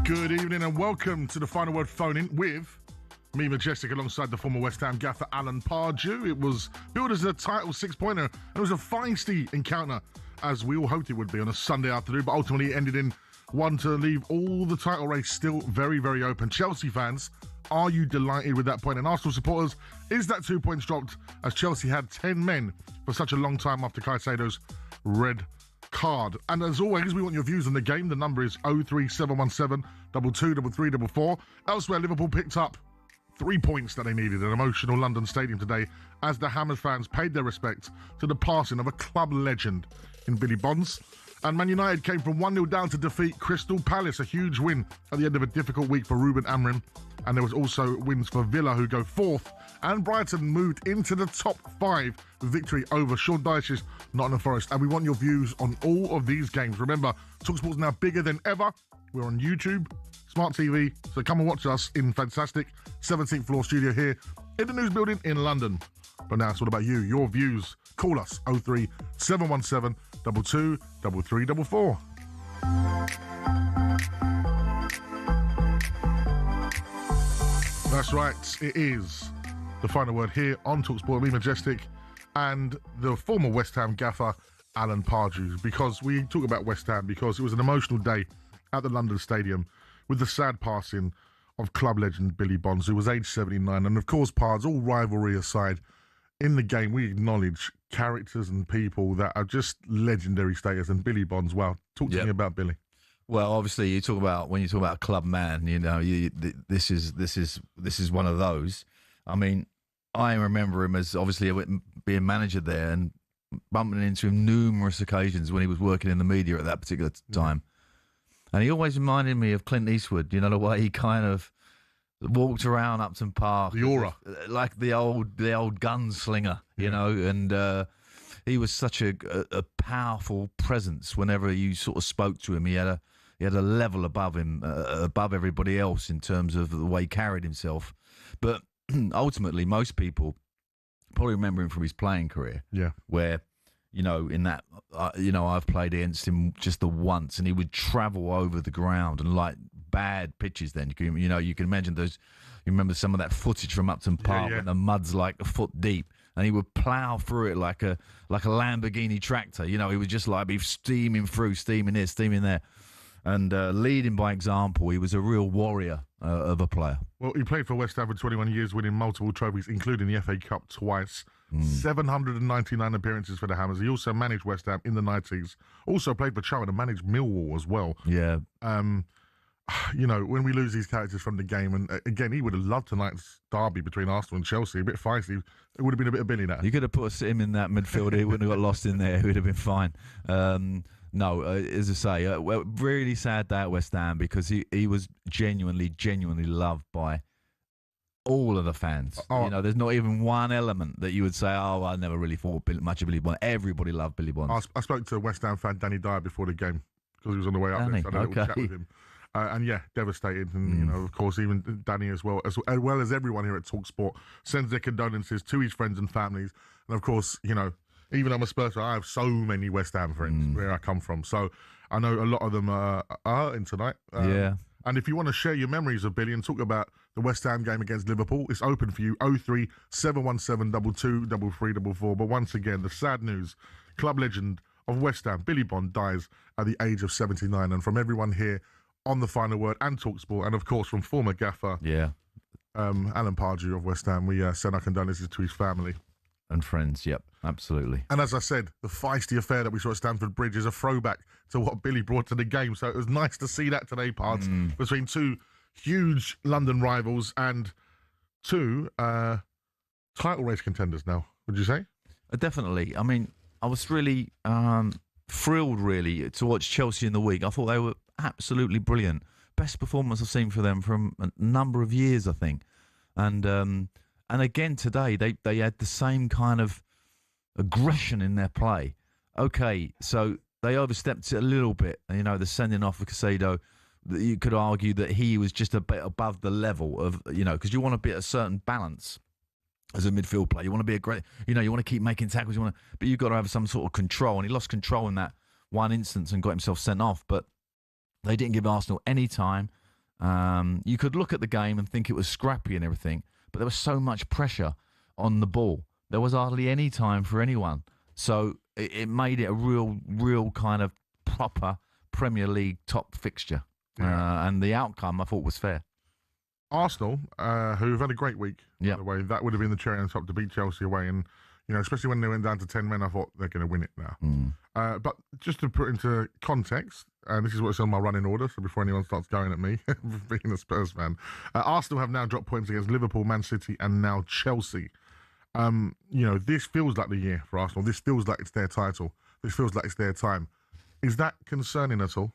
Good evening and welcome to the Final Word phone-in with me, Majestic, alongside the former West Ham gaffer Alan Pardew. It was billed as a title six-pointer and it was a feisty encounter, as we all hoped it would be on a Sunday afternoon, but ultimately it ended in one to leave all the title race still very, very open. Chelsea fans, are you delighted with that point? And Arsenal supporters, is that 2 points dropped as Chelsea had 10 men for such a long time after Caicedo's red card? And as always, we want your views on the game. The number is 03717 223344. Elsewhere, Liverpool picked up 3 points that they needed. An emotional London stadium today as the Hammers fans paid their respect to the passing of a club legend in Billy Bonds. And Man United came from 1-0 down to defeat Crystal Palace, a huge win at the end of a difficult week for Ruben Amorim. And there was also wins for Villa, who go fourth. And Brighton moved into the top 5 with victory over Sean Dyche's Nottingham Forest. And we want your views on all of these games. Remember, talkSPORT's now bigger than ever. We're on YouTube, Smart TV, so come and watch us in fantastic 17th floor studio here in the News Building in London. But now it's all about you, your views. Call us 03717 223344. That's right, it is the final word here on talkSPORT. Me, Majestic, and the former West Ham gaffer Alan Pardew, because we talk about West Ham because it was an emotional day at the London Stadium with the sad passing of club legend Billy Bonds, who was aged 79. And of course, Pards, all rivalry aside, in the game we acknowledge characters and people that are just legendary status. And Billy Bonds, wow, talk to me about Billy. Well, obviously, when you talk about a club man, you know, this is one of those. I mean, I remember him as obviously being manager there, and bumping into him numerous occasions when he was working in the media at that particular time. And he always reminded me of Clint Eastwood, the way he kind of walked around Upton Park. The aura. Like the old gunslinger, and he was such a powerful presence whenever you sort of spoke to him. He had a level above him, above everybody else in terms of the way he carried himself. But ultimately, most people probably remember him from his playing career. Yeah. Where, in that, I've played against him just the once, and he would travel over the ground and like bad pitches. Then you can imagine those. You remember some of that footage from Upton Park when the mud's like a foot deep, and he would plough through it like a Lamborghini tractor. He would just like be steaming through, steaming here, steaming there. And leading by example, he was a real warrior of a player. Well, he played for West Ham for 21 years, winning multiple trophies, including the FA Cup twice. 799 appearances for the Hammers. He also managed West Ham in the 90s. Also played for Charlton and managed Millwall as well. Yeah. When we lose these characters from the game, and again, he would have loved tonight's derby between Arsenal and Chelsea. A bit feisty. It would have been a bit of Billy now. You could have put him in that midfield. He wouldn't have got lost in there. He would have been fine. No, as I say, really sad day at West Ham because he was genuinely loved by all of the fans. There's not even one element that you would say, I never really thought much of Billy Bonds. Everybody loved Billy Bonds. I spoke to a West Ham fan, Danny Dyer, before the game because he was on the way up there. So I had a little chat with him. And devastated. And, of course, even Danny as well as everyone here at talkSPORT sends their condolences to his friends and families. And, of course, even I'm a Spurs fan, I have so many West Ham friends where I come from. So I know a lot of them are hurting tonight. And if you want to share your memories of Billy and talk about the West Ham game against Liverpool, it's open for you, 03 717 22 3344. But once again, the sad news, club legend of West Ham, Billy Bond, dies at the age of 79. And from everyone here on The Final Word and talkSPORT, and of course from former gaffer Alan Pardew of West Ham, we send our condolences to his family. And friends, yep, absolutely. And as I said, the feisty affair that we saw at Stamford Bridge is a throwback to what Billy brought to the game. So it was nice to see that today, Pards, between two huge London rivals and two title race contenders now, would you say? Definitely. I mean, I was really thrilled, really, to watch Chelsea in the week. I thought they were absolutely brilliant. Best performance I've seen for them from a number of years, I think. And again today, they had the same kind of aggression in their play. Okay, so they overstepped it a little bit. The sending off of Caicedo, you could argue that he was just a bit above the level of, because you want to be at a certain balance as a midfield player. You want to be a great, you want to keep making tackles. But you've got to have some sort of control. And he lost control in that one instance and got himself sent off. But they didn't give Arsenal any time. You could look at the game and think it was scrappy and everything. But there was so much pressure on the ball. There was hardly any time for anyone. So it made it a real kind of proper Premier League top fixture. And the outcome, I thought, was fair. Arsenal, who have had a great week, by the way, that would have been the cherry on top to beat Chelsea away. And, especially when they went down to 10 men, I thought they're going to win it now. But just to put into context, and this is what's on my running order, so before anyone starts going at me, being a Spurs fan, Arsenal have now dropped points against Liverpool, Man City, and now Chelsea. This feels like the year for Arsenal. This feels like it's their title. This feels like it's their time. Is that concerning at all?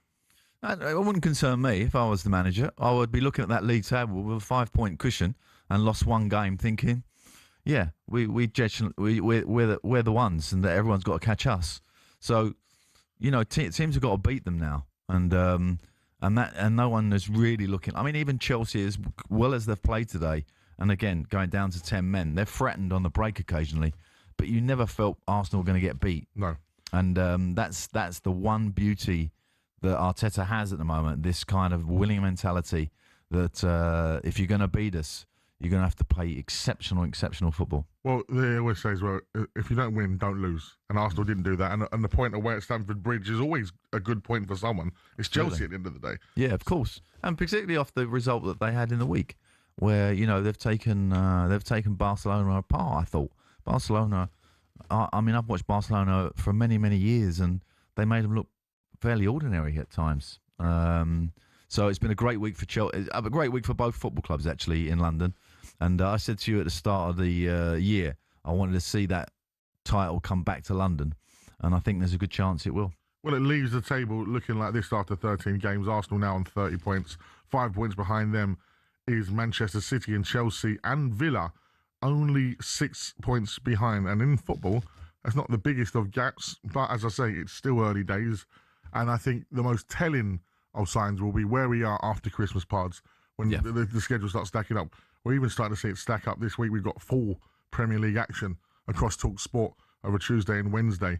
It wouldn't concern me if I was the manager. I would be looking at that league table with a 5-point cushion and lost one game thinking, we're the ones and that everyone's got to catch us. So, teams have got to beat them now, and no one is really looking. I mean, even Chelsea, as well as they've played today, and again going down to 10 men, they're threatened on the break occasionally, but you never felt Arsenal were going to get beat. No, and that's the one beauty that Arteta has at the moment. This kind of winning mentality that if you're going to beat us, you're going to have to play exceptional football. Well, they always say as well, if you don't win, don't lose. And Arsenal didn't do that. And the point away at Stamford Bridge is always a good point for someone. It's Chelsea at the end of the day. Yeah, of course. And particularly off the result that they had in the week, where, they've taken Barcelona apart, I thought. Barcelona, I've watched Barcelona for many, many years, and they made them look fairly ordinary at times. So it's been a great week for Chelsea, a great week for both football clubs, actually, in London. And I said to you at the start of the year, I wanted to see that title come back to London, and I think there's a good chance it will. Well, it leaves the table looking like this after 13 games. Arsenal now on 30 points. 5 points behind them is Manchester City and Chelsea and Villa, only 6 points behind. And in football, that's not the biggest of gaps, but as I say, it's still early days. And I think the most telling of signs will be where we are after Christmas pods, when the schedule starts stacking up. We're even starting to see it stack up this week. We've got full Premier League action across talkSPORT over Tuesday and Wednesday.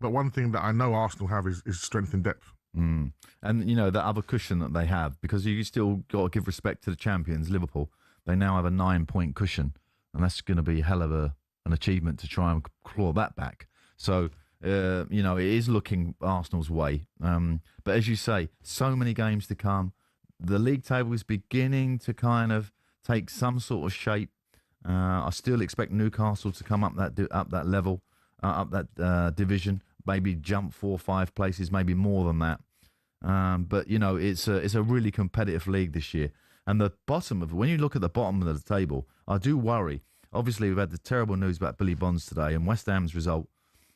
But one thing that I know Arsenal have is strength in depth. And, that other cushion that they have, because you still got to give respect to the champions, Liverpool. They now have a 9-point cushion, and that's going to be a hell of an achievement to try and claw that back. So, it is looking Arsenal's way. But as you say, so many games to come. The league table is beginning to kind of take some sort of shape. I still expect Newcastle to come up that level, up that division, maybe jump 4 or 5 places, maybe more than that. But it's a really competitive league this year. And the bottom of it, when you look at the bottom of the table, I do worry. Obviously, we've had the terrible news about Billy Bonds today, and West Ham's result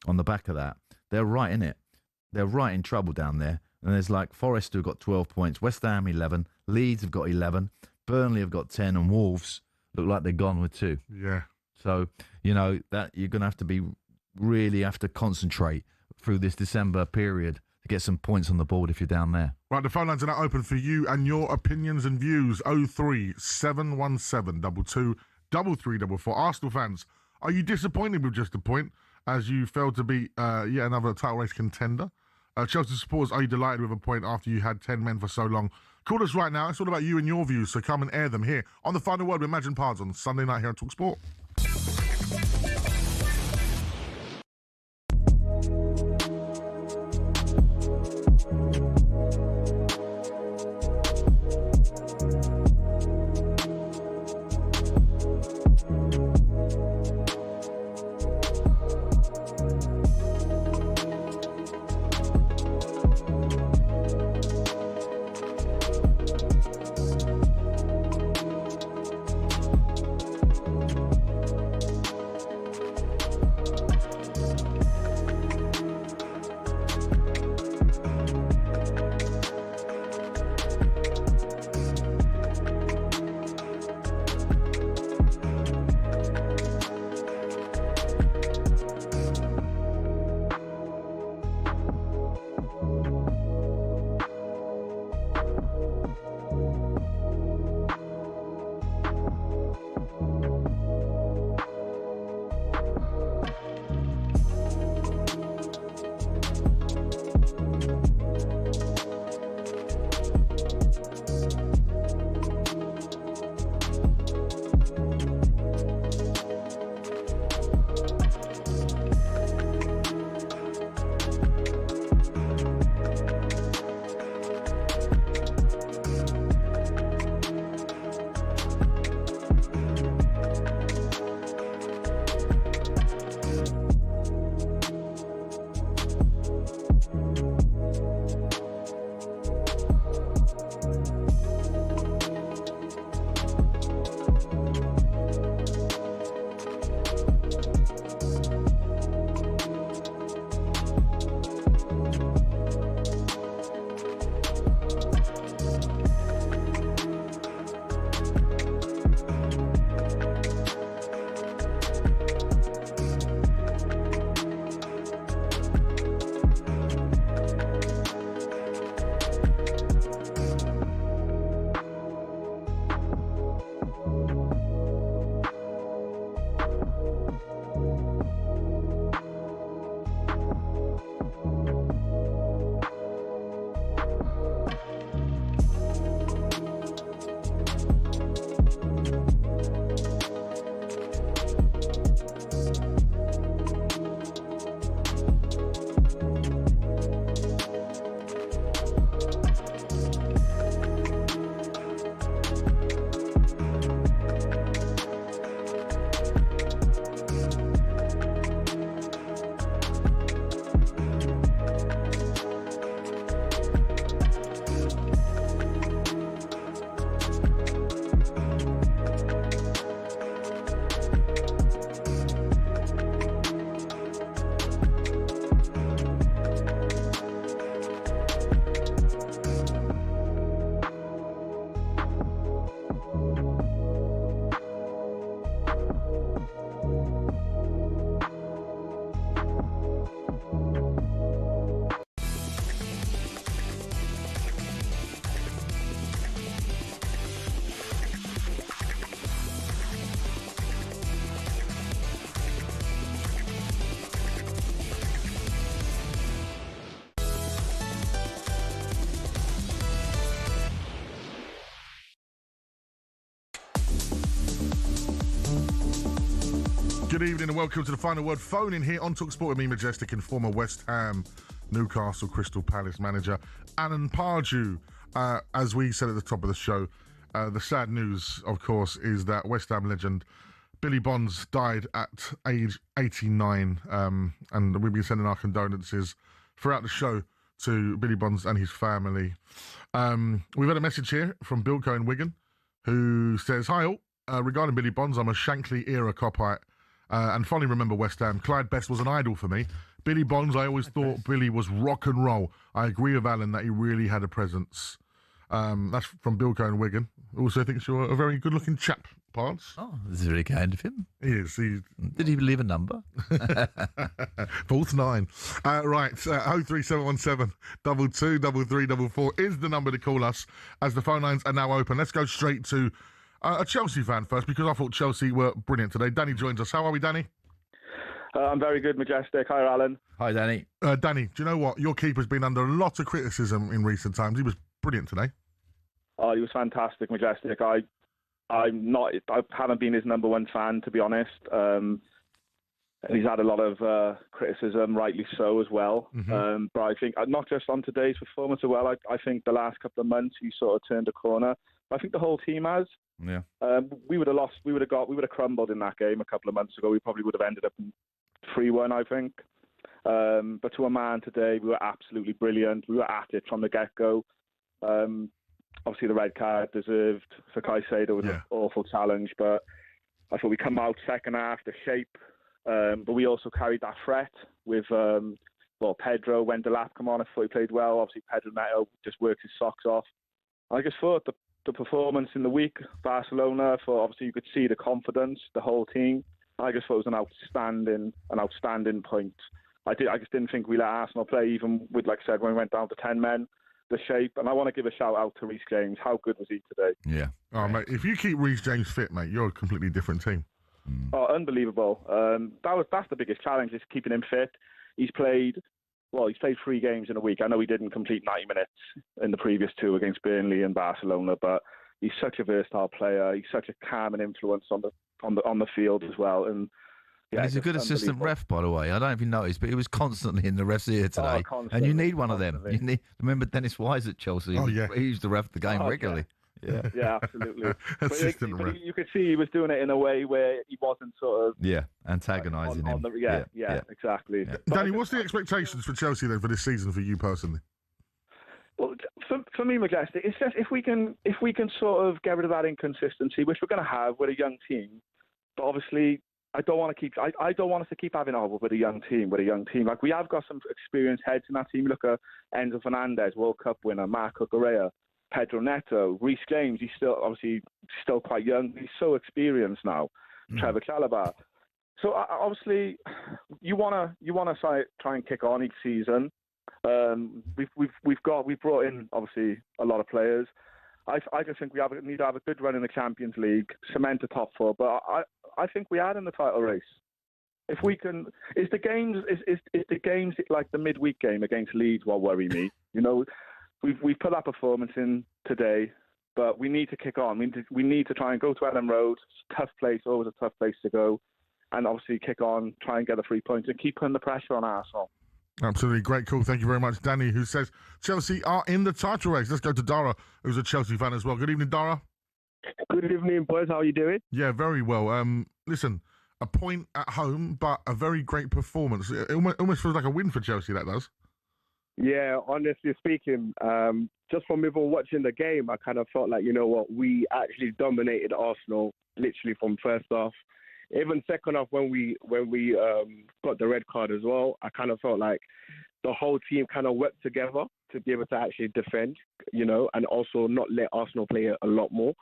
on the back of that. They're right in it. They're right in trouble down there. And there's like Forest who have got 12 points, West Ham 11, Leeds have got 11, Burnley have got 10, and Wolves look like they're gone with 2. Yeah. So, that you're going to have to concentrate through this December period to get some points on the board if you're down there. Right, the phone lines are now open for you and your opinions and views. 03 717 22 3344. Arsenal fans, are you disappointed with just a point as you failed to beat yet another title race contender? Chelsea supporters, are you delighted with a point after you had 10 men for so long? Call us right now. It's all about you and your views, so come and air them here on The Final Word with Imagine Pards on Sunday night here on talkSPORT. Good evening and welcome to the Final Word phone in here on talkSPORT with me, Majestic, and former West Ham, Newcastle, Crystal Palace manager Alan Pardew. As we said at the top of the show, the sad news, of course, is that West Ham legend Billy Bonds died at age 89, and we've been sending our condolences throughout the show to Billy Bonds and his family. We've had a message here from Bilko in Wigan, who says, "Hi all, regarding Billy Bonds, I'm a Shankly era copite and fondly remember West Ham. Clyde Best was an idol for me. Billy Bonds, I always thought Billy was rock and roll. I agree with Alan that he really had a presence." That's from Bilko in Wigan. Also thinks you're a very good-looking chap, Pards. Oh, this is really kind of him. He is. Did he leave a number? Fourth 9. Right, 03717 223344 is the number to call us as the phone lines are now open. Let's go straight to a Chelsea fan first, because I thought Chelsea were brilliant today. Danny joins us. How are we, Danny? I'm very good, Majestic. Hi, Alan. Hi, Danny. Danny, do you know what? Your keeper's been under a lot of criticism in recent times. He was brilliant today. Oh, he was fantastic, Majestic. I haven't been his number one fan, to be honest. And he's had a lot of criticism, rightly so as well. Mm-hmm. But I think not just on today's performance as well. I think the last couple of months he sort of turned a corner. I think the whole team has. Yeah. We would have lost. We would have crumbled in that game a couple of months ago. We probably would have ended up in 3-1, I think. But to a man today, we were absolutely brilliant. We were at it from the get-go. Obviously, the red card deserved for Caicedo. Was an awful challenge, but I thought we come out second half, the shape. But we also carried that threat with Pedro, when Delap come on. I thought he played well. Obviously, Pedro Neto just worked his socks off. I just thought the performance in the week, Barcelona, obviously you could see the confidence, the whole team. I just thought it was an outstanding point. I just didn't think we let Arsenal play, even with, like I said, when we went down to 10 men, the shape. And I want to give a shout out to Reece James. How good was he today? Yeah. Oh, mate, if you keep Reece James fit, mate, you're a completely different team. Oh, unbelievable. That's the biggest challenge, is keeping him fit. He's played 3 games in a week. I know he didn't complete 90 minutes in the previous 2 against Burnley and Barcelona, but he's such a versatile player. He's such a calming influence on the field as well. And yeah, he's a good assistant ref, by the way. I don't know if you noticed, but he was constantly in the ref's ear today. And you need one of them. Remember Dennis Wise at Chelsea? Oh, yeah. He used to ref the game regularly. Yeah, yeah, absolutely. Assistant ref. You could see he was doing it in a way where he wasn't sort of antagonising him. Yeah, exactly. Yeah. Danny, what's the expectations for Chelsea then for this season for you personally? Well, for me, Majestic, it's just if we can sort of get rid of that inconsistency, which we're going to have with a young team, but obviously I don't want us to keep having with a young team. Like, we have got some experienced heads in that team. Look at Enzo Fernandez, World Cup winner, Marco Correa, Pedro Neto, Reece James. He's still quite young. He's so experienced now. Trevor Chalobah. So obviously, you wanna try and kick on each season. We've brought in obviously a lot of players. I just think we need to have a good run in the Champions League, cement the top 4. But I think we are in the title race. If we can, is the games like the midweek game against Leeds what worry me? You know, we've put that performance in today, but we need to kick on. We need to try and go to Ellen Road. It's a tough place, always a tough place to go, and obviously kick on, try and get the 3 points, and keep putting the pressure on Arsenal. Absolutely. Great call. Thank you very much, Danny, who says Chelsea are in the title race. Let's go to Dara, who's a Chelsea fan as well. Good evening, Dara. Good evening, boys. How are you doing? Yeah, very well. Listen, a point at home, but a very great performance. It almost feels like a win for Chelsea, that does. Yeah, honestly speaking, just from even watching the game, I kind of felt like, you know what, we actually dominated Arsenal literally from first half. Even second half, when we got the red card as well, I kind of felt like the whole team kind of worked together to be able to actually defend, you know, and also not let Arsenal play a lot more.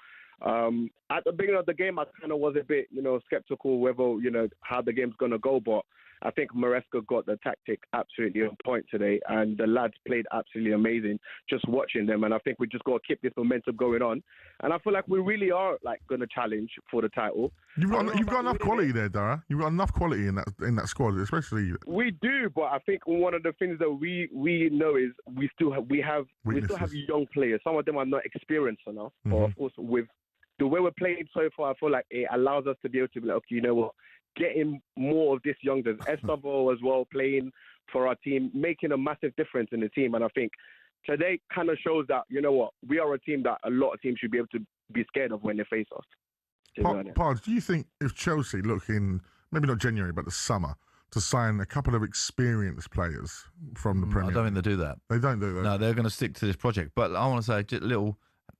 At the beginning of the game, I kind of was a bit, you know, skeptical whether, you know, how the game's going to go, but I think Maresca got the tactic absolutely on point today, and the lads played absolutely amazing just watching them. And I think we just got to keep this momentum going on. And I feel like we really are like going to challenge for the title. You've got enough quality there, Dara. You've got enough quality in that squad, especially. We do, but I think one of the things that we know is we still have young players. Some of them are not experienced enough, but of course with the way we're playing so far, I feel like it allows us to be able to be like, okay, you know what, getting more of this youngsters. Estavo as well, playing for our team, making a massive difference in the team. And I think today kind of shows that, you know what, we are a team that a lot of teams should be able to be scared of when they face us. Pards, do you think if Chelsea look in, maybe not January, but the summer, to sign a couple of experienced players from the Premier League? I don't think they do that. They don't do that. No, they're going to stick to this project. But I want to say just a little,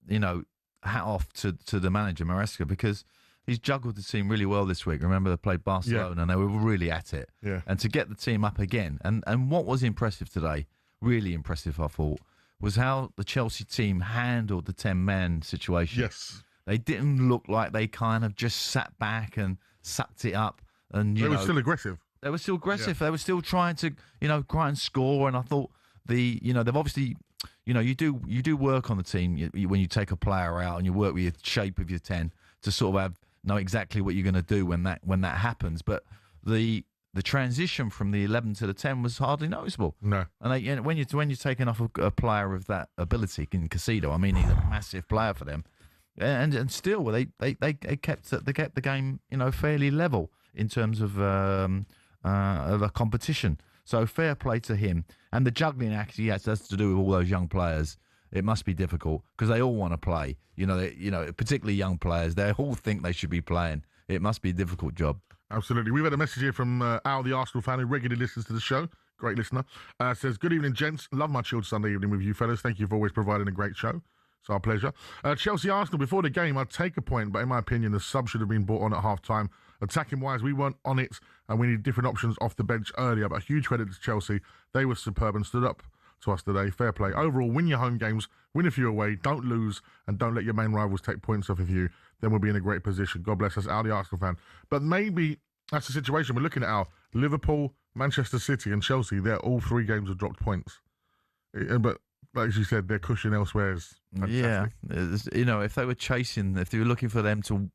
hat off to the manager, Maresca, because he's juggled the team really well this week. Remember, they played Barcelona and they were really at it. Yeah. And to get the team up again. And what was impressive today, really impressive, I thought, was how the Chelsea team handled the 10-man situation. Yes. They didn't look like they kind of just sat back and sucked it up. And they were still aggressive. They were still aggressive. Yeah. They were still trying to, try and score. And I thought they've obviously, you do work on the team when you take a player out and you work with your shape of your 10 to sort of know exactly what you're going to do when that happens. But the transition from the 11 to the 10 was hardly noticeable. No. And when you're taking off a player of that ability, in Casido, I mean, he's a massive player for them. And still, they kept the game, fairly level in terms of a competition. So fair play to him. And the juggling act he has to do with all those young players. It must be difficult because they all want to play. Particularly young players. They all think they should be playing. It must be a difficult job. Absolutely. We've had a message here from Al, the Arsenal fan, who regularly listens to the show. Great listener. Says, good evening, gents. Love my chilled Sunday evening with you fellas. Thank you for always providing a great show. It's our pleasure. Chelsea-Arsenal, before the game, I'd take a point, but in my opinion, the sub should have been brought on at half-time. Attacking-wise, we weren't on it, and we need different options off the bench earlier, but huge credit to Chelsea. They were superb and stood up to us today. Fair play. Overall, win your home games, win a few away, don't lose, and don't let your main rivals take points off of you. Then we'll be in a great position. God bless us, Al, the Arsenal fan. But maybe that's the situation we're looking at, Al. Liverpool, Manchester City, and Chelsea, they're all 3 games have dropped points. But like you said, their cushion elsewhere is fantastic. Yeah, if they were looking for them to,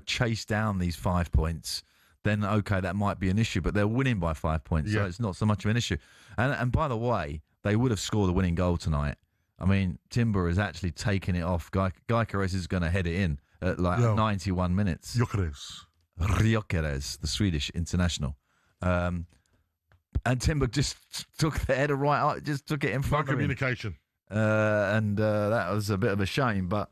chase down these 5 points, then okay, that might be an issue. But they're winning by 5 points, so it's not so much of an issue. And by the way, they would have scored the winning goal tonight. I mean, Timber has actually taken it off. Gyökeres is going to head it in at 91 minutes. Gyökeres, the Swedish international. And Timber just took the header right up, just took it in front of him. Communication. And that was a bit of a shame. But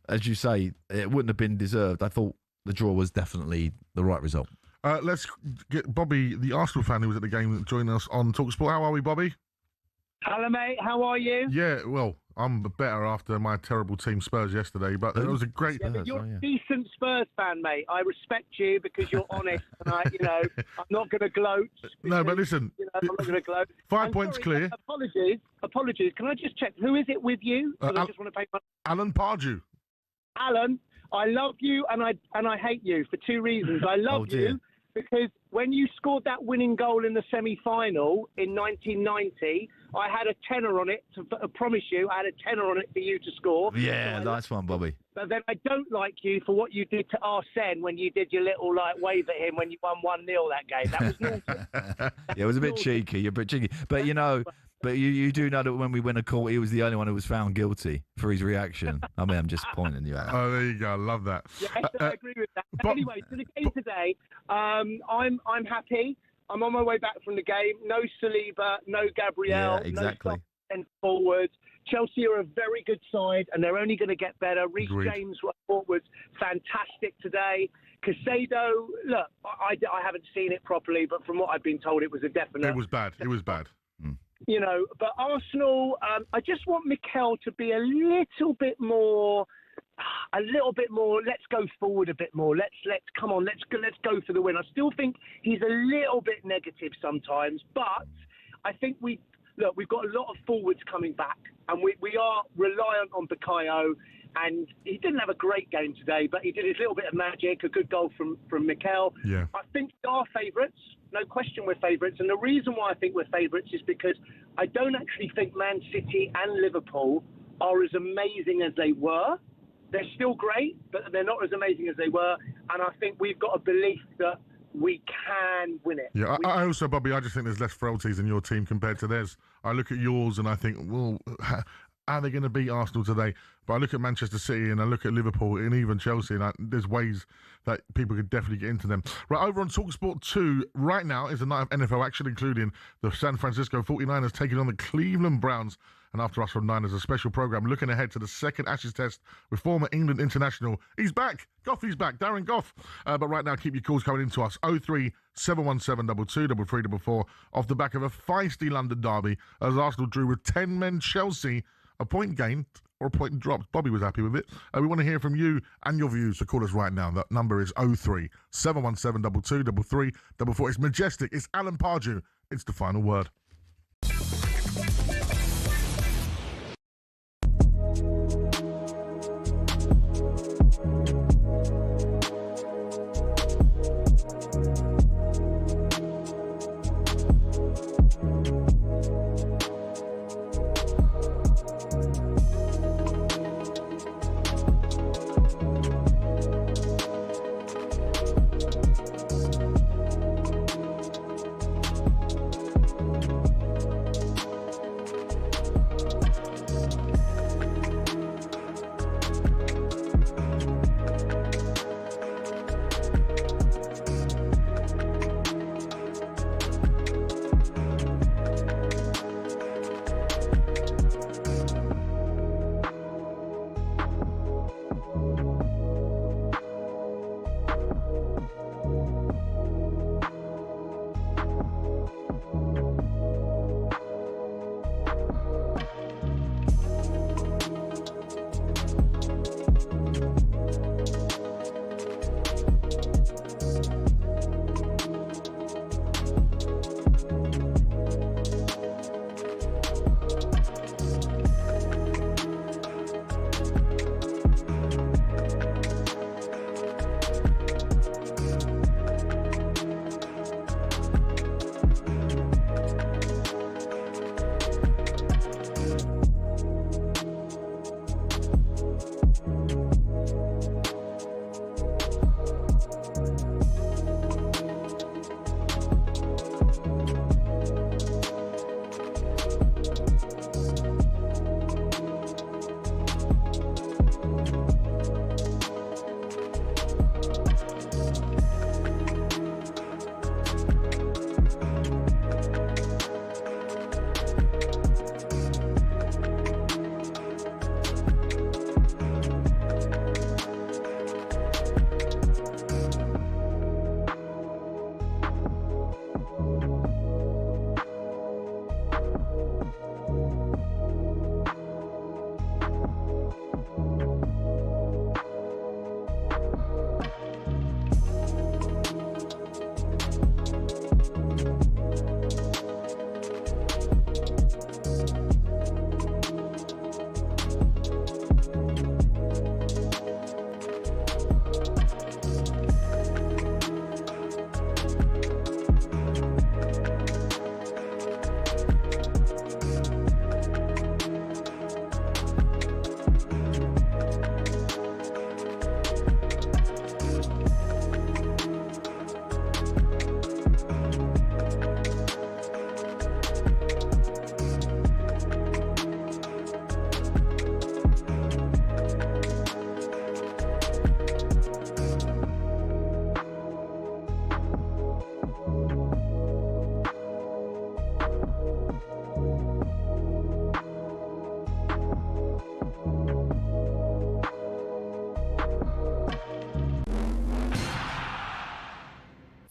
as you say, it wouldn't have been deserved. I thought the draw was definitely the right result. Let's get Bobby, the Arsenal fan who was at the game, joining us on talkSPORT. How are we, Bobby? Hello, mate. How are you? Yeah, well, I'm better after my terrible team Spurs yesterday, but it was a great... Yeah, but you're a decent Spurs fan, mate. I respect you because you're honest, and I'm not going to gloat. No, but listen... I'm not going to gloat. 5 points clear. Apologies. Can I just check, who is it with you? I just want to pay my... Alan Pardew. Alan, I love you and I hate you for 2 reasons. I love you because when you scored that winning goal in the semi-final in 1990, I had a tenner on it. I promise you, I had a tenner on it for you to score. Yeah, nice one, Bobby. But then I don't like you for what you did to Arsene when you did your little wave at him when you won 1-0 that game. That was naughty. Yeah, it was a bit cheeky. You're a bit cheeky. But But you do know that when we win a court, he was the only one who was found guilty for his reaction. I mean, I'm just pointing you out. Oh, there you go. I love that. Yes, I agree with that. But anyway, to the game today, I'm happy. I'm on my way back from the game. No Saliba, no Gabriel. Yeah, exactly. No forward. Chelsea are a very good side, and they're only going to get better. Reece James, I thought, was fantastic today. Casado, look, I haven't seen it properly, but from what I've been told, it was a definite. It was bad. But Arsenal, I just want Mikel to be a little bit more. Let's go forward a bit more. Let's go for the win. I still think he's a little bit negative sometimes, but I think we've got a lot of forwards coming back, and we are reliant on Bukayo. And he didn't have a great game today, but he did his little bit of magic, a good goal from Mikel. Yeah. I think we are favourites. No question we're favourites. And the reason why I think we're favourites is because I don't actually think Man City and Liverpool are as amazing as they were. They're still great, but they're not as amazing as they were. And I think we've got a belief that we can win it. Yeah, I also, Bobby, I just think there's less frailties in your team compared to theirs. I look at yours and I think, well... are they going to beat Arsenal today? But I look at Manchester City and I look at Liverpool and even Chelsea, and there's ways that people could definitely get into them. Right, over on talkSPORT 2, right now is a night of NFL action, including the San Francisco 49ers taking on the Cleveland Browns. And after us from Niners, a special program looking ahead to the second Ashes test with former England international. He's back. Goffy's back. Darren Goff. But right now, keep your calls coming into us. 03 717 223344 off the back of a feisty London derby as Arsenal drew with 10 men Chelsea. A point gained or a point dropped. Bobby was happy with it. We want to hear from you and your views, so call us right now. That number is 03 717 223344. It's Majestic. It's Alan Pardew. It's the final word.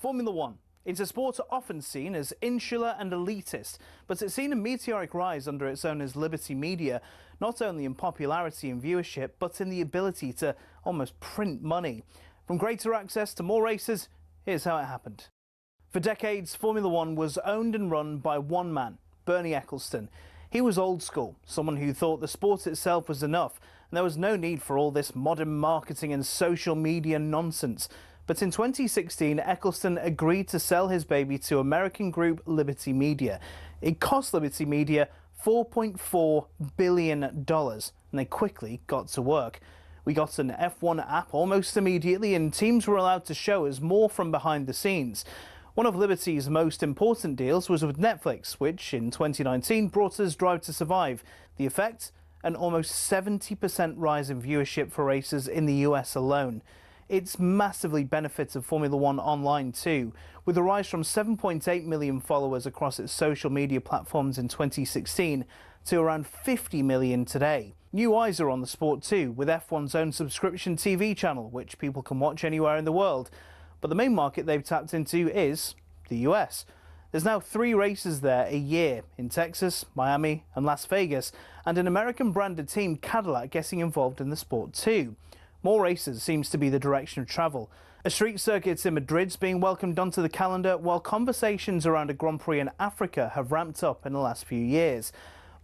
Formula One. It's a sport often seen as insular and elitist, but it's seen a meteoric rise under its owners Liberty Media, not only in popularity and viewership, but in the ability to almost print money. From greater access to more races, here's how it happened. For decades, Formula One was owned and run by one man, Bernie Ecclestone. He was old school, someone who thought the sport itself was enough, and there was no need for all this modern marketing and social media nonsense. But in 2016, Ecclestone agreed to sell his baby to American group Liberty Media. It cost Liberty Media $4.4 billion, and they quickly got to work. We got an F1 app almost immediately, and teams were allowed to show us more from behind the scenes. One of Liberty's most important deals was with Netflix, which in 2019 brought us Drive to Survive. The effect? an almost 70% rise in viewership for races in the US alone. It's massively benefited Formula One online too, with a rise from 7.8 million followers across its social media platforms in 2016 to around 50 million today. New eyes are on the sport too, with F1's own subscription TV channel, which people can watch anywhere in the world. But the main market they've tapped into is the US. There's now 3 races there a year, in Texas, Miami and Las Vegas, and an American-branded team, Cadillac, getting involved in the sport too. More races seems to be the direction of travel. A street circuit in Madrid's being welcomed onto the calendar, while conversations around a Grand Prix in Africa have ramped up in the last few years.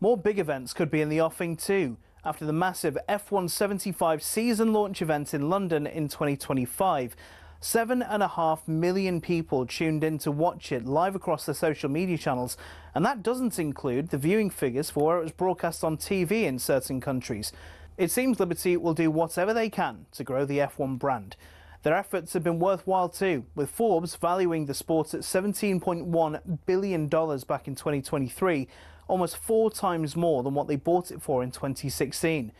More big events could be in the offing too, after the massive F1 75 season launch event in London in 2025. 7.5 million people tuned in to watch it live across their social media channels, and that doesn't include the viewing figures for where it was broadcast on TV in certain countries. It seems Liberty will do whatever they can to grow the F1 brand. Their efforts have been worthwhile too, with Forbes valuing the sport at $17.1 billion back in 2023, almost 4 times more than what they bought it for in 2016.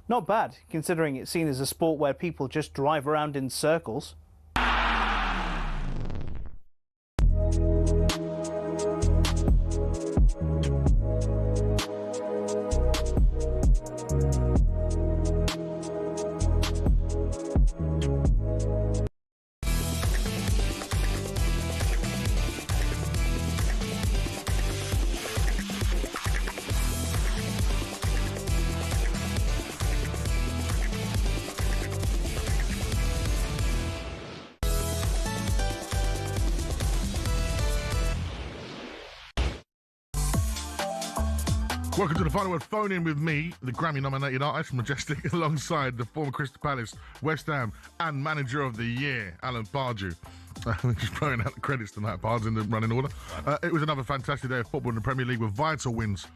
Not bad, considering it's seen as a sport where people just drive around in circles. Welcome to the Final Word Phone In with me, the Grammy-nominated artist Majestic, alongside the former Crystal Palace, West Ham, and Manager of the Year, Alan Pardew. Just throwing out the credits tonight, Pards in the running order. It was another fantastic day of football in the Premier League with vital wins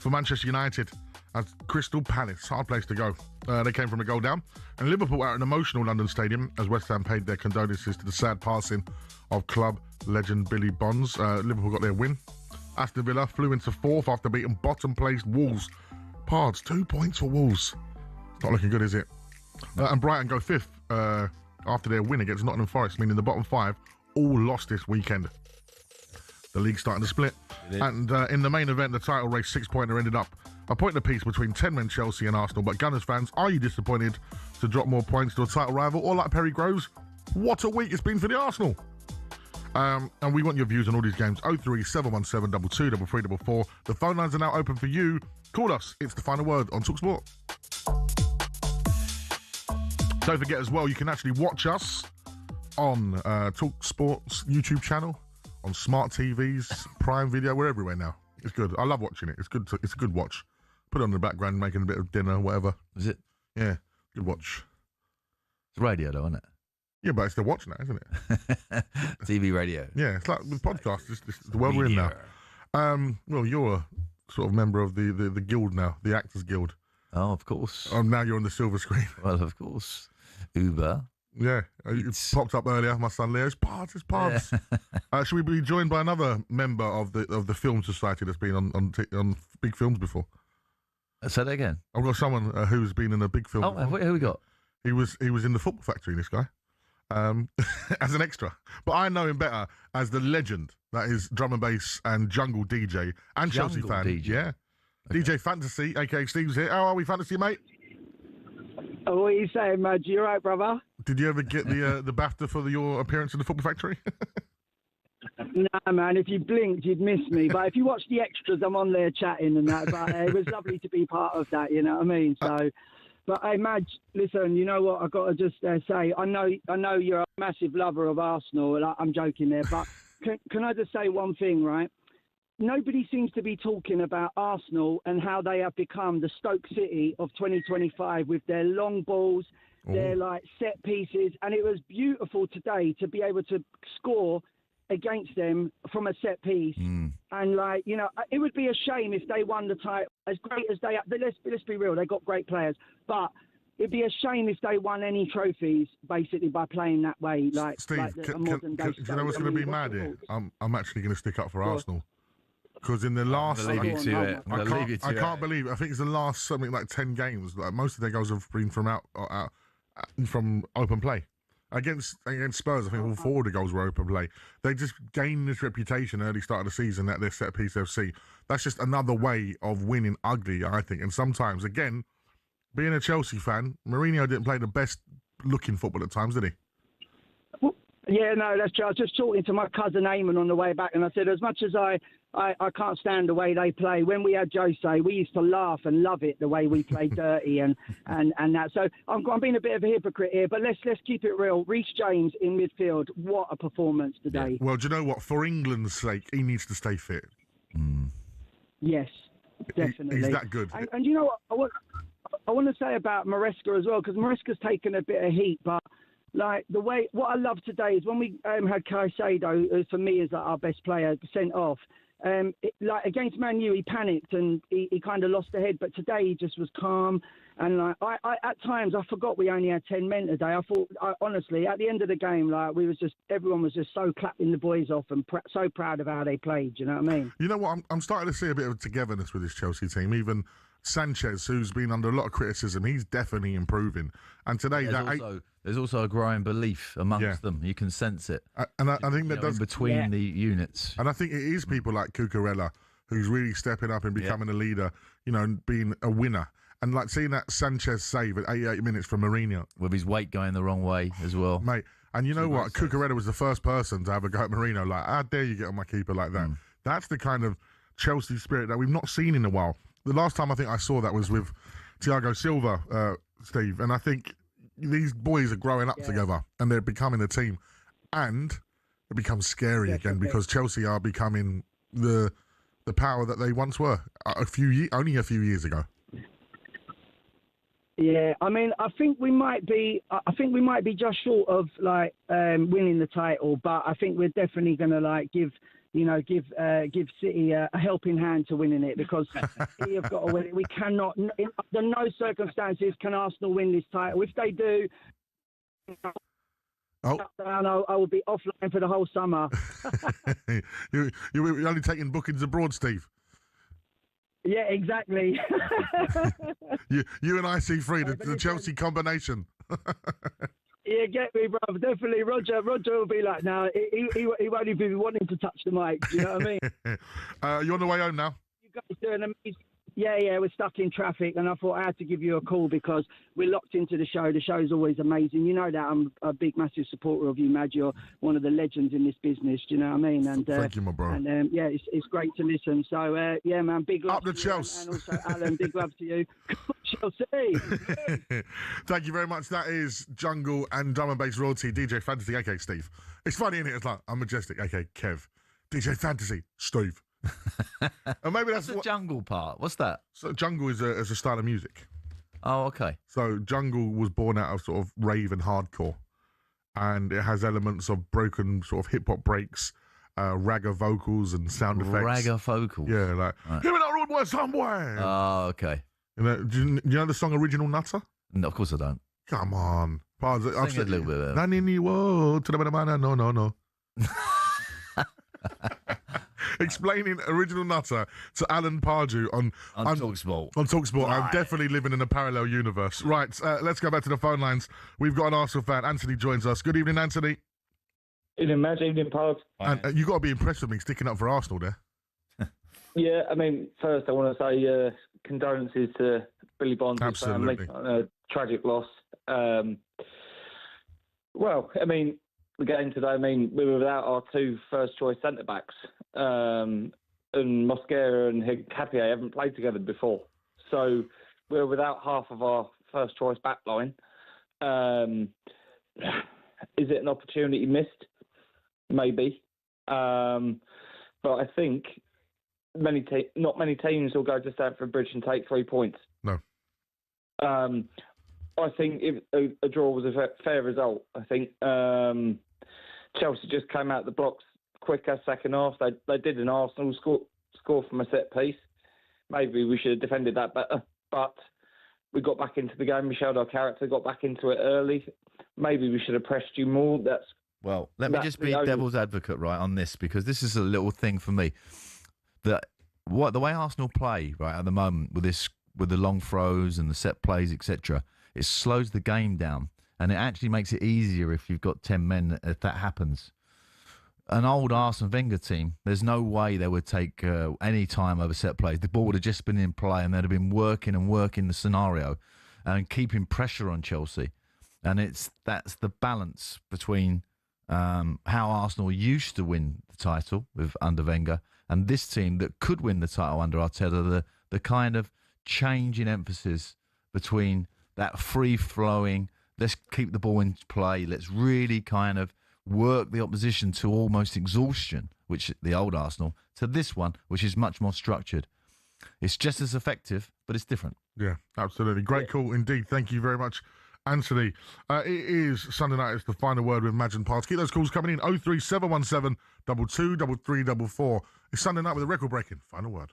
for Manchester United and Crystal Palace. Hard place to go. They came from a goal down. And Liverpool at an emotional London stadium as West Ham paid their condolences to the sad passing of club legend Billy Bonds. Liverpool got their win. Aston Villa flew into 4th after beating bottom-placed Wolves. Pards, 2 points for Wolves. It's not looking good, is it? And Brighton go 5th after their win against Nottingham Forest, meaning the bottom 5 all lost this weekend. The league's starting to split. And in the main event, the title race 6-pointer ended up a point apiece between 10-men Chelsea and Arsenal. But Gunners fans, are you disappointed to drop more points to a title rival? Or like Perry Groves, what a week it's been for the Arsenal. And we want your views on all these games. 03717 223344. The phone lines are now open for you. Call us. It's the Final Word on talkSPORT. Don't forget as well, you can actually watch us on talkSPORT's YouTube channel, on smart TVs, Prime Video. We're everywhere now. It's good. I love watching it. It's good. It's a good watch. Put it on in the background, making a bit of dinner, whatever. Is it? Yeah, good watch. It's radio though, isn't it? Yeah, but it's the watch now, isn't it? TV, radio. Yeah, it's like with podcasts. It's the world we're in now. Well, you're a sort of member of the guild now, the Actors Guild. Oh, of course. Now you're on the silver screen. Well, of course. Uber. Yeah, it popped up earlier. My son Leo's Pards. Yeah. Should we be joined by another member of the Film Society that's been on big films before? Say that again. I've got someone who's been in a big film. Oh, who we got? He was in the Football Factory. This guy. As an extra, but I know him better as the legend that is drum and bass and jungle DJ and Chelsea fan. DJ. Yeah, okay. DJ Fantasy, aka Steve's here. How are we, Fantasy mate? Oh, what are you saying, Madge? You all right, brother? Did you ever get the BAFTA for your appearance in the Football Factory? Nah, man. If you blinked, you'd miss me. But if you watch the extras, I'm on there chatting and that. But it was lovely to be part of that. You know what I mean? So. But hey, Madge, listen, you know what? I've got to just say, I know you're a massive lover of Arsenal, and I'm joking there, but can I just say one thing, right? Nobody seems to be talking about Arsenal and how they have become the Stoke City of 2025 with their long balls, their like set pieces, and it was beautiful today to be able to score against them from a set piece. And like, you know, it would be a shame if they won the title. As great as they are, let's be real, they got great players, but it'd be a shame if they won any trophies basically by playing that way, like Steve, a modern day. Do you know what's going to be mad here? I'm actually going to stick up for Arsenal. Because in the last... I can't believe it. I think it's the last something like 10 games. Like most of their goals have been from from open play. Against Spurs, I think all 4 of the goals were open play. They just gained this reputation early start of the season that they're set-piece FC. That's just another way of winning ugly, I think. And sometimes, again, being a Chelsea fan, Mourinho didn't play the best-looking football at times, did he? Yeah, no, that's true. I was just talking to my cousin Eamon on the way back, and I said, as much as I can't stand the way they play, when we had Jose, we used to laugh and love it, the way we play dirty and that. So I'm being a bit of a hypocrite here, but let's keep it real. Reece James in midfield, what a performance today. Yeah. Well, do you know what? For England's sake, he needs to stay fit. Yes, definitely. He's that good. And you know what? I want to say about Maresca as well, because Maresca's taken a bit of heat, but like what I love today is when we had Caicedo, who for me is like our best player, sent off. Like against Man U, he panicked and he kind of lost the head. But today he just was calm. And like I at times I forgot we only had 10 men today. I thought honestly at the end of the game, like everyone was just so clapping the boys off and so proud of how they played. You know what I mean? You know what? I'm starting to see a bit of togetherness with this Chelsea team. Even Sanchez, who's been under a lot of criticism, he's definitely improving. And today, there's also a growing belief amongst them. You can sense it. And I think that does in between the units. And I think it is people like Cucurella who's really stepping up and becoming a leader, and being a winner. And like seeing that Sanchez save at 88 minutes from Mourinho. With his weight going the wrong way as well. Mate, and you know what? Cucurella was the first person to have a go at Mourinho. Like, how dare you get on my keeper like that? That's the kind of Chelsea spirit that we've not seen in a while. The last time I think I saw that was with Thiago Silva, Steve. And I think these boys are growing up together and they're becoming a team. And it becomes scary again because Chelsea are becoming the power that they once were only a few years ago. Yeah, I mean, I think we might be just short of like winning the title, but I think we're definitely going to like give City a helping hand to winning it because we have got to win it. We cannot, under no circumstances, can Arsenal win this title. If they do, I will be offline for the whole summer. You're only taking bookings abroad, Steve. Yeah, exactly. you and IC3, the Chelsea combination. Yeah, get me, bro. Definitely. Roger will be like, no, he won't even be wanting to touch the mic. Do you know what I mean? You're on the way home now? You guys doing amazing. Yeah, we're stuck in traffic, and I thought I had to give you a call because we're locked into the show. The show's always amazing. You know that I'm a big, massive supporter of you, Mad. You're one of the legends in this business. Do you know what I mean? And thank you, my bro. And yeah, it's great to listen. So yeah, man, big love up the to Chelsea. You, and also Alan, big love to you. Chelsea. Thank you very much. That is Jungle and Drum and Bass Royalty, DJ Fantasy, aka Steve. It's funny, isn't it? It's like I'm Majestic, aka Kev. DJ Fantasy, Steve. And maybe that's the jungle part. What's that? So jungle is a style of music. Oh, okay. So jungle was born out of sort of rave and hardcore, and it has elements of broken sort of hip hop breaks, ragga vocals and sound effects. Ragga vocals. Yeah, like give me that road boy somewhere. Oh, okay. Do you know the song Original Nutter? No, of course I don't. Come on, Sing it a little bit. No. Explaining Original Nutter to Alan Pardew on talkSPORT. On talkSPORT. Right. I'm definitely living in a parallel universe. Right, let's go back to the phone lines. We've got an Arsenal fan. Anthony joins us. Good evening, Anthony. Evening, Madge. Evening, Pod. And you've got to be impressed with me sticking up for Arsenal there. Yeah, I mean, first I want to say condolences to Billy Bond's family on a tragic loss. Well, I mean, the game today, I mean, we were without our two first-choice centre-backs. And Mosquera and Hikapié haven't played together before. So we're without half of our first-choice back line. Is it an opportunity missed? Maybe. But I think not many teams will go to Stamford Bridge and take 3 points. No. I think a draw was a fair result. I think Chelsea just came out the blocks quicker second half. They did an Arsenal score from a set piece. Maybe we should have defended that better. But we got back into the game. We showed our character, got back into it early. Maybe we should have pressed you more. Let me just be devil's advocate, right, on this, because this is a little thing for me. That the way Arsenal play right at the moment with the long throws and the set plays, etc., it slows the game down, and it actually makes it easier if you've got 10 men if that happens. An old Arsene Wenger team, there's no way they would take any time over set plays. The ball would have just been in play and they'd have been working the scenario and keeping pressure on Chelsea. And that's the balance between how Arsenal used to win the title under Wenger and this team that could win the title under Arteta, the kind of change in emphasis between that free-flowing, let's keep the ball in play, let's really kind of work the opposition to almost exhaustion, which the old Arsenal, to this one, which is much more structured. It's just as effective, but it's different. Yeah, absolutely. Great call indeed. Thank you very much, Anthony. It is Sunday night. It's the final word with Madge and Pardew. Keep those calls coming in. 03717 22 3344. It's Sunday night with a record-breaking final word.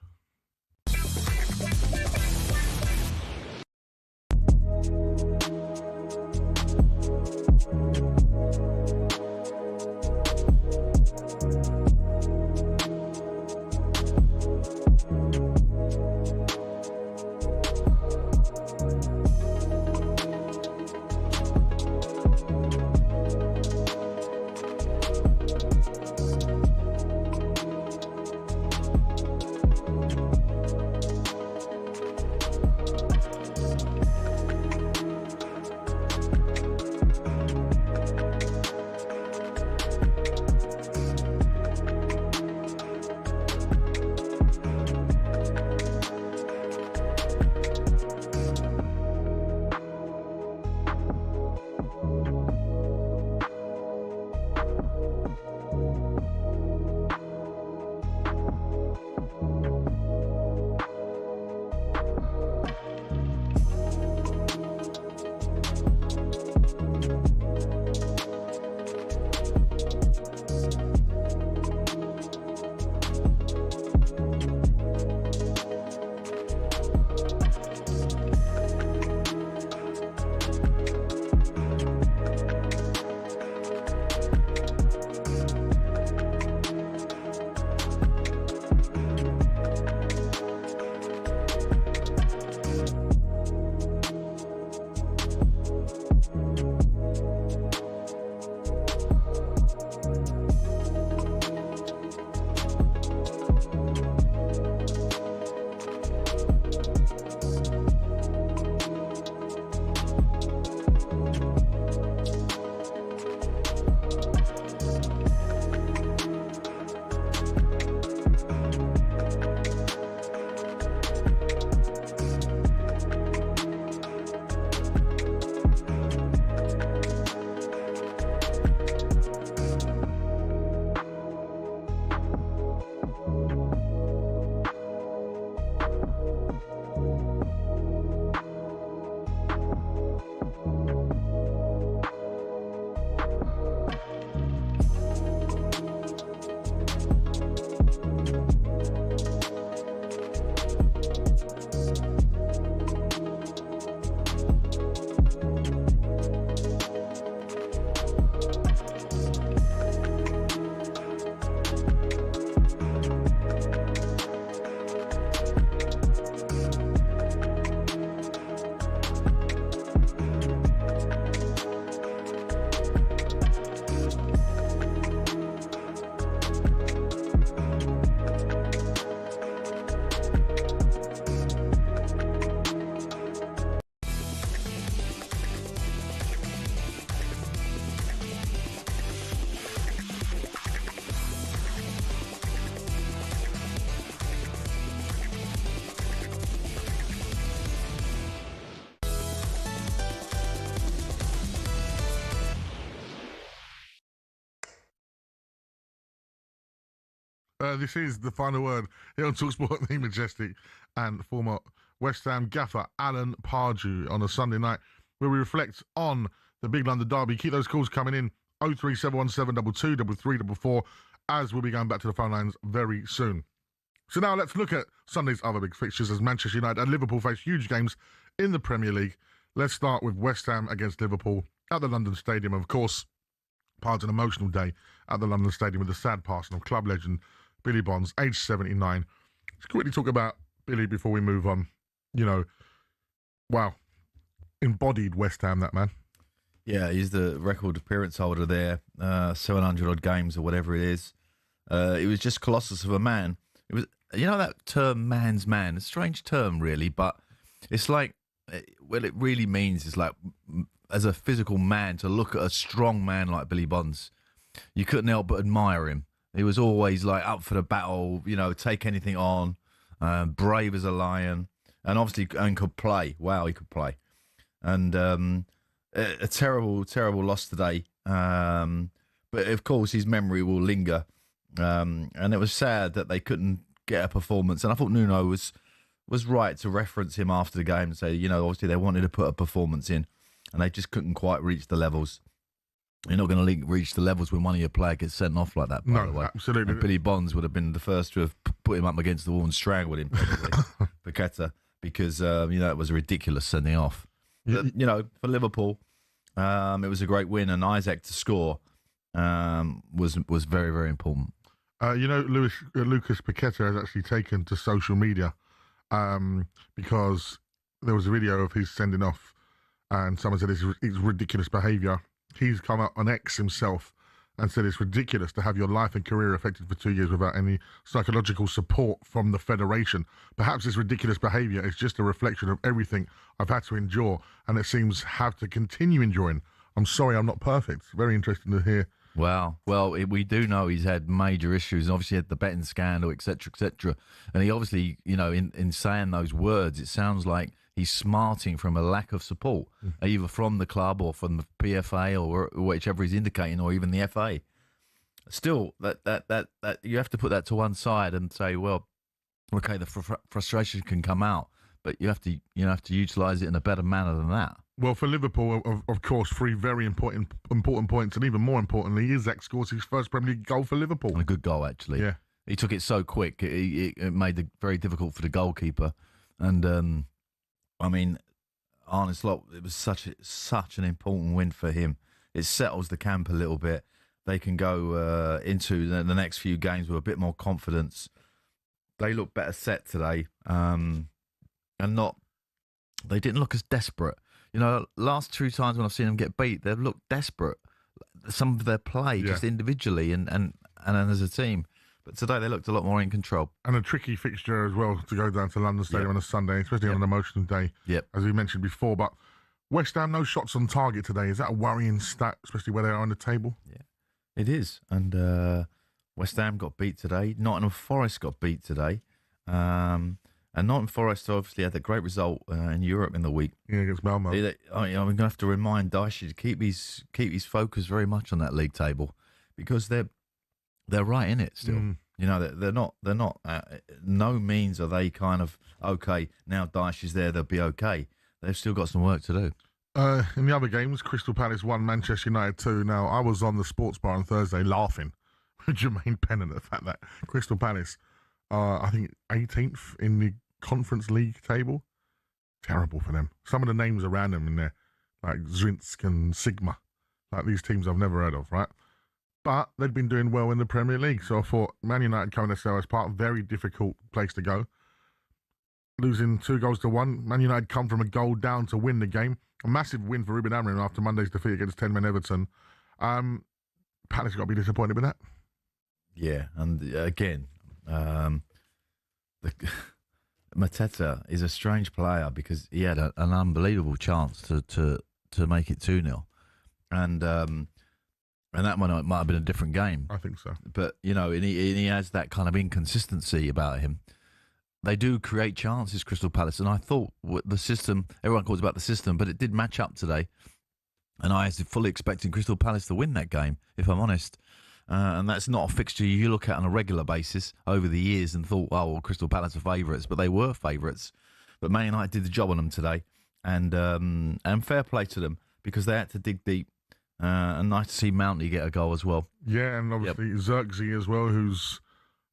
This is the final word here on talkSPORT. Me, Majestic, and former West Ham gaffer Alan Pardew on a Sunday night where we reflect on the big London derby. Keep those calls coming in. 03717 22 3344, as we'll be going back to the phone lines very soon. So now let's look at Sunday's other big fixtures as Manchester United and Liverpool face huge games in the Premier League. Let's start with West Ham against Liverpool at the London Stadium. Of course, part of an emotional day at the London Stadium with the sad passing of club legend Billy Bonds, aged 79. Let's quickly talk about Billy before we move on. Wow. Embodied West Ham, that man. Yeah, he's the record appearance holder there, 700 odd games or whatever it is. It was just colossus of a man. It was, that term "man's man." It's a strange term, really, but it's like what it really means is like, as a physical man, to look at a strong man like Billy Bonds, you couldn't help but admire him. He was always like up for the battle, take anything on, brave as a lion, and obviously could play. Wow, he could play. And a terrible, terrible loss today. But of course, his memory will linger. And it was sad that they couldn't get a performance. And I thought Nuno was right to reference him after the game and say, obviously they wanted to put a performance in, and they just couldn't quite reach the levels. You're not going to reach the levels when one of your players gets sent off like that, by the way. Absolutely. And Billy Bonds would have been the first to have put him up against the wall and strangled him, probably, Paqueta, because, it was a ridiculous sending off. But, for Liverpool, it was a great win, and Isaac to score was very, very important. Lucas Paqueta has actually taken to social media because there was a video of his sending off, and someone said it's ridiculous behaviour. He's come out on X himself and said it's ridiculous to have your life and career affected for 2 years without any psychological support from the federation. Perhaps this ridiculous behaviour is just a reflection of everything I've had to endure, and it seems have to continue enduring. I'm sorry, I'm not perfect. Very interesting to hear. Wow. Well, we do know he's had major issues. Obviously, had the betting scandal, etc., etc. And he obviously, in saying those words, it sounds like he's smarting from a lack of support, either from the club or from the PFA or whichever he's indicating, or even the FA. Still, that you have to put that to one side and say, well, okay, the frustration can come out, but you have to utilise it in a better manner than that. Well, for Liverpool, of course, 3 very important points, and even more importantly, Isaac scores his first Premier League goal for Liverpool. And a good goal, actually. Yeah, he took it so quick; it made it very difficult for the goalkeeper. And Arne Slot, it was such an important win for him. It settles the camp a little bit. They can go into the next few games with a bit more confidence. They look better set today, and they didn't look as desperate. Last 2 times when I've seen them get beat, they've looked desperate. Some of their play, just individually and as a team. But today they looked a lot more in control. And a tricky fixture as well to go down to London Stadium on a Sunday, especially on an emotional day, as we mentioned before. But West Ham, no shots on target today. Is that a worrying stat, especially where they are on the table? Yeah, it is. And West Ham got beat today. Nottingham Forest got beat today. And Nottingham Forest obviously had a great result in Europe in the week. Yeah, against Malmo. I'm going to have to remind Dyche to keep his focus very much on that league table, because they're right in it still. They're not. No means are they kind of okay now. Dyche is there; they'll be okay. They've still got some work to do. In the other games, Crystal Palace 1, Manchester United 2. Now, I was on the sports bar on Thursday laughing with Jermaine Pennant at the fact that Crystal Palace, I think 18th in the Conference League table. Terrible for them. Some of the names around them in there, like Zrinsk and Sigma, like these teams I've never heard of, right? But they'd been doing well in the Premier League, so I thought Man United coming to Selhurst Park, very difficult place to go. Losing 2-1. Man United come from a goal down to win the game. A massive win for Ruben Amorim after Monday's defeat against 10-man Everton. Palace got to be disappointed with that. Yeah, and again, Mateta is a strange player because he had an unbelievable chance to make it 2-0. And that might have been a different game. I think so. But, and he has that kind of inconsistency about him. They do create chances, Crystal Palace. And I thought the system, everyone calls about the system, but it did match up today. And I was fully expecting Crystal Palace to win that game, if I'm honest. And that's not a fixture you look at on a regular basis over the years and thought, oh, well, Crystal Palace are favourites. But they were favourites. But Man United did the job on them today. And fair play to them because they had to dig deep. And nice to see Mounty get a goal as well. Yeah, and obviously Xerxes as well, who's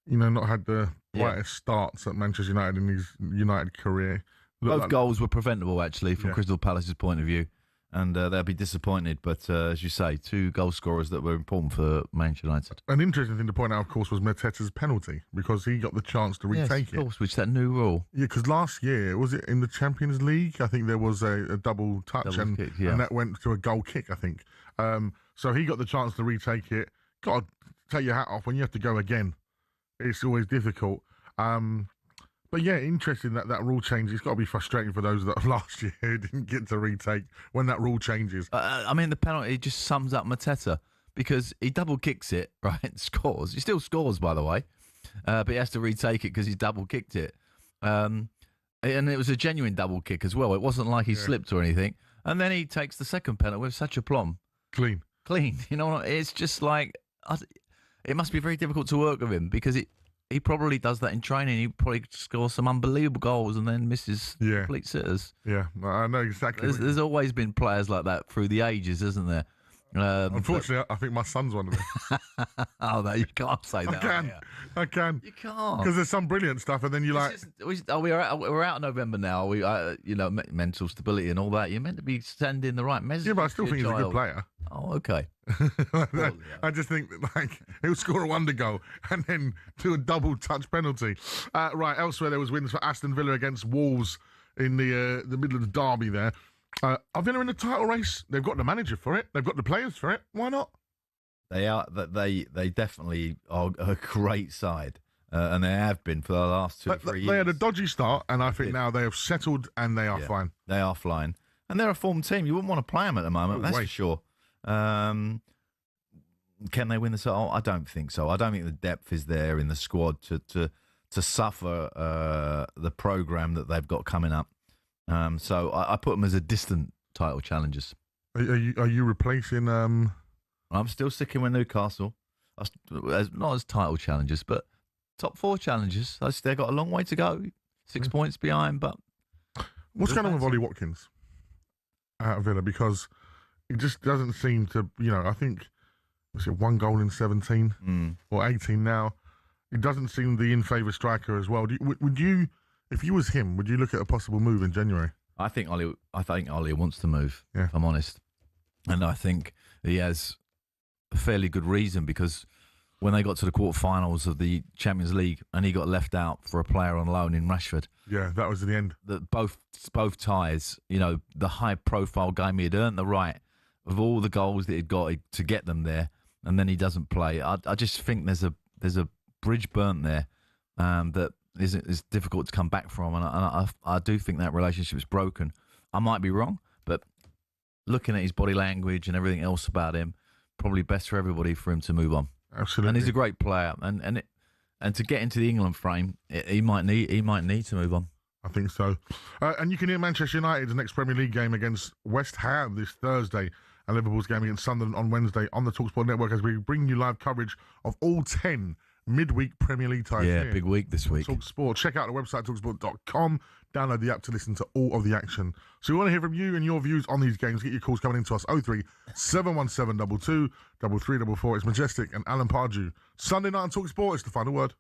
not had the brightest starts at Manchester United in his United career. Both goals were preventable, actually, from Crystal Palace's point of view. and they'll be disappointed. But as you say, 2 goal scorers that were important for Manchester United. An interesting thing to point out, of course, was Mateta's penalty because he got the chance to retake it. Of course, which is that new rule. Yeah, because last year, was it in the Champions League? I think there was a double touch and that went to a goal kick, I think. So he got the chance to retake it. Got to take your hat off when you have to go again. It's always difficult. But yeah, interesting that rule change. It's got to be frustrating for those that last year didn't get to retake when that rule changes. I mean, the penalty just sums up Mateta because he double kicks it, right? Scores. He still scores, by the way, but he has to retake it because he's double kicked it. And it was a genuine double kick as well. It wasn't like he slipped or anything. And then he takes the second penalty with such aplomb. Clean. You know, it's just like it must be very difficult to work with him because he probably does that in training. He probably scores some unbelievable goals and then misses complete sitters. Yeah, I know exactly. There's always been players like that through the ages, isn't there? Unfortunately, I think my son's one of them. Oh, no, you can't say that. I can. You can't. Because there's some brilliant stuff, and then you we're out of November now. We, mental stability and all that. You're meant to be sending the right message. Yeah, but I still think he's a good player. Oh, okay. I just think that, he'll score a wonder goal and then do a double touch penalty. Right, elsewhere there was wins for Aston Villa against Wolves in the Midlands derby there. Are Villa in the title race? They've got the manager for it. They've got the players for it. Why not? They are. They definitely are a great side, and they have been for the last 2 or 3 years. They had a dodgy start, and I think now they have settled and they are fine. They are flying, and they're a form team. You wouldn't want to play them at the moment. That's for sure. Can they win the title? I don't think so. I don't think the depth is there in the squad to suffer the program that they've got coming up. So I put them as a distant title challengers. Are you replacing? I'm still sticking with Newcastle, not as title challengers, but top 4 challengers. They've got a long way to go. 6 points behind, but what's going on with Ollie Watkins out of Villa? Because it just doesn't seem to. I think was it 1 goal in 17 or 18 now. It doesn't seem the in favour striker as well. Would you? If you was him, would you look at a possible move in January? I think Ollie wants to move, if I'm honest. And I think he has a fairly good reason because when they got to the quarterfinals of the Champions League and he got left out for a player on loan in Rashford. Yeah, that was the end. Both ties, the high-profile game, he had earned the right of all the goals that he'd got to get them there, and then he doesn't play. I just think there's a bridge burnt there that is difficult to come back from, and I do think that relationship is broken. I might be wrong, but looking at his body language and everything else about him, probably best for everybody for him to move on. Absolutely, and he's a great player, and to get into the England frame, he might need to move on. I think so. And you can hear Manchester United's next Premier League game against West Ham this Thursday, and Liverpool's game against Sunderland on Wednesday on the talkSPORT network as we bring you live coverage of all 10 midweek Premier League ties. Yeah, big week this week. talkSPORT. Check out the website, talksport.com. Download the app to listen to all of the action. So we want to hear from you and your views on these games. Get your calls coming into us. 03 717 22 3344. It's Majestic and Alan Pardew. Sunday night on talkSPORT. It's the final word.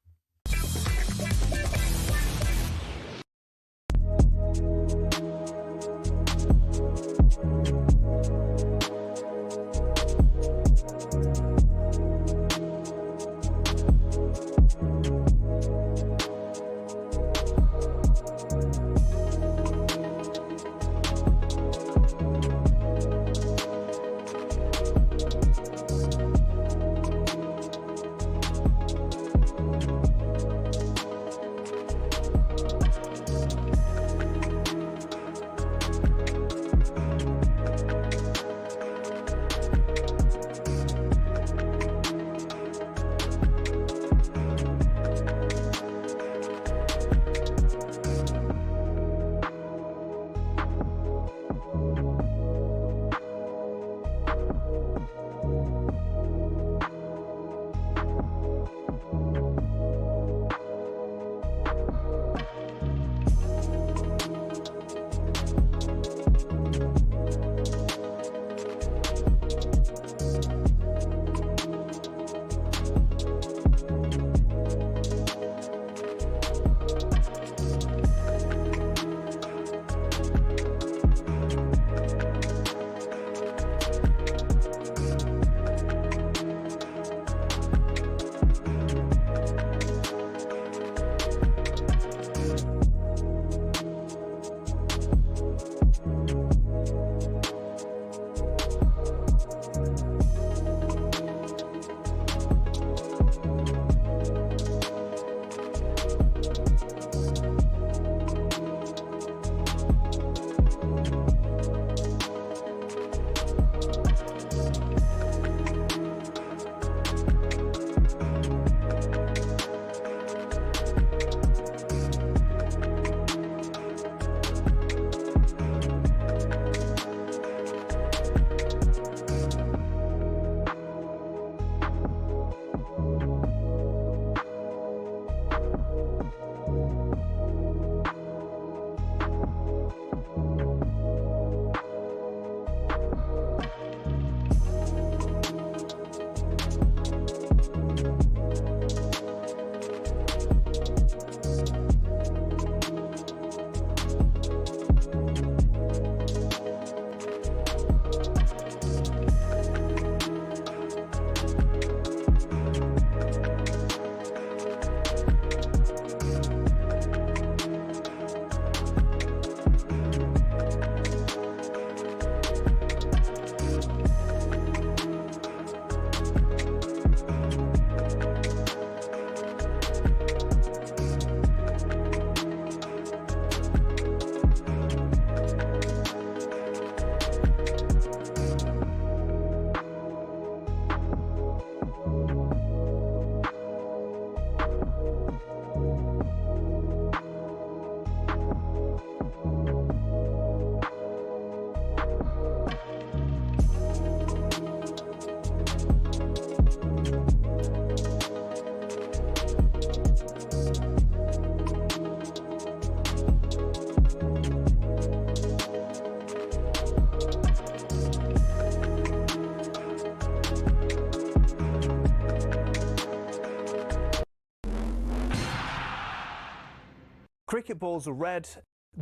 Cricket balls are red,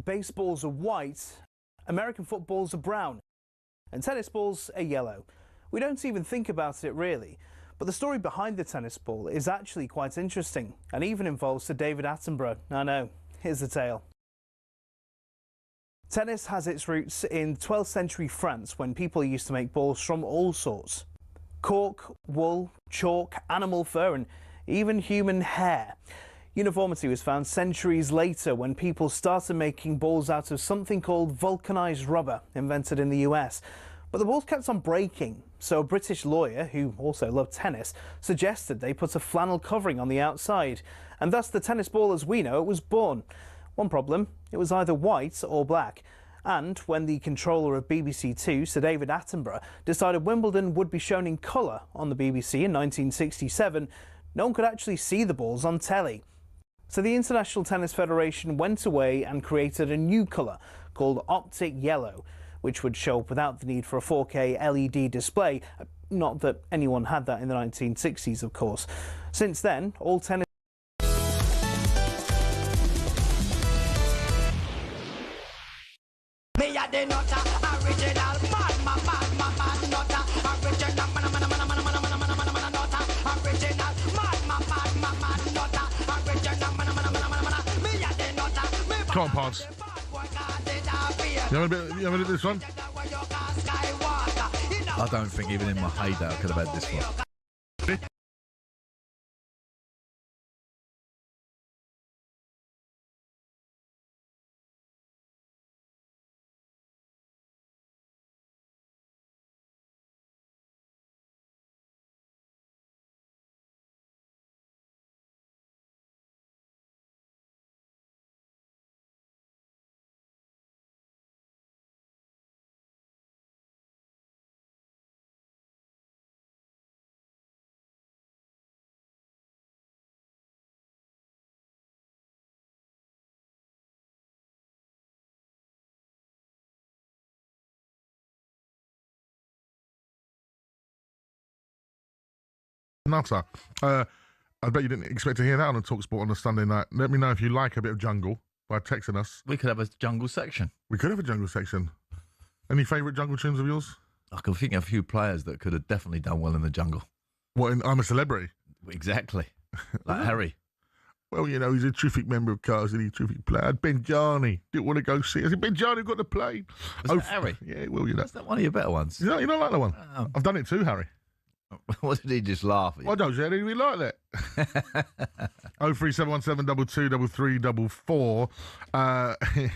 baseballs are white, American footballs are brown, and tennis balls are yellow. We don't even think about it really, but the story behind the tennis ball is actually quite interesting and even involves Sir David Attenborough. I know, here's the tale. Tennis has its roots in 12th century France when people used to make balls from all sorts. Cork, wool, chalk, animal fur and even human hair. Uniformity was found centuries later when people started making balls out of something called vulcanized rubber, invented in the US. But the balls kept on breaking, so a British lawyer, who also loved tennis, suggested they put a flannel covering on the outside, and thus the tennis ball as we know it was born. One problem, it was either white or black. And when the controller of BBC Two, Sir David Attenborough, decided Wimbledon would be shown in colour on the BBC in 1967, no one could actually see the balls on telly. So the International Tennis Federation went away and created a new colour called optic yellow, which would show up without the need for a 4K LED display. Not that anyone had that in the 1960s, of course. Since then, all tennis Come on, Pards. You having this one? I don't think even in my heyday I could have had this one. Nutter. I bet you didn't expect to hear that on a talkSPORT on a Sunday night. Let me know if you like a bit of jungle by texting us. We could have a jungle section. We could have a jungle section. Any favourite jungle tunes of yours? I can think of a few players that could have definitely done well in the jungle. What, in I'm a Celebrity? Exactly. Like Harry. Well, you know, he's a terrific member of Cars and he's a terrific player. Benjani didn't want to go see it. I said, Benjani got to play. Was that Harry? Yeah, well, you know. That's not one of your better ones. You don't like that one? I've done it too, Harry. What did he just laugh at you? I don't see anything like that. 03717 223344.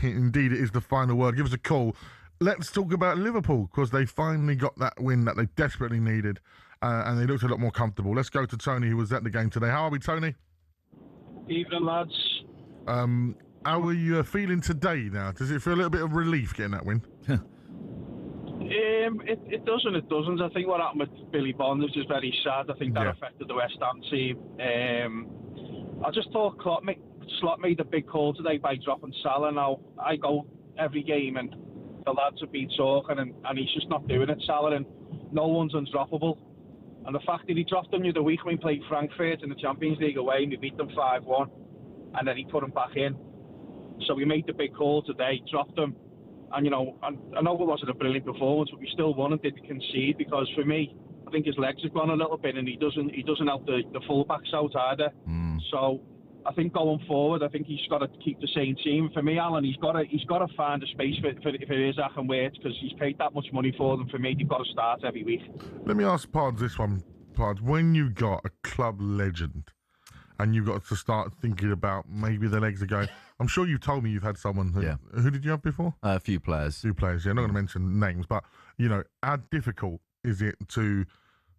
Indeed, it is the final word. Give us a call. Let's talk about Liverpool because they finally got that win that they desperately needed and they looked a lot more comfortable. Let's go to Tony, who was at the game today. How are we, Tony? Evening, lads. How are you feeling today now? Does it feel a little bit of relief getting that win? It does and it doesn't. I think what happened with Billy Bond is just very sad. I think that affected the West Ham team. I just thought Slot made a big call today by dropping Salah. Now, I go every game and the lads have been talking and he's just not doing it, Salah, and no one's undroppable. And the fact that he dropped him the other week when we played Frankfurt in the Champions League away and we beat them 5-1, and then he put him back in. So we made the big call today, dropped him. And, I know it wasn't a brilliant performance, but we still won and didn't concede, because for me, I think his legs have gone a little bit and he doesn't help the full-backs out either. So I think going forward, I think he's got to keep the same team. For me, Alan, he's got to find a space for Isaac and Wirt, because he's paid that much money for them. For me, they've got to start every week. Let me ask Pards this one, Pards. When you got a club legend and you got to start thinking about maybe the legs are going, I'm sure you told me you've had someone. Who did you have before? A few players. Yeah, I'm not going to mention names, but, how difficult is it to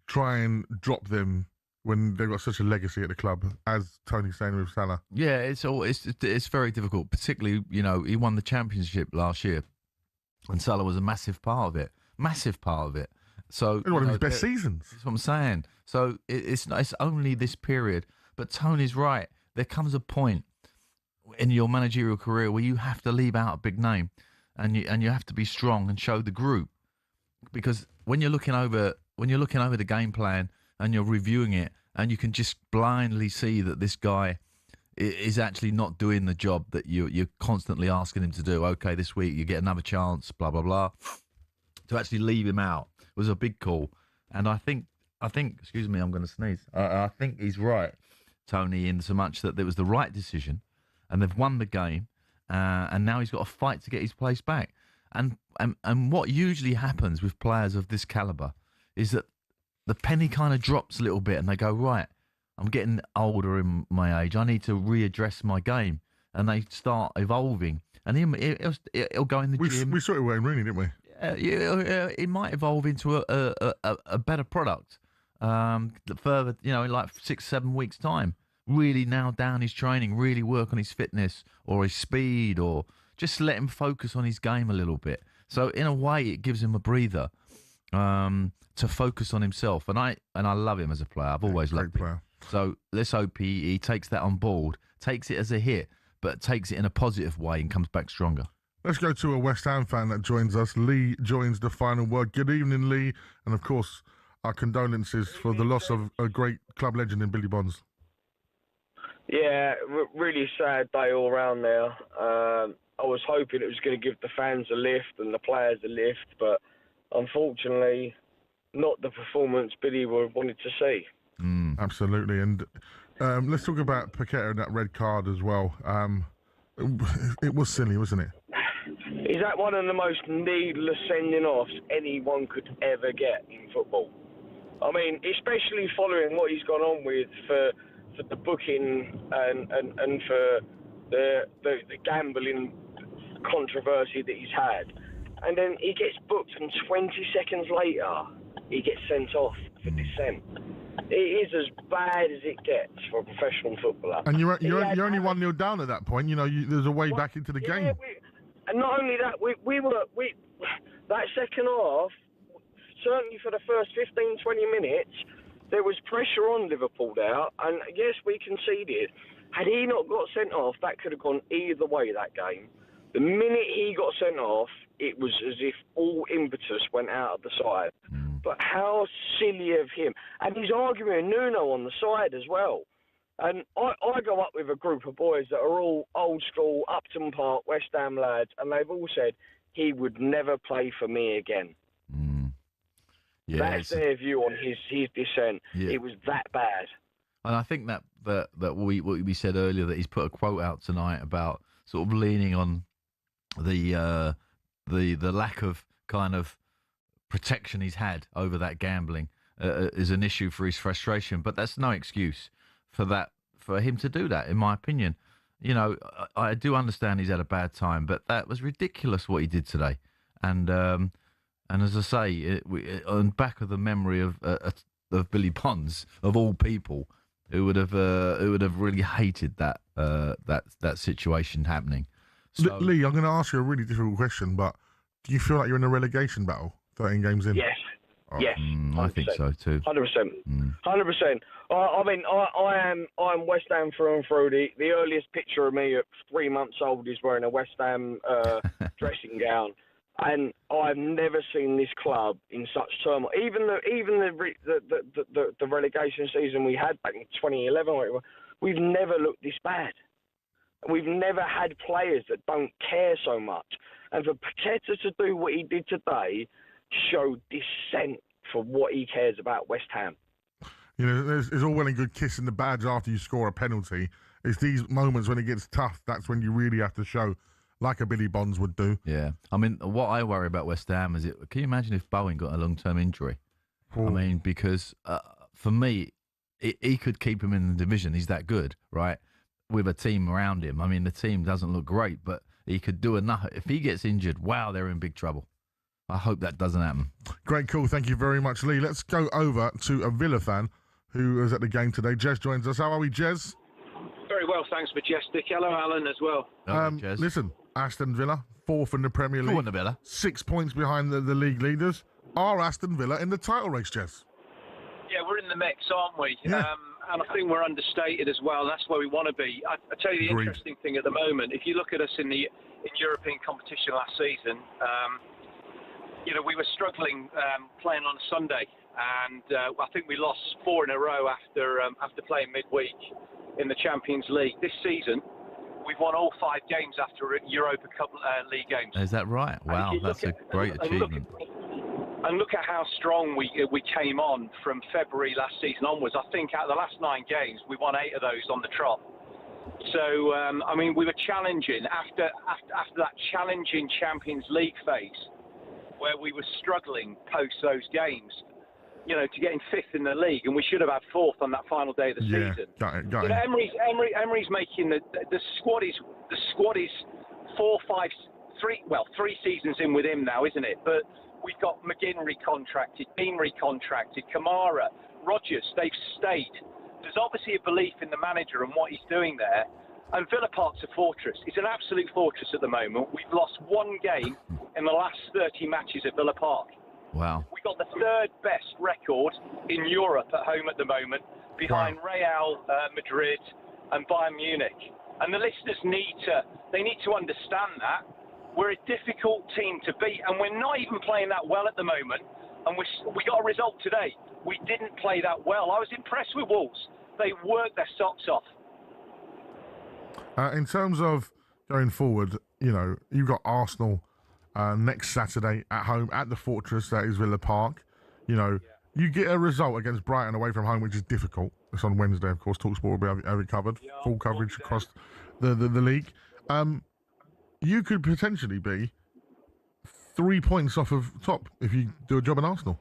try and drop them when they've got such a legacy at the club, as Tony's saying with Salah? Yeah, it's very difficult. Particularly, he won the championship last year, and Salah was a massive part of it. So it's one of his best seasons. That's what I'm saying. So it's only this period. But Tony's right. There comes a point in your managerial career where you have to leave out a big name, and you have to be strong and show the group, because when you're looking over the game plan and you're reviewing it, and you can just blindly see that this guy is actually not doing the job that you're constantly asking him to do. Okay, this week you get another chance, blah, blah, blah. To actually leave him out was a big call. And I think, excuse me, I'm going to sneeze. I think he's right, Tony, in so much that it was the right decision, and they've won the game, and now he's got to fight to get his place back. And what usually happens with players of this calibre is that the penny kind of drops a little bit, and they go, right, I'm getting older in my age. I need to readdress my game, and they start evolving. And he'll go in the gym. We saw it with Rooney, didn't we? It might evolve into a better product. Further, in like 6-7 weeks' time, really nail down his training, really work on his fitness or his speed, or just let him focus on his game a little bit. So in a way, it gives him a breather to focus on himself. And I love him as a player. I've always loved him. So let's hope he takes that on board, takes it as a hit, but takes it in a positive way and comes back stronger. Let's go to a West Ham fan that joins us. Lee joins the final word. Good evening, Lee. And, of course, our condolences for the loss of a great club legend in Billy Bonds. Yeah, really sad day all round there. I was hoping it was going to give the fans a lift and the players a lift, but unfortunately, not the performance Billy wanted to see. Absolutely. And let's talk about Paqueta and that red card as well. It was silly, wasn't it? Is that one of the most needless sending-offs anyone could ever get in football? I mean, especially following what he's gone on with for the booking and for the gambling controversy that he's had. And then he gets booked and 20 seconds later he gets sent off for dissent. It is as bad as it gets for a professional footballer. And you're only 1-0 down at that point. There's a way back into the game. And not only that, we were that second half, certainly for the first 15, 20 minutes, there was pressure on Liverpool there. And yes, we conceded. Had he not got sent off, that could have gone either way, that game. The minute he got sent off, it was as if all impetus went out of the side. But how silly of him. And he's arguing Nuno on the side as well. And I go up with a group of boys that are all old school, Upton Park, West Ham lads, and they've all said he would never play for me again. Yeah, that's their view on his dissent. Yeah. It was that bad. And I think that what we said earlier, that he's put a quote out tonight about sort of leaning on the lack of kind of protection he's had over that gambling is an issue for his frustration. But that's no excuse for him to do that, in my opinion. I do understand he's had a bad time, but that was ridiculous what he did today. And as I say, on back of the memory of Billy Bonds, of all people, who would have really hated that situation happening. So, Lee, I'm going to ask you a really difficult question, but do you feel like you're in a relegation battle 13 games in? Yes. Yes, I think so too. 100%. 100%. I'm West Ham through and through. The earliest picture of me at 3 months old is wearing a West Ham dressing gown, and I've never seen this club in such turmoil. Even the relegation season we had back in 2011, we've never looked this bad. We've never had players that don't care so much. And for Paqueta to do what he did today showed dissent for what he cares about West Ham. You know, it's all well and good kissing the badge after you score a penalty. It's these moments when it gets tough, that's when you really have to show, like a Billy Bonds would do. Yeah. I mean, what I worry about West Ham is, can you imagine if Bowen got a long-term injury? I mean, because for me, he could keep him in the division. He's that good, right? With a team around him. I mean, the team doesn't look great, but he could do enough. If he gets injured, wow, they're in big trouble. I hope that doesn't happen. Great call. Thank you very much, Lee. Let's go over to a Villa fan who is at the game today. Jez joins us. How are we, Jez? Very well, thanks, Majestic. Hello, Alan, as well. Jez. Listen, Aston Villa, 4th in the Premier League. 4th in the Villa. 6 points behind the league leaders. Are Aston Villa in the title race, Jez? Yeah, we're in the mix, aren't we? Yeah. And I think we're understated as well. That's where we want to be. I tell you the Agreed. interesting thing at the moment, if you look at us in European competition last season, we were struggling playing on a Sunday, and I think we lost 4 in a row after playing midweek in the Champions League. This season, we've won all 5 games after Europa Cup League games. Is that right? Wow, that's a great achievement. And look at how strong we came on from February last season onwards. I think out of the last 9 games, we won 8 of those on the trot. So, we were challenging after that challenging Champions League phase, where we were struggling post those games, to get in 5th in the league, and we should have had 4th on that final day of the season. Got it. Emery's making the squad is 3 seasons in with him now, isn't it? But we've got McGinn recontracted, Dean recontracted, Kamara, Rodgers, they've stayed. There's obviously a belief in the manager and what he's doing there. And Villa Park's a fortress. It's an absolute fortress at the moment. We've lost 1 game in the last 30 matches at Villa Park. Wow. We've got the 3rd best record in Europe at home at the moment, behind Real Madrid and Bayern Munich. And the listeners need to understand that. We're a difficult team to beat, and we're not even playing that well at the moment. And we got a result today. We didn't play that well. I was impressed with Wolves. They worked their socks off. In terms of going forward, you've got Arsenal next Saturday at home at the Fortress, that is Villa Park. You get a result against Brighton away from home, which is difficult. It's on Wednesday, of course. talkSPORT will have it covered. Full coverage across the league. You could potentially be 3 points off of top if you do a job in Arsenal,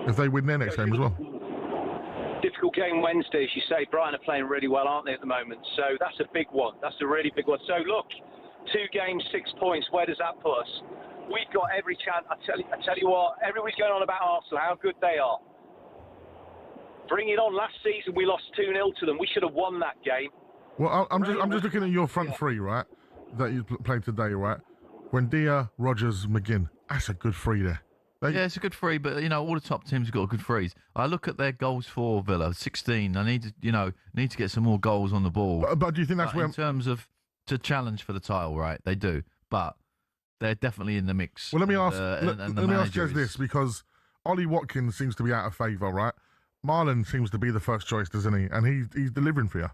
if they win their next game as well. Difficult game Wednesday, as you say. Brighton are playing really well, aren't they, at the moment? So that's a big one. That's a really big one. So look, 2 games, 6 points. Where does that put us? We've got every chance. I tell you what, everybody's going on about Arsenal, how good they are. Bring it on. Last season we lost 2-0 to them. We should have won that game. Well, I'm just looking at your front 3, right? That you played today, right? Buendia, Rodgers, McGinn. That's a good 3 there. Yeah, it's a good 3, but all the top teams have got good 3s. I look at their goals for Villa, 16. I need to get some more goals on the ball. But do you think that's where, in terms of to challenge for the title, right? They do, but they're definitely in the mix. Well, let me ask. Let me ask you this, because Ollie Watkins seems to be out of favour, right? Marlon seems to be the first choice, doesn't he? And he's delivering for you.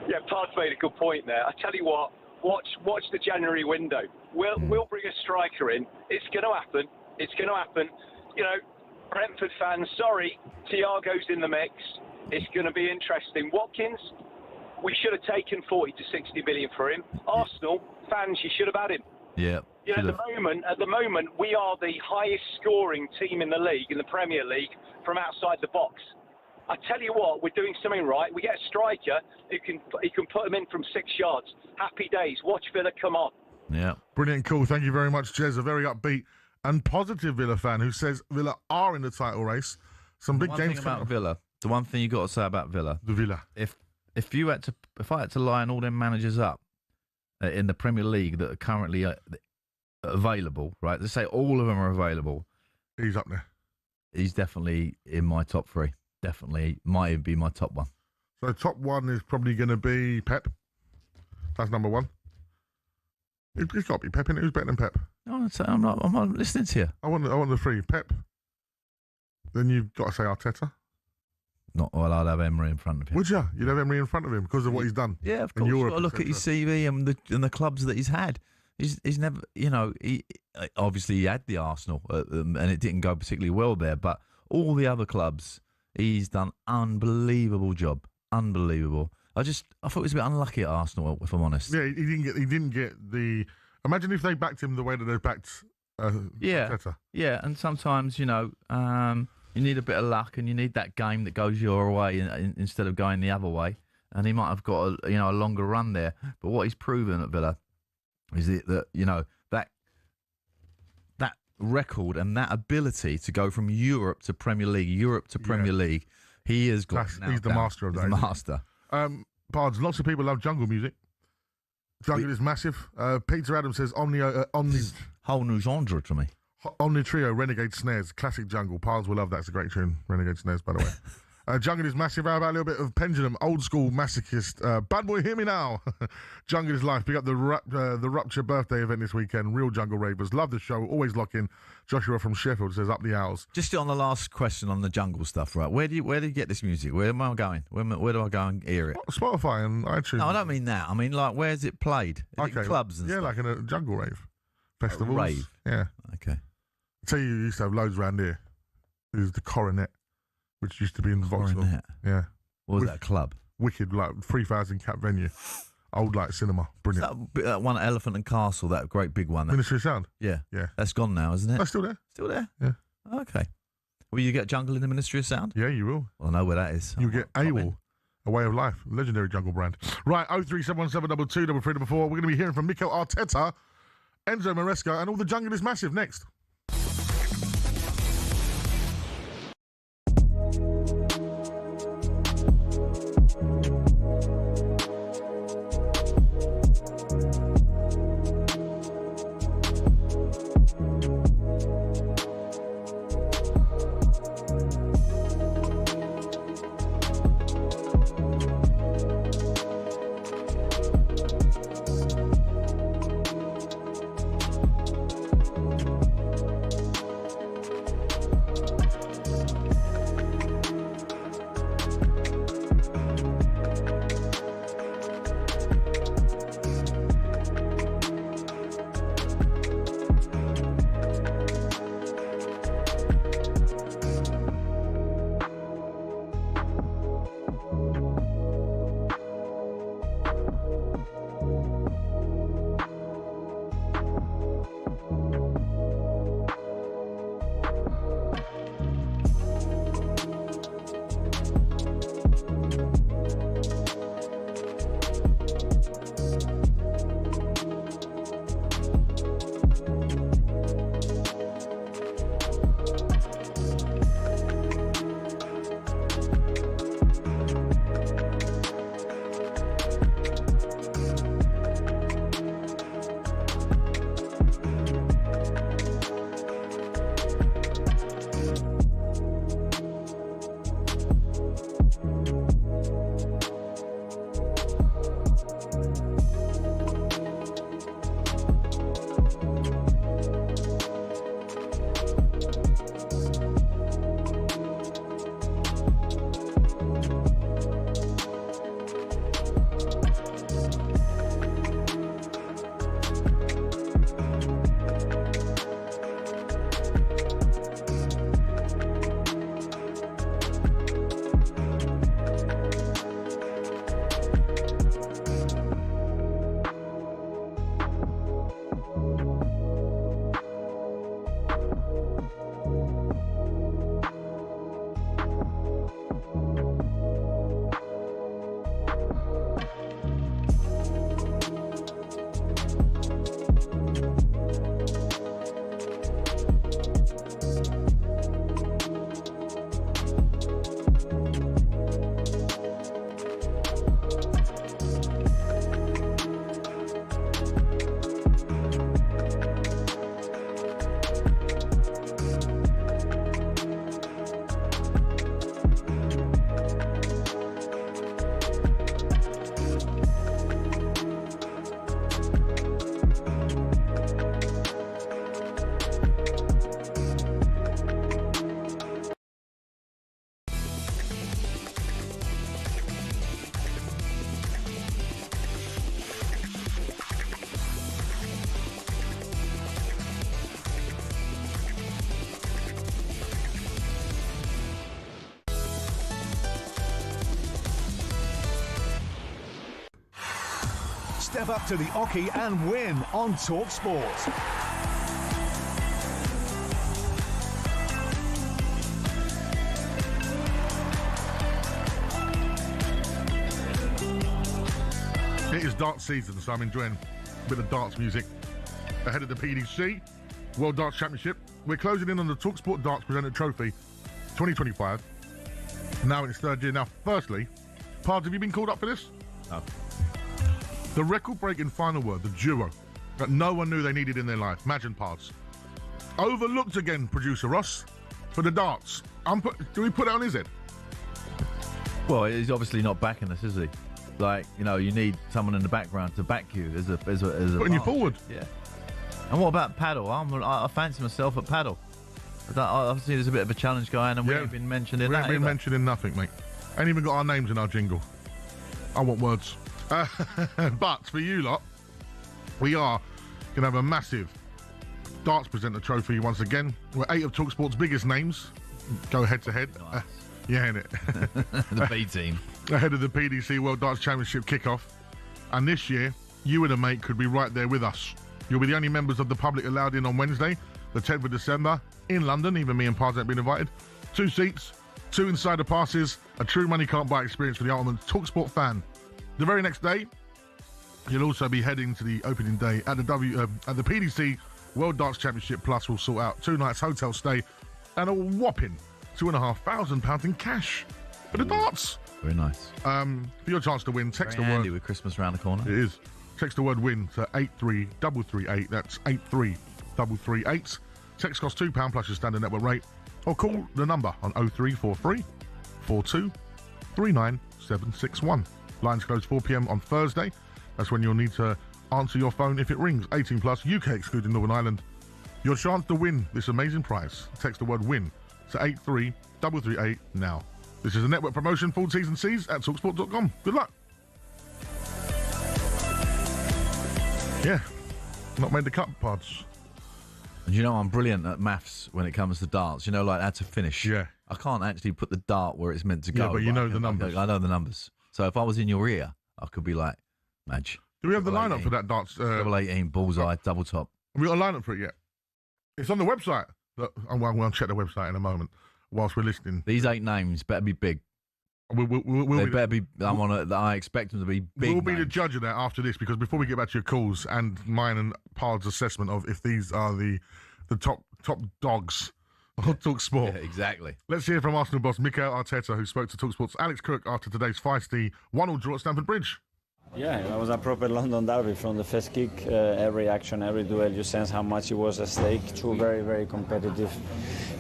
Yeah, Pard's made a good point there. I tell you what, watch the January window. We'll bring a striker in. It's going to happen. It's going to happen. Brentford fans, sorry, Thiago's in the mix. It's going to be interesting. Watkins, we should have taken 40 to 60 million for him. Arsenal fans, you should have had him. Yeah. At the moment, we are the highest scoring team in the league, in the Premier League, from outside the box. I tell you what, we're doing something right. We get a striker who can put him in from 6 yards. Happy days. Watch Villa come on. Yeah. Brilliant, cool. Thank you very much, Jez. A very upbeat and positive Villa fan who says Villa are in the title race. Some big games about Villa. The one thing you got to say about Villa. The Villa. If I had to line all them managers up in the Premier League that are currently available, right? Let's say all of them are available. He's up there. he's definitely in my top 3. Definitely might even be my top 1. So top 1 is probably going to be Pep. That's number 1. It's got to be Pep, innit? Who's better than Pep? Oh, I'm not listening to you. I want the 3. Pep. Then you've got to say Arteta. Not well, I'd have Emery in front of him. Would you? You'd have Emery in front of him because of what he's done. Yeah, of course. You've got to look at his CV and the clubs that he's had. He's never, he obviously he had the Arsenal and it didn't go particularly well there. But all the other clubs, he's done unbelievable job. Unbelievable. I thought he was a bit unlucky at Arsenal, if I'm honest. Yeah, he didn't get the. Imagine if they backed him the way that they backed. Arteta. Yeah, and sometimes you need a bit of luck, and you need that game that goes your way instead of going the other way. And he might have got a longer run there. But what he's proven at Villa is that that record and that ability to go from Europe to Premier League, he has got. He's the master of that. He's the master. Pards, lots of people love jungle music. Jungle is massive. Peter Adams says Omni whole new genre to me. Omni Trio, Renegade Snares, classic jungle. Pards will love that. It's a great tune. Renegade Snares, by the way. Jungle is massive. How about a little bit of Pendulum, old school masochist. Bad boy, hear me now. Jungle is life. Pick up the Rupture birthday event this weekend. Real jungle ravers. Love the show. Always lock in. Joshua from Sheffield says up the owls. Just on the last question on the jungle stuff, right? Where do you get this music? Where am I going? Where do I go and hear it? Spotify and iTunes. No, I don't mean that. I mean like where's it played? Is it clubs and stuff? like in a jungle rave festivals. Rave. Yeah. Okay. I tell you used to have loads around here. It was the Coronet, which used to be in Vauxhall. Yeah. What was that club? Wicked, like 3,000 cap venue. Old like cinema. Brilliant. That one at Elephant and Castle, that great big one. Ministry of Sound? Yeah. Yeah. That's gone now, isn't it? That's still there. Still there? Yeah. Okay. Will you get jungle in the Ministry of Sound? Yeah, you will. Well, I know where that is. You get AWOL, a way of life. Legendary jungle brand. Right, 0371722 344. We're going to be hearing from Mikel Arteta, Enzo Maresca, and all the jungle is massive next. Step up to the Oki and win on talkSPORT. It is darts season, so I'm enjoying a bit of darts music ahead of the PDC World Darts Championship. We're closing in on the talkSPORT Darts Presented Trophy 2025. Now in its third year. Now, firstly, Pards, have you been called up for this? No. The record-breaking final word, the duo that no one knew they needed in their life, Maj and Pards. Overlooked again, producer Ross, for the darts. Do we put it on his head? Well, he's obviously not backing us, is he? Like, you know, you need someone in the background to back you as a putting you forward. Yeah. And what about paddle? I fancy myself at paddle. I see there's a bit of a challenge going, and we haven't been mentioned in that. We haven't been mentioned in nothing, mate. Ain't even got our names in our jingle. I want words. But for you lot, we are going to have a massive darts presenter trophy once again. We're 8 of talkSPORT's biggest names. Go head to head. Nice. Yeah, innit? The B team. Ahead of the PDC World Darts Championship kickoff. And this year, you and a mate could be right there with us. You'll be the only members of the public allowed in on Wednesday, the 10th of December, in London. Even me and Pards ain't been invited. 2 seats, 2 insider passes, a true money can't buy experience for the ultimate talkSPORT fan. The very next day, you'll also be heading to the opening day at the PDC World Darts Championship. Plus, we'll sort out 2 nights hotel stay and a whopping £2,500 in cash for the darts. Very nice. For your chance to win, text Very the word. handy with Christmas around the corner. It is. Text the word win to 83338. That's 83338. Text costs £2 plus your standard network rate. Or call the number on 0343 42 39761. Lines close 4 p.m. on Thursday. That's when you'll need to answer your phone if it rings. 18 plus, UK excluding Northern Ireland. Your chance to win this amazing prize. Text the word win to 83338 now. This is a network promotion. Full T's and C's at talksport.com. Good luck. Yeah, not made the cut, Pards. And you know I'm brilliant at maths when it comes to darts. You know, like how to finish. Yeah. I can't actually put the dart where it's meant to go. Yeah, but you know the numbers. I know the numbers. So if I was in your ear, I could be like, Madge. Do we have the lineup for that darts? Double 18, bullseye, double top. Have we got a lineup for it yet? It's on the website. We'll check the website in a moment whilst we're listening. These 8 names better be big. They better be. I expect them to be big. We'll be the judge of that after this, because before we get back to your calls and mine and Pards' assessment of if these are the top dogs on talkSPORT. Yeah, exactly. Let's hear from Arsenal boss Mikel Arteta, who spoke to talkSPORT's Alex Crook after today's feisty 1-1 draw at Stamford Bridge. Yeah, it was a proper London derby from the first kick. Every action, every duel, you sense how much it was at stake. 2 very, very competitive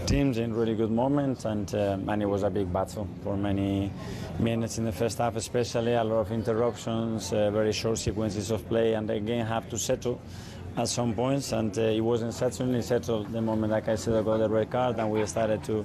teams in really good moments, and it was a big battle for many minutes in the first half, especially a lot of interruptions, very short sequences of play, and the game had to settle at some points, and it wasn't certainly settled the moment, like I said, I got the red card, and we started to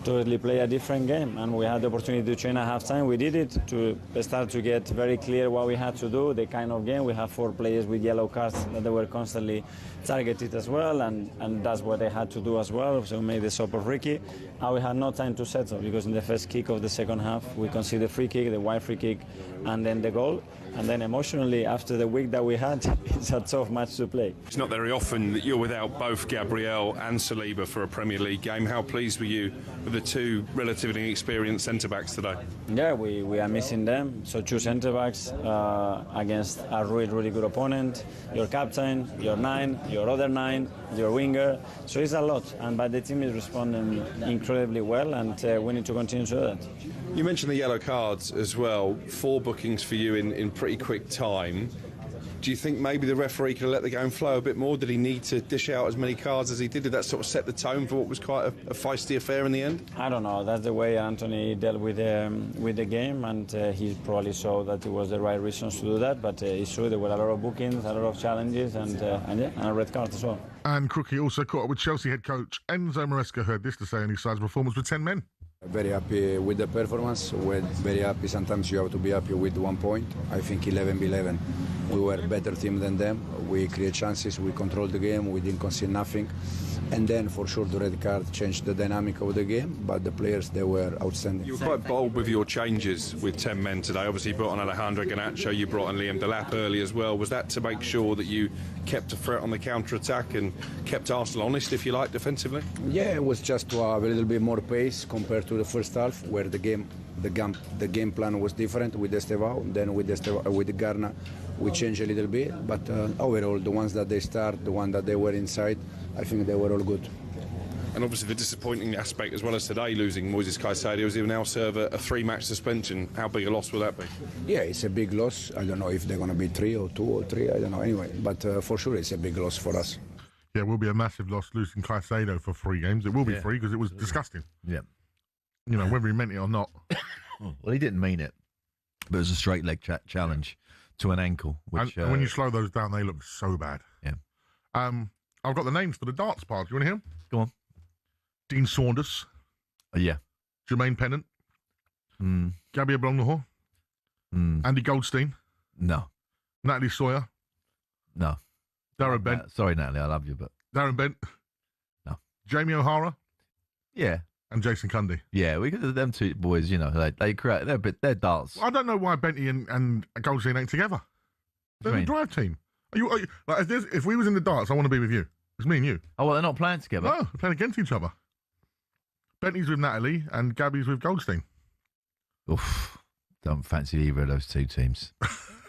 totally play a different game, and we had the opportunity to change at half-time. We did it to start to get very clear what we had to do, the kind of game. We have 4 players with yellow cards that they were constantly targeted as well, and that's what they had to do as well. So we made the sub of Ricky, and we had no time to settle, because in the first kick of the second half, we conceded the free kick, the wide free kick, and then the goal. And then emotionally, after the week that we had, it's a tough match to play. It's not very often that you're without both Gabriel and Saliba for a Premier League game. How pleased were you with the 2 relatively experienced centre-backs today? Yeah, we are missing them. So 2 centre-backs against a really, really good opponent. Your captain, your 9, your other 9, your winger. So it's a lot. But the team is responding incredibly well, and we need to continue to do that. You mentioned the yellow cards as well. 4 bookings for you in pretty quick time. Do you think maybe the referee could have let the game flow a bit more? Did he need to dish out as many cards as he did? Did that sort of set the tone for what was quite a feisty affair in the end? I don't know. That's the way Anthony dealt with the game, and he probably saw that it was the right reasons to do that. But it's true, there were a lot of bookings, a lot of challenges, and a red card as well. And Crookie also caught up with Chelsea head coach Enzo Maresca, who had this to say on his side's performance with 10 men. Very happy with the performance. We're very happy. Sometimes you have to be happy with 1 point. I think 11v11 We were a better team than them. We create chances, we controlled the game, we didn't concede nothing. And then, for sure, the red card changed the dynamic of the game, but the players, they were outstanding. You were quite bold with your changes with 10 men today. Obviously, you brought on Alejandro Garnacho, you brought on Liam Delap early as well. Was that to make sure that you kept a threat on the counter-attack and kept Arsenal honest, if you like, defensively? Yeah, it was just to have a little bit more pace compared to the first half, where the game plan was different with Estevao. Then with Garna, we changed a little bit. But overall, the ones that they start, the ones that they were inside, I think they were all good. And obviously the disappointing aspect, as well as today losing Moises Caicedo, is he will now serve a 3-match suspension. How big a loss will that be? Yeah, it's a big loss. I don't know if they're going to be 3 or 2 or 3. I don't know. Anyway, but for sure it's a big loss for us. Yeah, it will be a massive loss losing Caicedo for 3 games. It will be 3 because it was disgusting. Yeah. You know, whether he meant it or not. Well, he didn't mean it, but it was a straight leg challenge to an ankle. Which, and when you slow those down, they look so bad. Yeah. I've got the names for the darts part. Do you want to hear them? Go on. Dean Saunders. Yeah. Jermaine Pennant. Gabriel Blanc-Lahore. Andy Goldstein. No. Natalie Sawyer. No. Darren Bent. Sorry, Natalie, I love you, but... Darren Bent. No. Jamie O'Hara. Yeah. And Jason Cundy. Yeah, we got them 2 boys, you know, they're darts. I don't know why Benty and Goldstein ain't together. They're a drive team. Are you like, if we was in the darts, I want to be with you. It's me and you. Oh, well, they're not playing together? No, they're playing against each other. Benty's with Natalie and Gabby's with Goldstein. Oof. Don't fancy either of those 2 teams.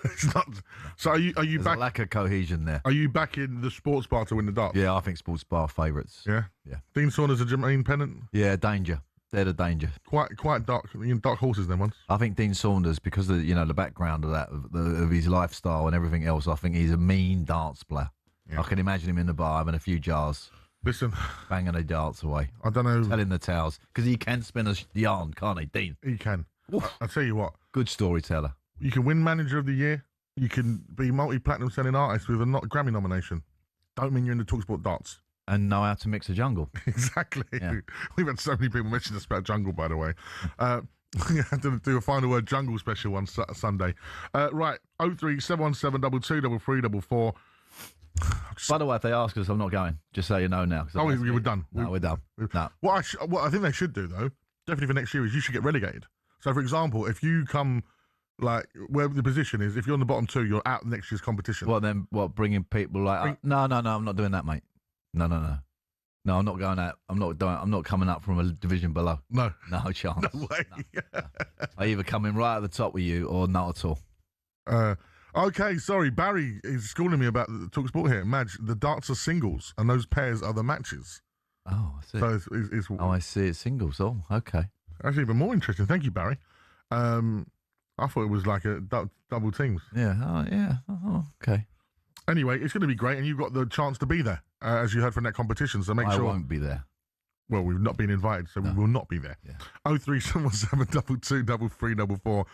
It's not. So are you There's back? a lack of cohesion there. Are you back in the sports bar to win the darts? Yeah, I think sports bar favourites. Yeah? Yeah. Dean Saunders and Jermaine Pennant? Yeah, danger. They're the danger. Quite dark horses then, ones. I think Dean Saunders, because of the background of that, of his lifestyle and everything else, I think he's a mean darts player. Yeah. I can imagine him in the bar having a few jars. Listen. Banging the darts away. I don't know. Telling the tales. Because he can spin a yarn, can't he, Dean? He can. I'll tell you what. Good storyteller. You can win Manager of the Year. You can be multi-platinum selling artist with a Grammy nomination. Don't mean you're in the talkSPORT darts. And know how to mix a jungle. Exactly. Yeah. We've had so many people mention us about jungle, by the way. We had to do a final word jungle special on Sunday. Right, 03717223344. By the way, if they ask us, I'm not going. Just so you know now. Oh, we were done. No, we're done. No. What I think they should do, though, definitely for next year, is you should get relegated. So, for example, if you come, like, where the position is, if you're on the bottom 2, you're out next year's competition. What, then, bringing people like... No, I'm not doing that, mate. No, I'm not going out. I'm not coming up from a division below. No chance. No way. No. I either come in right at the top with you or not at all. Okay, sorry. Barry is schooling me about the talkSPORT here. Madge, the darts are singles, and those pairs are the matches. Oh, I see. So it's I see. It's singles. Oh, okay. Actually, even more interesting. Thank you, Barry. I thought it was like a double teams. Yeah. Oh, yeah. Oh, okay. Anyway, it's going to be great, and you've got the chance to be there, as you heard from that competition. So make sure. I won't be there. Well, we've not been invited, so we will not be there. Yeah. 03717223344.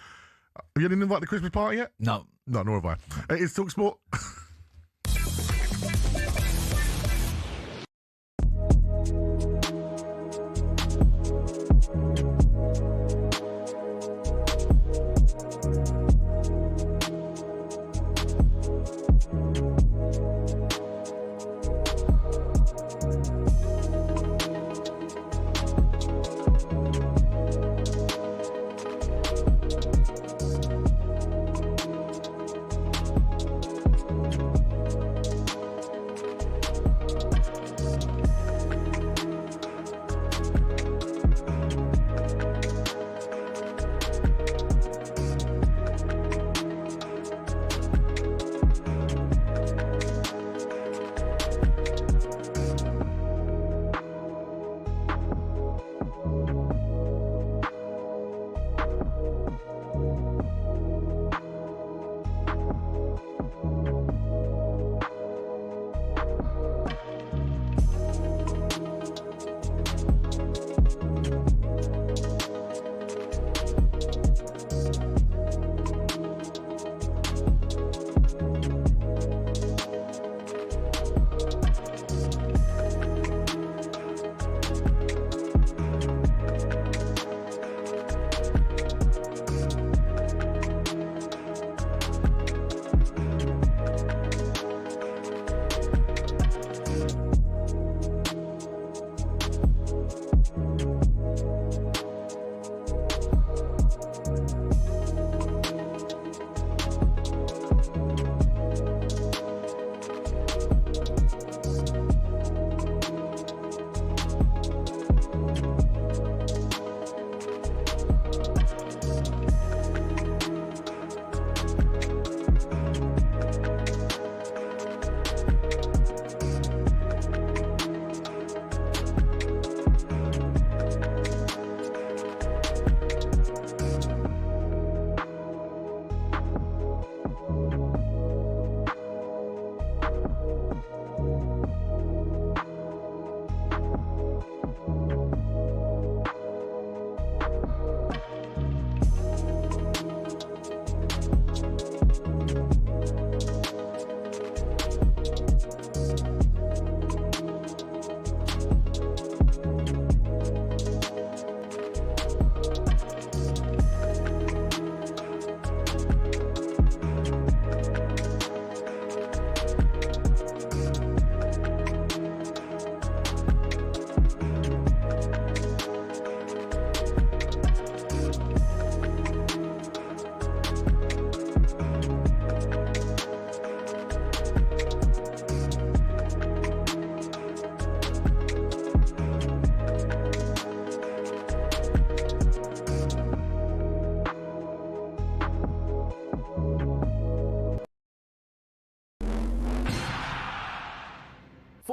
Have you didn't invite the Christmas party yet? No. No, nor have I. It's talkSPORT.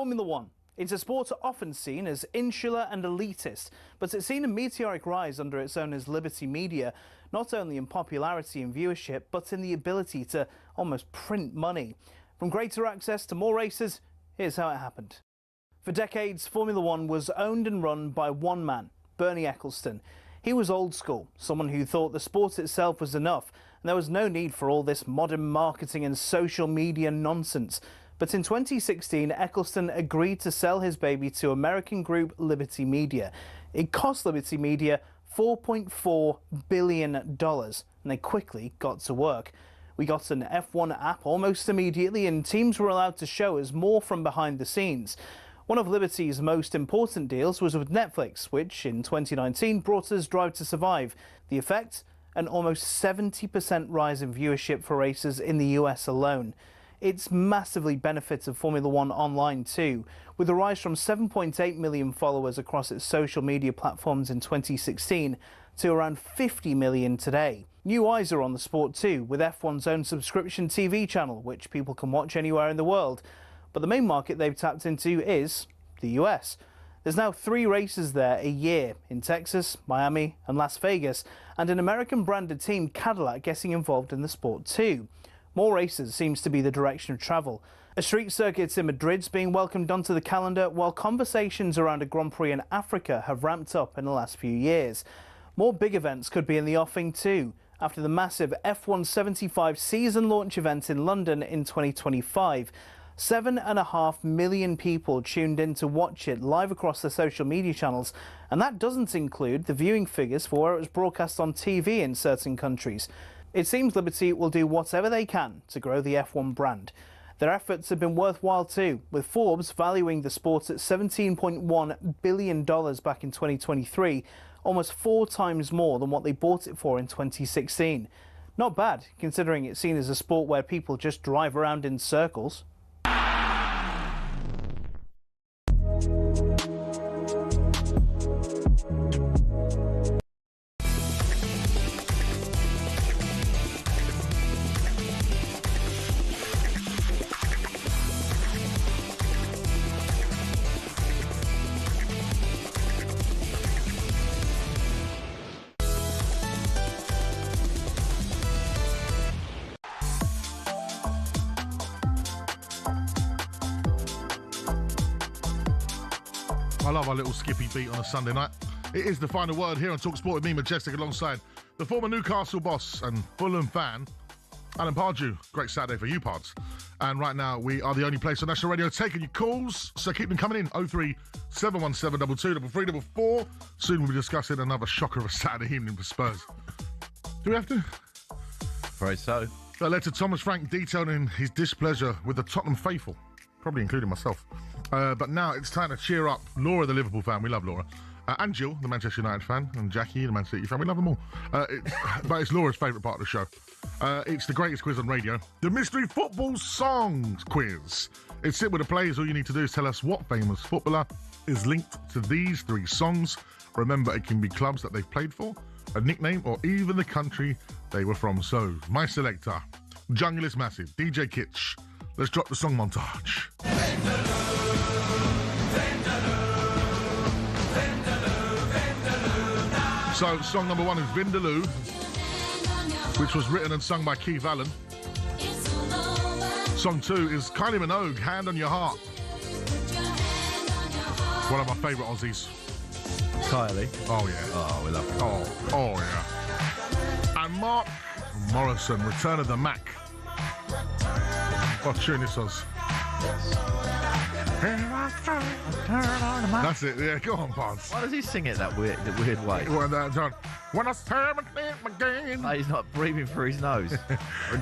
Formula One. It's a sport often seen as insular and elitist, but it's seen a meteoric rise under its owners Liberty Media, not only in popularity and viewership, but in the ability to almost print money. From greater access to more races, here's how it happened. For decades, Formula One was owned and run by one man, Bernie Ecclestone. He was old school, someone who thought the sport itself was enough, and there was no need for all this modern marketing and social media nonsense. But in 2016, Ecclestone agreed to sell his baby to American group Liberty Media. It cost Liberty Media $4.4 billion, and they quickly got to work. We got an F1 app almost immediately, and teams were allowed to show us more from behind the scenes. One of Liberty's most important deals was with Netflix, which in 2019 brought us Drive to Survive. The effect? An almost 70% rise in viewership for races in the US alone. It's massively benefited Formula One online too, with a rise from 7.8 million followers across its social media platforms in 2016 to around 50 million today. New eyes are on the sport too, with F1's own subscription TV channel, which people can watch anywhere in the world. But the main market they've tapped into is the US. There's now 3 races there a year in Texas, Miami and Las Vegas, and an American branded team, Cadillac, getting involved in the sport too. More races seems to be the direction of travel. A street circuit in Madrid's being welcomed onto the calendar, while conversations around a Grand Prix in Africa have ramped up in the last few years. More big events could be in the offing too, after the massive F1 75 season launch event in London in 2025. 7.5 million people tuned in to watch it live across the social media channels, and that doesn't include the viewing figures for where it was broadcast on TV in certain countries. It seems Liberty will do whatever they can to grow the F1 brand. Their efforts have been worthwhile too, with Forbes valuing the sport at $17.1 billion back in 2023, almost 4 times more than what they bought it for in 2016. Not bad, considering it's seen as a sport where people just drive around in circles. I love our little skippy beat on a Sunday night. It is the final word here on talkSPORT with me, Majestic, alongside the former Newcastle boss and Fulham fan, Alan Pardew. Great Saturday for you, Pards. And right now, we are the only place on national radio taking your calls, so keep them coming in. 03 717 22 344. Soon we'll be discussing another shocker of a Saturday evening for Spurs. Do we have to? Afraid so. That led to Thomas Frank detailing his displeasure with the Tottenham faithful, probably including myself. But now it's time to cheer up Laura, the Liverpool fan. We love Laura. And Jill, the Manchester United fan. And Jackie, the Man City fan. We love them all. But it's Laura's favourite part of the show. It's the greatest quiz on radio. The Mystery Football Songs Quiz. It's Sit With The Players. All you need to do is tell us what famous footballer is linked to these 3 songs. Remember, it can be clubs that they've played for, a nickname, or even the country they were from. So, my selector, Jungle is Massive, DJ Kitsch. Let's drop the song montage. So, song number 1 is Vindaloo, which was written and sung by Keith Allen. Song 2 is Kylie Minogue, Hand on Your Heart. One of my favourite Aussies. Kylie. Oh, yeah. Oh, we love her. Oh, yeah. And Mark Morrison, Return of the Mac. What tune this was? That's it, yeah, go on, Barnes. Why does he sing it that weird way? When I start again. Like he's not breathing through his nose.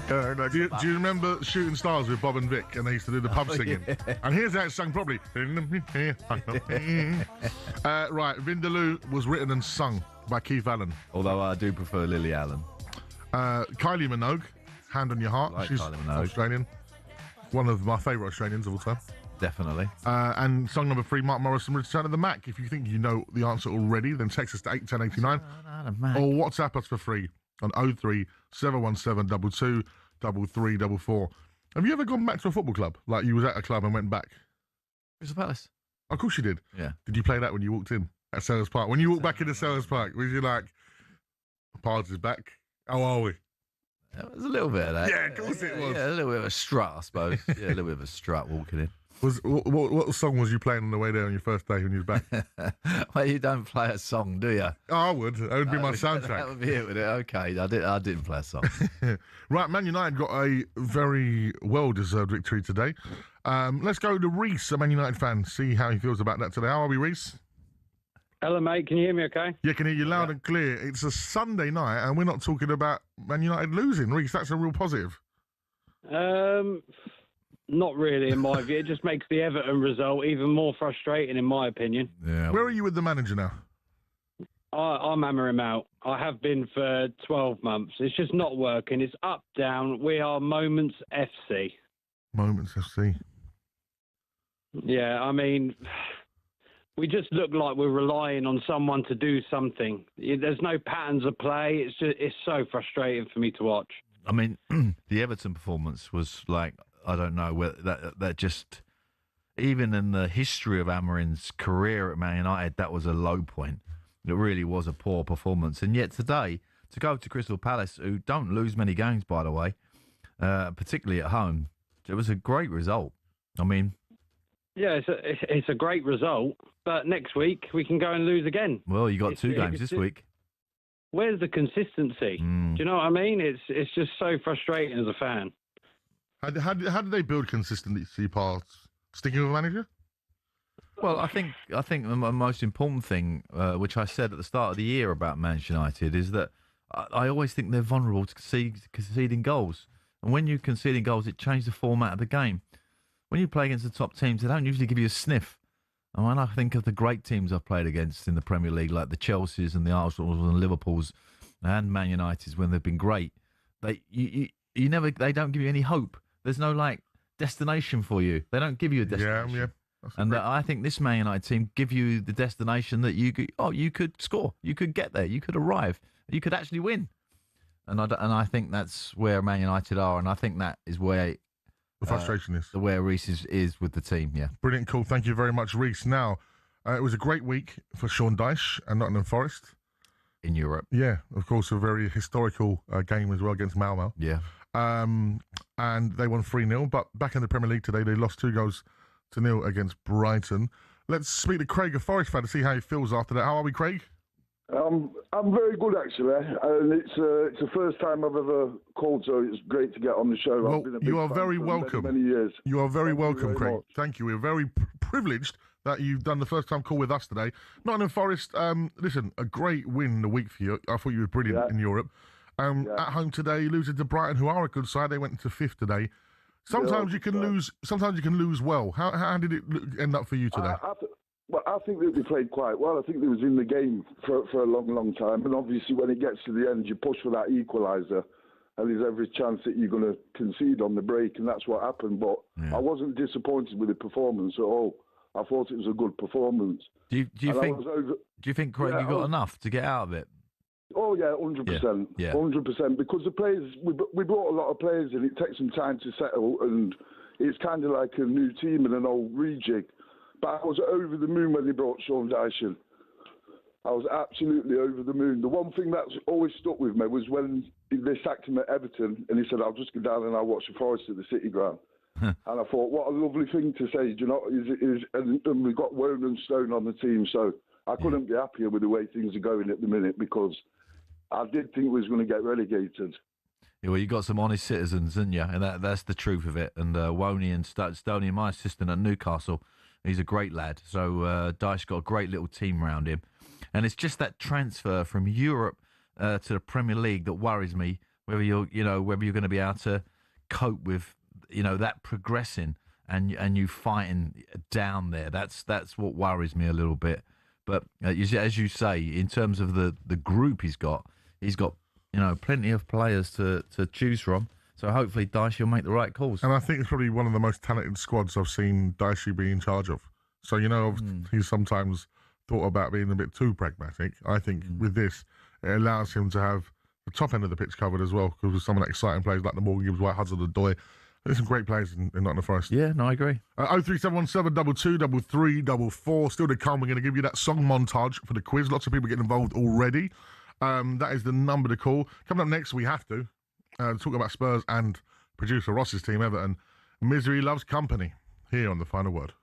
Do you remember Shooting Stars with Bob and Vic, and they used to do the pub singing? Yeah. And here's how it's sung properly. Right, Vindaloo was written and sung by Keith Allen. Although I do prefer Lily Allen. Kylie Minogue, Hand on Your Heart. Like She's Kylie Minogue. Australian. One of my favourite Australians of all time. Definitely. And song number 3, Mark Morrison, Return of the Mac. If you think you know the answer already, then text us to 81089 or WhatsApp us for free on 03 717 22 3344. Have you ever gone back to a football club? Like you was at a club and went back? Crystal Palace. Of course you did. Yeah. Did you play that when you walked in at Sellers Park? When you walked back into Sellers Park, was you like, Pards is back? How are we? There was a little bit of that. Yeah, of course it was. Yeah, a little bit of a strut, I suppose. Yeah, a little bit of a strut walking in. What song was you playing on the way there on your first day when you was back? Well, you don't play a song, do you? Oh, I would. That would be my soundtrack. That would be it, would it? Okay, I didn't play a song. Right, Man United got a very well-deserved victory today. Let's go to Reese, a Man United fan, see how he feels about that today. How are we, Reese? Hello, mate. Can you hear me okay? Yeah, can hear you loud and clear. It's a Sunday night, and we're not talking about Man United losing. Reese, that's a real positive. Not really, in my view. It just makes the Everton result even more frustrating, in my opinion. Yeah. Where are you with the manager now? I'm hammer him out. I have been for 12 months. It's just not working. It's up, down. We are Moments FC. Moments FC. Yeah, I mean, we just look like we're relying on someone to do something. There's no patterns of play. It's so frustrating for me to watch. I mean, the Everton performance was like, I don't know, that just, even in the history of Amorim's career at Man United, that was a low point. It really was a poor performance. And yet today, to go to Crystal Palace, who don't lose many games, by the way, particularly at home, it was a great result. I mean... Yeah, it's a great result, but next week we can go and lose again. Well, you got two games this week. Where's the consistency? Do you know what I mean? It's just so frustrating as a fan. How do they build consistency parts? Sticking with a manager? Well, I think the most important thing, which I said at the start of the year about Manchester United, is that I always think they're vulnerable to conceding goals. And when you're conceding goals, it changes the format of the game. When you play against the top teams, they don't usually give you a sniff. And when I think of the great teams I've played against in the Premier League, like the Chelseas and the Arsenals and Liverpools and Man Uniteds, when they've been great, they don't give you any hope. There's no destination for you. They don't give you a destination. Yeah. And I think this Man United team give you the destination that you could score, you could get there, you could arrive, you could actually win. And I think that's where Man United are, and I think that is where the frustration is. Where Reese is with the team, yeah. Brilliant, cool. Thank you very much, Reese. Now, it was a great week for Sean Dyche and Nottingham Forest. In Europe. Yeah, of course, a very historical game as well against Malmo. Yeah. And they won 3-0, but back in the Premier League today, they lost 2-0 against Brighton. Let's speak to Craig, a Forest fan, to see how he feels after that. How are we, Craig? I'm very good, actually, and it's the first time I've ever called, so it's great to get on the show. Well, I've been a big you are fan very for welcome. Many years. You are very welcome, very Craig. much. Thank you. We're very privileged that you've done the first time call with us today. Nottingham Forest, listen, a great win in the week for you. I thought you were brilliant in Europe. At home today, losing to Brighton, who are a good side. They went into fifth today. Sometimes you can lose. Sometimes you can lose well. How did it end up for you today? I think that they played quite well. I think they was in the game for a long, long time. And obviously, when it gets to the end, you push for that equaliser, and there's every chance that you're going to concede on the break, and that's what happened. But I wasn't disappointed with the performance at all. I thought it was a good performance. Do you think, Craig, you got enough to get out of it? Oh yeah, 100%. Yeah. 100%. Because the players, we brought a lot of players in. It takes some time to settle, and it's kind of like a new team and an old rejig. But I was over the moon when they brought Sean Dyche in. I was absolutely over the moon. The one thing that's always stuck with me was when they sacked him at Everton, and he said, "I'll just go down and I'll watch the Forest at the City Ground." And I thought, what a lovely thing to say. Do you know? And we've got Warren and Stone on the team, so I couldn't be happier with the way things are going at the minute, because I did think we was going to get relegated. Yeah, well, you got some honest citizens, didn't you? And that's the truth of it. And Woney and Stoney, my assistant at Newcastle, he's a great lad. So Dyche got a great little team around him. And it's just that transfer from Europe to the Premier League that worries me. Whether you're going to be able to cope with, that progressing and you fighting down there. That's what worries me a little bit. But as you say, in terms of the group he's got plenty of players to choose from. So hopefully Dyche will make the right calls. And I think it's probably one of the most talented squads I've seen Dyche be in charge of. So, he's sometimes thought about being a bit too pragmatic. I think with this, it allows him to have the top end of the pitch covered as well, because with some of the exciting players like the Morgan Gibbs, White, Hudson-Odoi, There's some great players in Nottingham Forest. Yeah, no, I agree. 03717 22 Still to come. We're going to give you that song montage for the quiz. Lots of people getting involved already. That is the number to call. Coming up next, we have to talk about Spurs and producer Ross's team, Everton. Misery loves company. Here on The Final Word.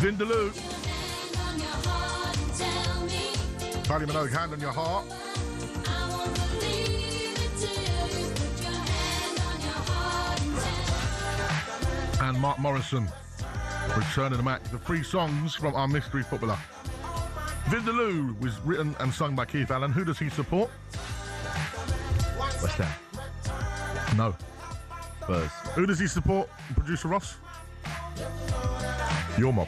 Vindaloo. Kylie Minogue, Hand on Your Heart. And Mark Morrison, Return of the Mac. The three songs from our mystery footballer. Vindaloo was written and sung by Keith Allen. Who does he support? West Ham. No. Spurs. Who does he support? Producer Ross? Your mob.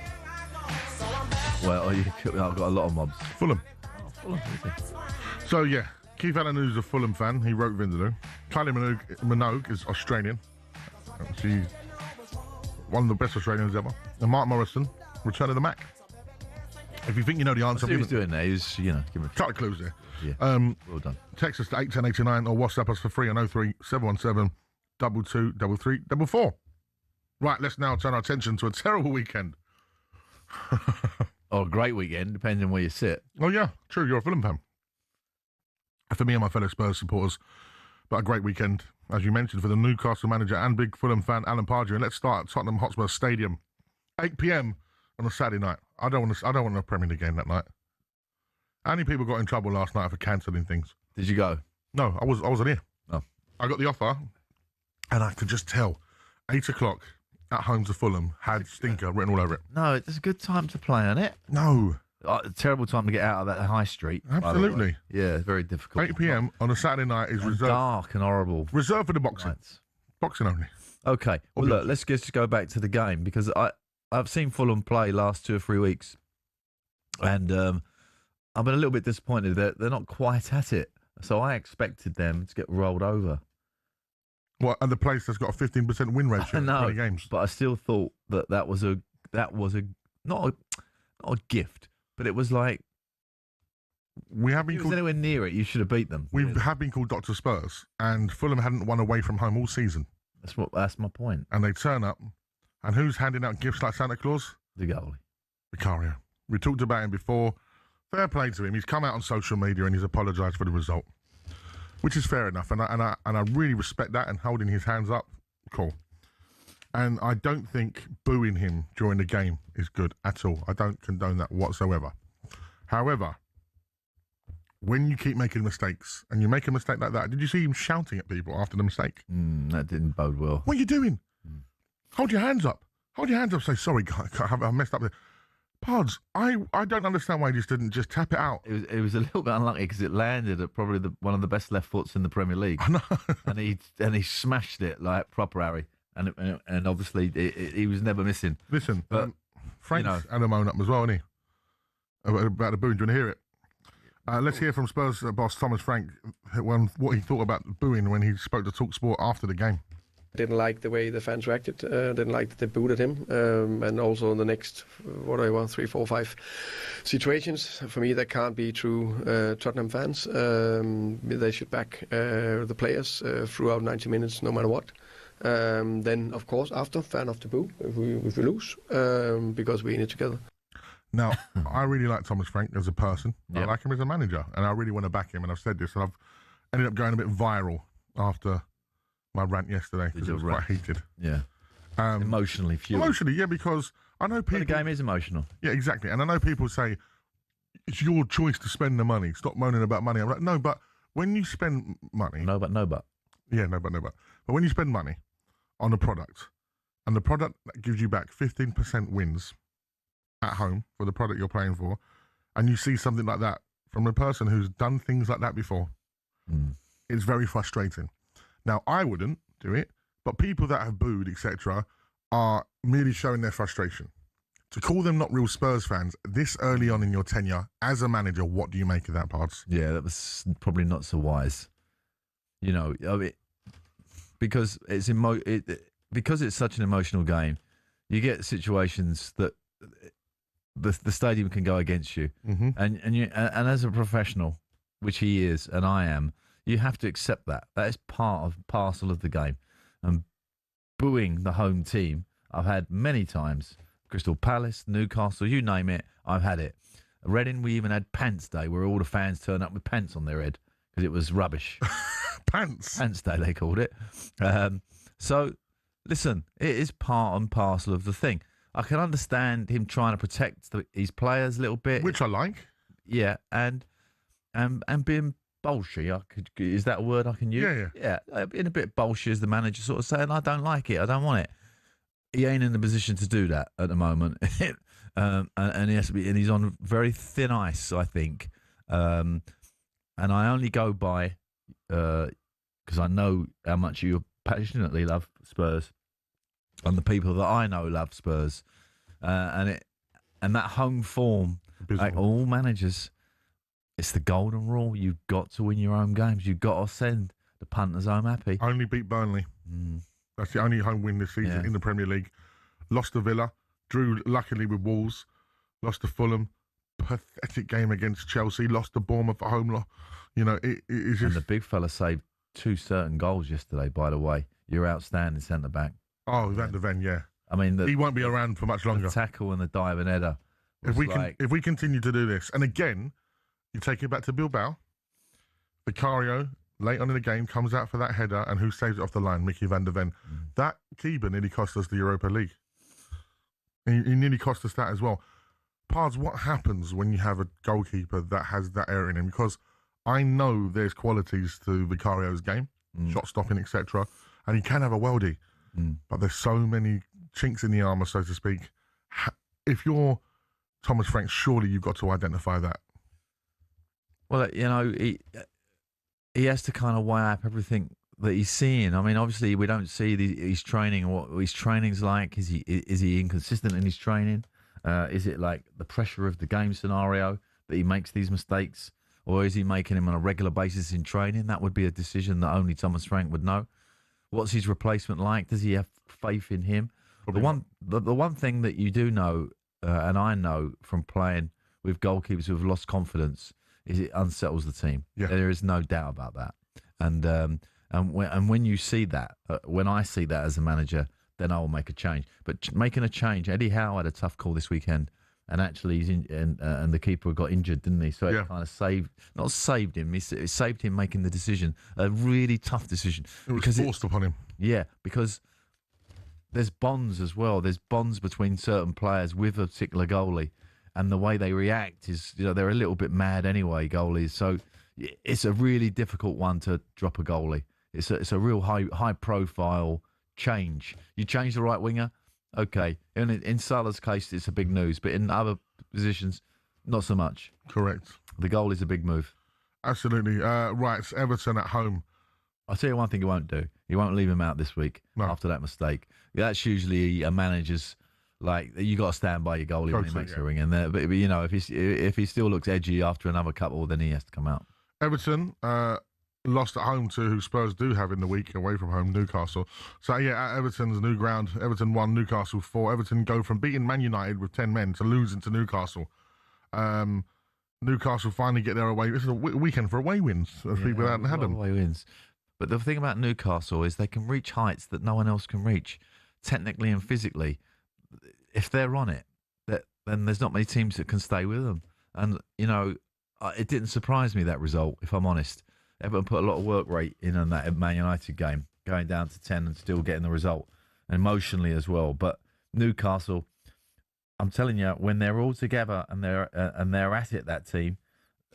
Well, I've got a lot of mobs. Fulham. Oh, Fulham, is he? So, yeah, Keith Allen, who's a Fulham fan, he wrote Vindaloo. Kylie Minogue is Australian. She's one of the best Australians ever. And Mark Morrison, Return of the Mac. If you think you know the answer... What he was doing there, he was, give him a couple of clues there. Yeah, well done. Text us to 81089 or WhatsApp us for free on 03717 223344. Right, let's now turn our attention to a terrible weekend. Oh, great weekend, depending on where you sit. Oh, yeah, true, you're a Fulham fan. For me and my fellow Spurs supporters, But a great weekend, as you mentioned, for the Newcastle manager and big Fulham fan, Alan Pardew. And let's start at Tottenham Hotspur Stadium, 8 p.m. on a Saturday night. I don't want a Premier League game that night. How many people got in trouble last night for cancelling things? Did you go? No, I wasn't here. Oh. I got the offer, and I could just tell. 8 o'clock at home to Fulham had stinker written all over it. No, it's a good time to play on it. No. A terrible time to get out of that high street. Absolutely. Yeah, very difficult. 8 p.m. on a Saturday night is reserved. Dark and horrible. Reserved for the boxing. Nights. Boxing only. Okay. Well, look, let's just go back to the game because I've seen Fulham play last 2 or 3 weeks, and I've been a little bit disappointed that they're not quite at it. So I expected them to get rolled over. What? And the place that's got a 15% win ratio in 20 games. But I still thought that was not a gift, but it was like we have been called anywhere near it. You should have beat them. We have been called Dr. Spurs, and Fulham hadn't won away from home all season. That's my point. And they turn up, and who's handing out gifts like Santa Claus? The goalie, Vicario. We talked about him before. Fair play to him. He's come out on social media and he's apologised for the result, which is fair enough. And I really respect that, and holding his hands up, cool. And I don't think booing him during the game is good at all. I don't condone that whatsoever. However, when you keep making mistakes, and you make a mistake like that, did you see him shouting at people after the mistake? That didn't bode well. What are you doing? Hold your hands up. Hold your hands up. Say, sorry, I messed up there. Pods, I don't understand why he just didn't just tap it out. It was a little bit unlucky because it landed at probably one of the best left foots in the Premier League. I know. and he smashed it like proper Harry. And obviously he was never missing. Listen, but Frank's had a moan up as well, hasn't he? About the booing. Do you want to hear it? Let's hear from Spurs boss Thomas Frank what he thought about booing when he spoke to talkSPORT after the game. Didn't like the way the fans reacted. Didn't like that they booed at him. And also in the next, 3, 4, 5 situations, for me, that can't be true Tottenham fans. They should back the players throughout 90 minutes, no matter what. Then, of course, after, fair enough to boo if we lose, because we're in it together. Now, I really like Thomas Frank as a person. Yep. I like him as a manager, and I really want to back him. And I've said this, and I've ended up going a bit viral after my rant yesterday because it was quite heated. Yeah. Emotionally fueled. Emotionally, yeah, because I know people... But the game is emotional. Yeah, exactly. And I know people say, it's your choice to spend the money. Stop moaning about money. I'm like, no, but when you spend money... No, but. Yeah, no, but. But when you spend money on a product, and the product that gives you back 15% wins at home for the product you're paying for, and you see something like that from a person who's done things like that before, it's very frustrating. Now, I wouldn't do it, but people that have booed, etc., are merely showing their frustration. To call them not real Spurs fans this early on in your tenure as a manager, what do you make of that, Pards? Yeah, that was probably not so wise. You know, because it's such an emotional game, you get situations that the stadium can go against you, and as a professional, which he is, and I am. You have to accept that. That is parcel of the game. And booing the home team, I've had many times. Crystal Palace, Newcastle, you name it, I've had it. Reading, we even had Pants Day, where all the fans turn up with pants on their head because it was rubbish. Pants Day, they called it. So, listen, it is part and parcel of the thing. I can understand him trying to protect his players a little bit, which I like. Yeah, and being bolshy, is that a word I can use? Yeah. Being a bit bolshy as the manager, sort of saying, I don't like it, I don't want it. He ain't in the position to do that at the moment, and he has to be, and he's on very thin ice, I think. And I only go by because I know how much you passionately love Spurs, and the people that I know love Spurs, and that home form, like all managers. It's the golden rule. You've got to win your home games. You've got to send the punters home happy. Only beat Burnley. That's the only home win this season in the Premier League. Lost to Villa. Drew, luckily, with Wolves. Lost to Fulham. Pathetic game against Chelsea. Lost to Bournemouth at home. You know, it's just... And the big fella saved 2 certain goals yesterday, by the way. Your outstanding centre-back. Oh, Van de Ven, yeah. I mean... he won't be around for much longer. The tackle and the dive and header. If we continue to do this, and again... You take it back to Bilbao. Vicario late on in the game, comes out for that header, and who saves it off the line? Mickey van der Ven. That keeper nearly cost us the Europa League. He nearly cost us that as well. Pards, what happens when you have a goalkeeper that has that error in him? Because I know there's qualities to Vicario's game, shot stopping, etc., and he can have a worldie. But there's so many chinks in the armour, so to speak. If you're Thomas Frank, surely you've got to identify that. Well, you know, he has to kind of weigh up everything that he's seeing. I mean, obviously, we don't see his training, what his training's like. Is he inconsistent in his training? Is it like the pressure of the game scenario that he makes these mistakes? Or is he making them on a regular basis in training? That would be a decision that only Thomas Frank would know. What's his replacement like? Does he have faith in him? The one thing that you do know, and I know from playing with goalkeepers who have lost confidence, is it unsettles the team. Yeah. There is no doubt about that. And when you see that, when I see that as a manager, then I will make a change. But making a change, Eddie Howe had a tough call this weekend, and actually and the keeper got injured, didn't he? So it kind of not saved him. It saved him making the decision, a really tough decision. It was forced upon him. Yeah, because there's bonds as well. There's bonds between certain players with a particular goalie, and the way they react is, you know, they're a little bit mad anyway, goalies. So it's a really difficult one to drop a goalie. It's a real high profile change. You change the right winger, okay. In Salah's case, it's a big news, but in other positions, not so much. Correct. The goal is a big move. Absolutely. Right, it's Everton at home. I'll tell you one thing he won't do. He won't leave him out this week after that mistake. That's usually a manager's, like, you got to stand by your goalie when he makes a ring in there. But you know, if he still looks edgy after another couple, then he has to come out. Everton lost at home to who Spurs do have in the week away from home, Newcastle. So yeah, at Everton's new ground, Everton 1, Newcastle 4. Everton go from beating Man United with 10 men to losing to Newcastle. Newcastle finally get their away. This is a weekend for away wins. People hadn't had them. Away wins. But the thing about Newcastle is they can reach heights that no one else can reach, technically and physically. If they're on it, then there's not many teams that can stay with them. And, you know, it didn't surprise me, that result, if I'm honest. Everton put a lot of work rate in on that Man United game, going down to 10 and still getting the result, and emotionally as well. But Newcastle, I'm telling you, when they're all together and they're at it, that team,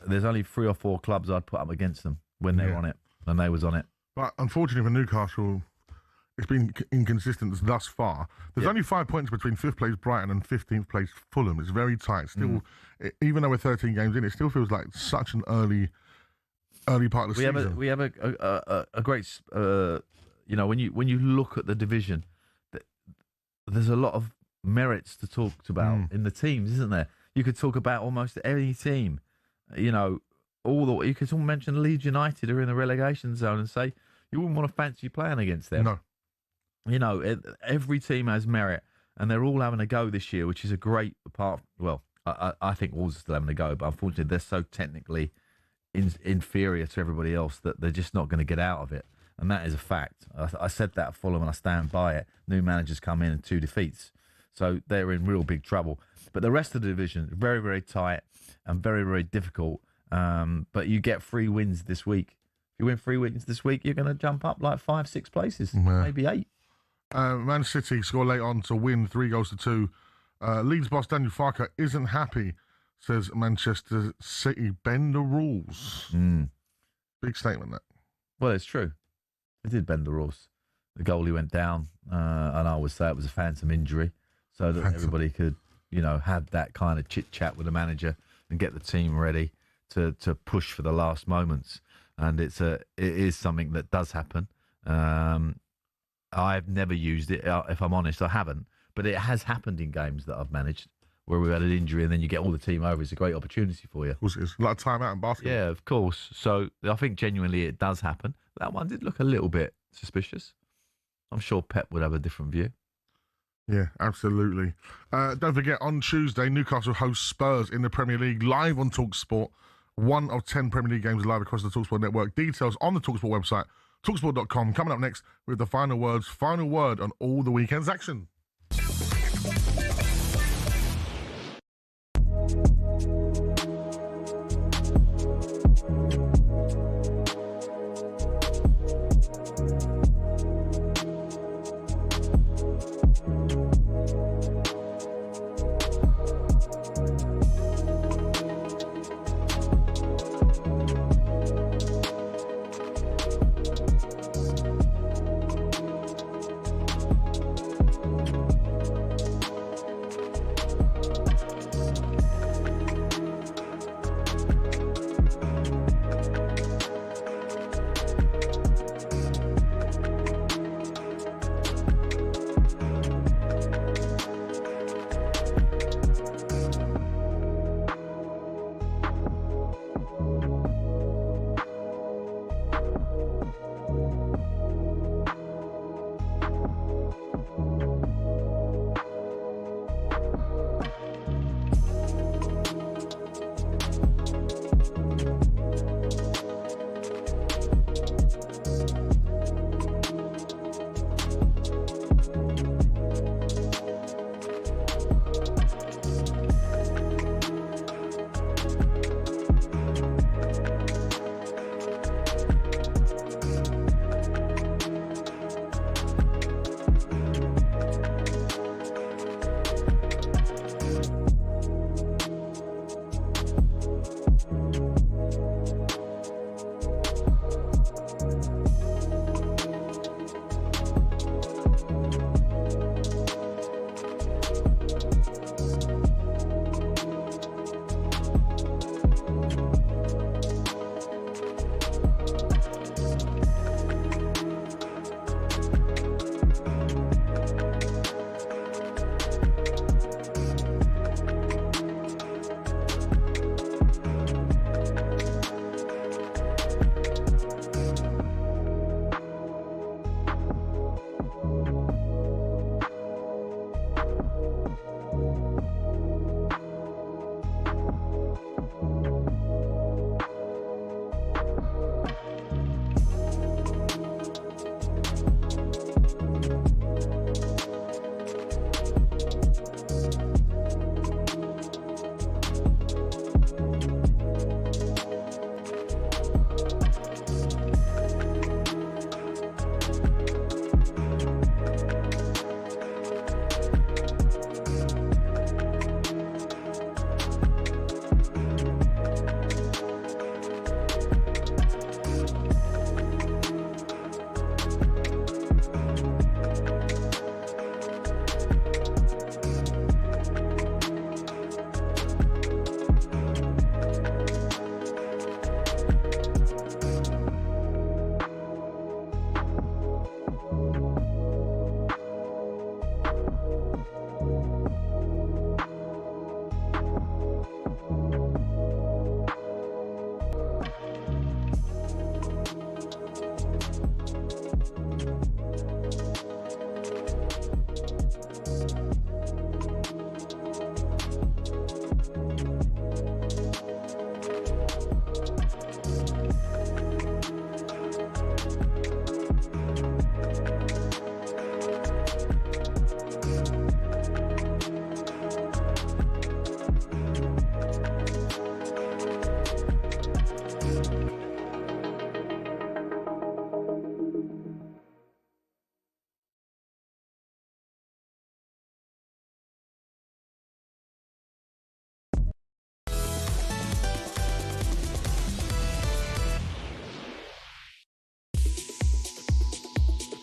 there's only 3 or 4 clubs I'd put up against them when they're on it, when they was on it. But unfortunately for Newcastle, it's been inconsistent thus far. There's only 5 points between 5th place Brighton and 15th place Fulham. It's very tight. Still, even though we're 13 games in, it still feels like such an early part of the season. We have a great, you know, when you look at the division, there's a lot of merits to talk about in the teams, isn't there? You could talk about almost any team, you know, you could all mention Leeds United are in the relegation zone and say you wouldn't want to fancy playing against them. No. You know, every team has merit, and they're all having a go this year, which is a great part. Well, I think Wolves are still having a go, but unfortunately they're so technically inferior to everybody else that they're just not going to get out of it, and that is a fact. I said that at Fulham, and I stand by it. New managers come in and 2 defeats, so they're in real big trouble. But the rest of the division, very, very tight and very, very difficult. But you get 3 wins this week. If you win 3 wins this week, you're going to jump up like 5-6 places, maybe 8. Man City score late on to win 3-2. Leeds boss Daniel Farke isn't happy, says Manchester City bend the rules. Big statement, that. Well, it's true. They did bend the rules. The goalie went down, and I would say it was a phantom injury, so that everybody could, you know, have that kind of chit-chat with the manager and get the team ready to push for the last moments. And it is something that does happen. I've never used it, if I'm honest, I haven't. But it has happened in games that I've managed where we've had an injury and then you get all the team over. It's a great opportunity for you. Of course, it's like a timeout in basketball. Yeah, of course. So I think genuinely it does happen. That one did look a little bit suspicious. I'm sure Pep would have a different view. Yeah, absolutely. Don't forget, on Tuesday, Newcastle hosts Spurs in the Premier League, live on talkSPORT. 1 of 10 Premier League games live across the talkSPORT network. Details on the talkSPORT website, talksport.com. Coming up next with the final word on all the weekend's action. Talk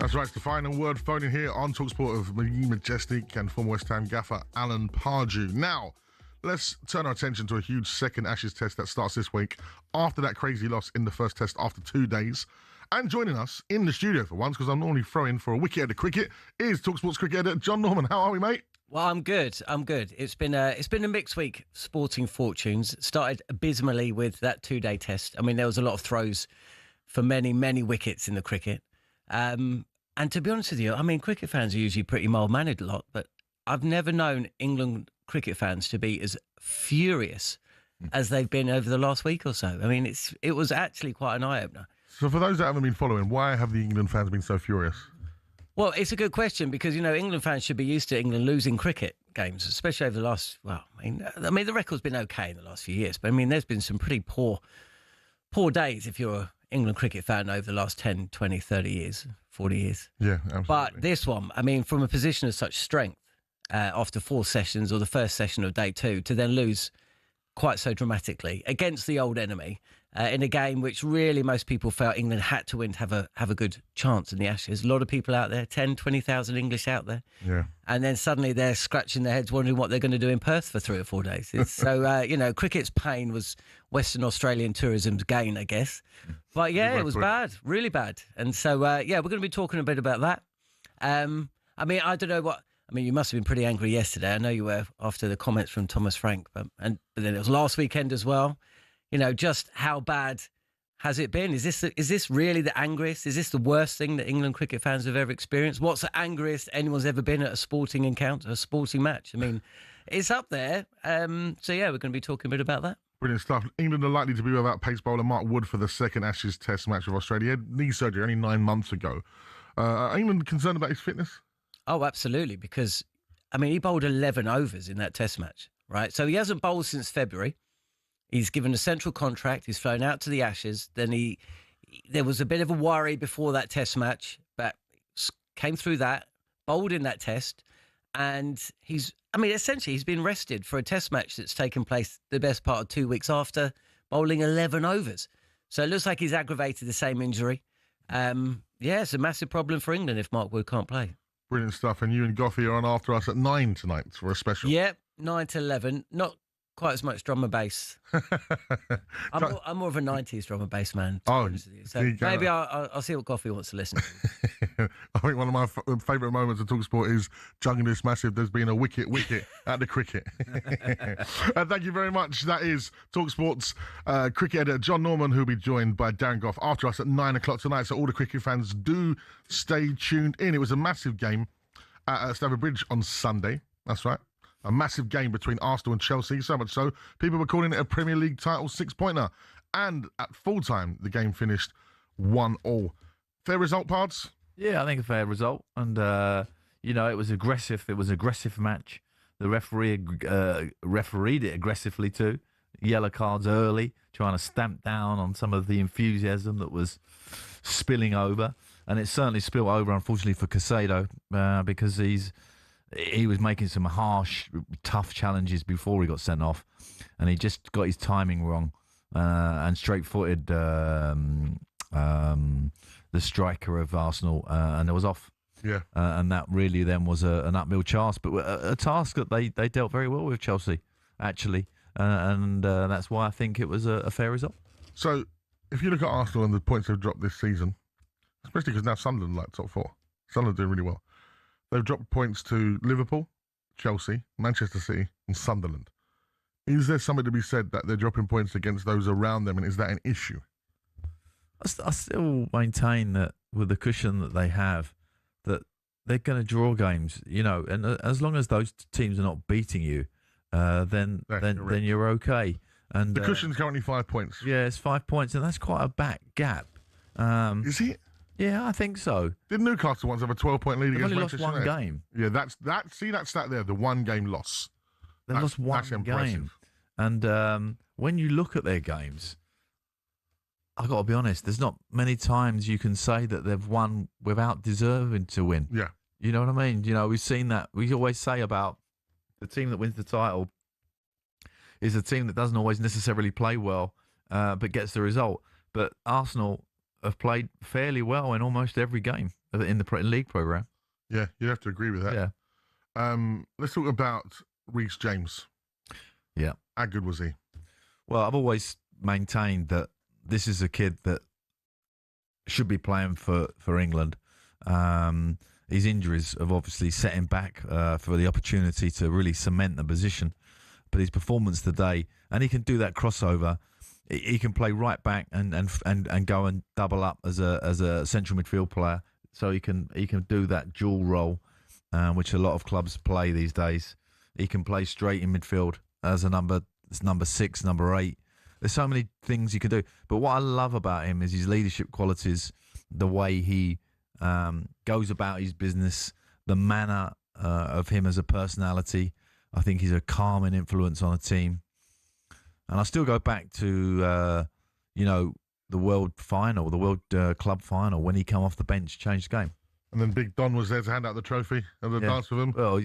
That's right, it's the final word phoning here on talkSPORT of Majestic and former West Ham gaffer Alan Pardew. Now, let's turn our attention to a huge second Ashes test that starts this week after that crazy loss in the first test after 2 days. And joining us in the studio for once, because I'm normally throwing for a wicket at the cricket, is talkSPORT's cricket editor John Norman. How are we, mate? Well, I'm good. It's been a mixed week. Sporting fortunes. It started abysmally with that 2-day test. I mean, there was a lot of throws for many wickets in the cricket. And to be honest with you, I mean, cricket fans are usually pretty mild-mannered a lot, but I've never known England cricket fans to be as furious as they've been over the last week or so. I mean, it was actually quite an eye-opener. So for those that haven't been following, why have the England fans been so furious? Well, it's a good question because, England fans should be used to England losing cricket games, especially over the last, I mean, the record's been okay in the last few years, but I mean, there's been some pretty poor days if you're an England cricket fan over the last 10, 20, 30 years, 40 years. Yeah, absolutely. But this one, I mean, from a position of such strength, after 4 sessions or the first session of day 2, to then lose quite so dramatically against the old enemy in a game which really most people felt England had to win to have a good chance in the Ashes. A lot of people out there, 10, 20,000 English out there. Yeah. And then suddenly they're scratching their heads wondering what they're going to do in Perth for 3 or 4 days. So, cricket's pain was Western Australian tourism's gain, I guess. But yeah, it was bad, really bad. And so, we're going to be talking a bit about that. I mean, I don't know what... I mean, you must have been pretty angry yesterday. I know you were after the comments from Thomas Frank, but then it was last weekend as well. Just how bad has it been? Is this really the angriest? Is this the worst thing that England cricket fans have ever experienced? What's the angriest anyone's ever been at a sporting encounter, a sporting match? I mean, it's up there. We're going to be talking a bit about that. Brilliant stuff. England are likely to be without pace bowler Mark Wood for the second Ashes test match with Australia. He had knee surgery only 9 months ago. Are England concerned about his fitness? Oh, absolutely, because, I mean, he bowled 11 overs in that test match, right? So he hasn't bowled since February. He's given a central contract. He's flown out to the Ashes. Then there was a bit of a worry before that test match, but came through that, bowled in that test, and essentially he's been rested for a test match that's taken place the best part of 2 weeks after, bowling 11 overs. So it looks like he's aggravated the same injury. It's a massive problem for England if Mark Wood can't play. Brilliant stuff. And you and Goffey are on after us at 9 tonight for a special. Yep, 9 to 11. Not quite as much drum and bass. I'm more of a 90s drum and bass man. Oh, so maybe I'll see what Goffey wants to listen to. I think one of my favourite moments of talkSPORT is juggling this massive. There's been a wicket at the cricket. Thank you very much. That is talkSPORT's cricket editor John Norman, who'll be joined by Darren Goff after us at 9 o'clock tonight. So all the cricket fans do stay tuned in. It was a massive game at Stamford Bridge on Sunday. That's right. A massive game between Arsenal and Chelsea, so much so people were calling it a Premier League title 6-pointer. And at full time, the game finished 1-1. Fair result, Pards? Yeah, I think a fair result. And, it was aggressive. It was an aggressive match. The referee refereed it aggressively too. Yellow cards early, trying to stamp down on some of the enthusiasm that was spilling over. And it certainly spilled over, unfortunately, for Casado because he was making some harsh, tough challenges before he got sent off, and he just got his timing wrong and straight-footed the striker of Arsenal, and it was off. Yeah. And that really then was an uphill task, but a task that they dealt very well with Chelsea, actually, and that's why I think it was a fair result. So, if you look at Arsenal and the points they've dropped this season, especially because now Sunderland like top 4, Sunderland doing really well. They've dropped points to Liverpool, Chelsea, Manchester City and Sunderland. Is there something to be said that they're dropping points against those around them, and is that an issue? I still maintain that with the cushion that they have, that they're going to draw games, and as long as those teams are not beating you, then you're okay. And the cushion's currently 5 points. Yeah, it's 5 points, and that's quite a back gap. Is it? Yeah, I think so. Did Newcastle once have a 12-point lead against Manchester United? They've only lost one game. Yeah, see that stat there, the one-game loss. They've lost one game. And when you look at their games, I've got to be honest, there's not many times you can say that they've won without deserving to win. Yeah. You know what I mean? We've seen that. We always say about the team that wins the title is a team that doesn't always necessarily play well, but gets the result. But Arsenal have played fairly well in almost every game in the league programme. Yeah, you have to agree with that. Yeah. Let's talk about Reece James. Yeah. How good was he? Well, I've always maintained that this is a kid that should be playing for England. His injuries have obviously set him back for the opportunity to really cement the position. But his performance today, and he can do that crossover. He can play right back and go and double up as a central midfield player. So he can do that dual role, which a lot of clubs play these days. He can play straight in midfield as a number 6, number 8. There's so many things you can do. But what I love about him is his leadership qualities, the way he goes about his business, the manner of him as a personality. I think he's a calming influence on a team. And I still go back to, the world final, the world club final, when he came off the bench, changed the game. And then Big Don was there to hand out the trophy and the dance with him. Well,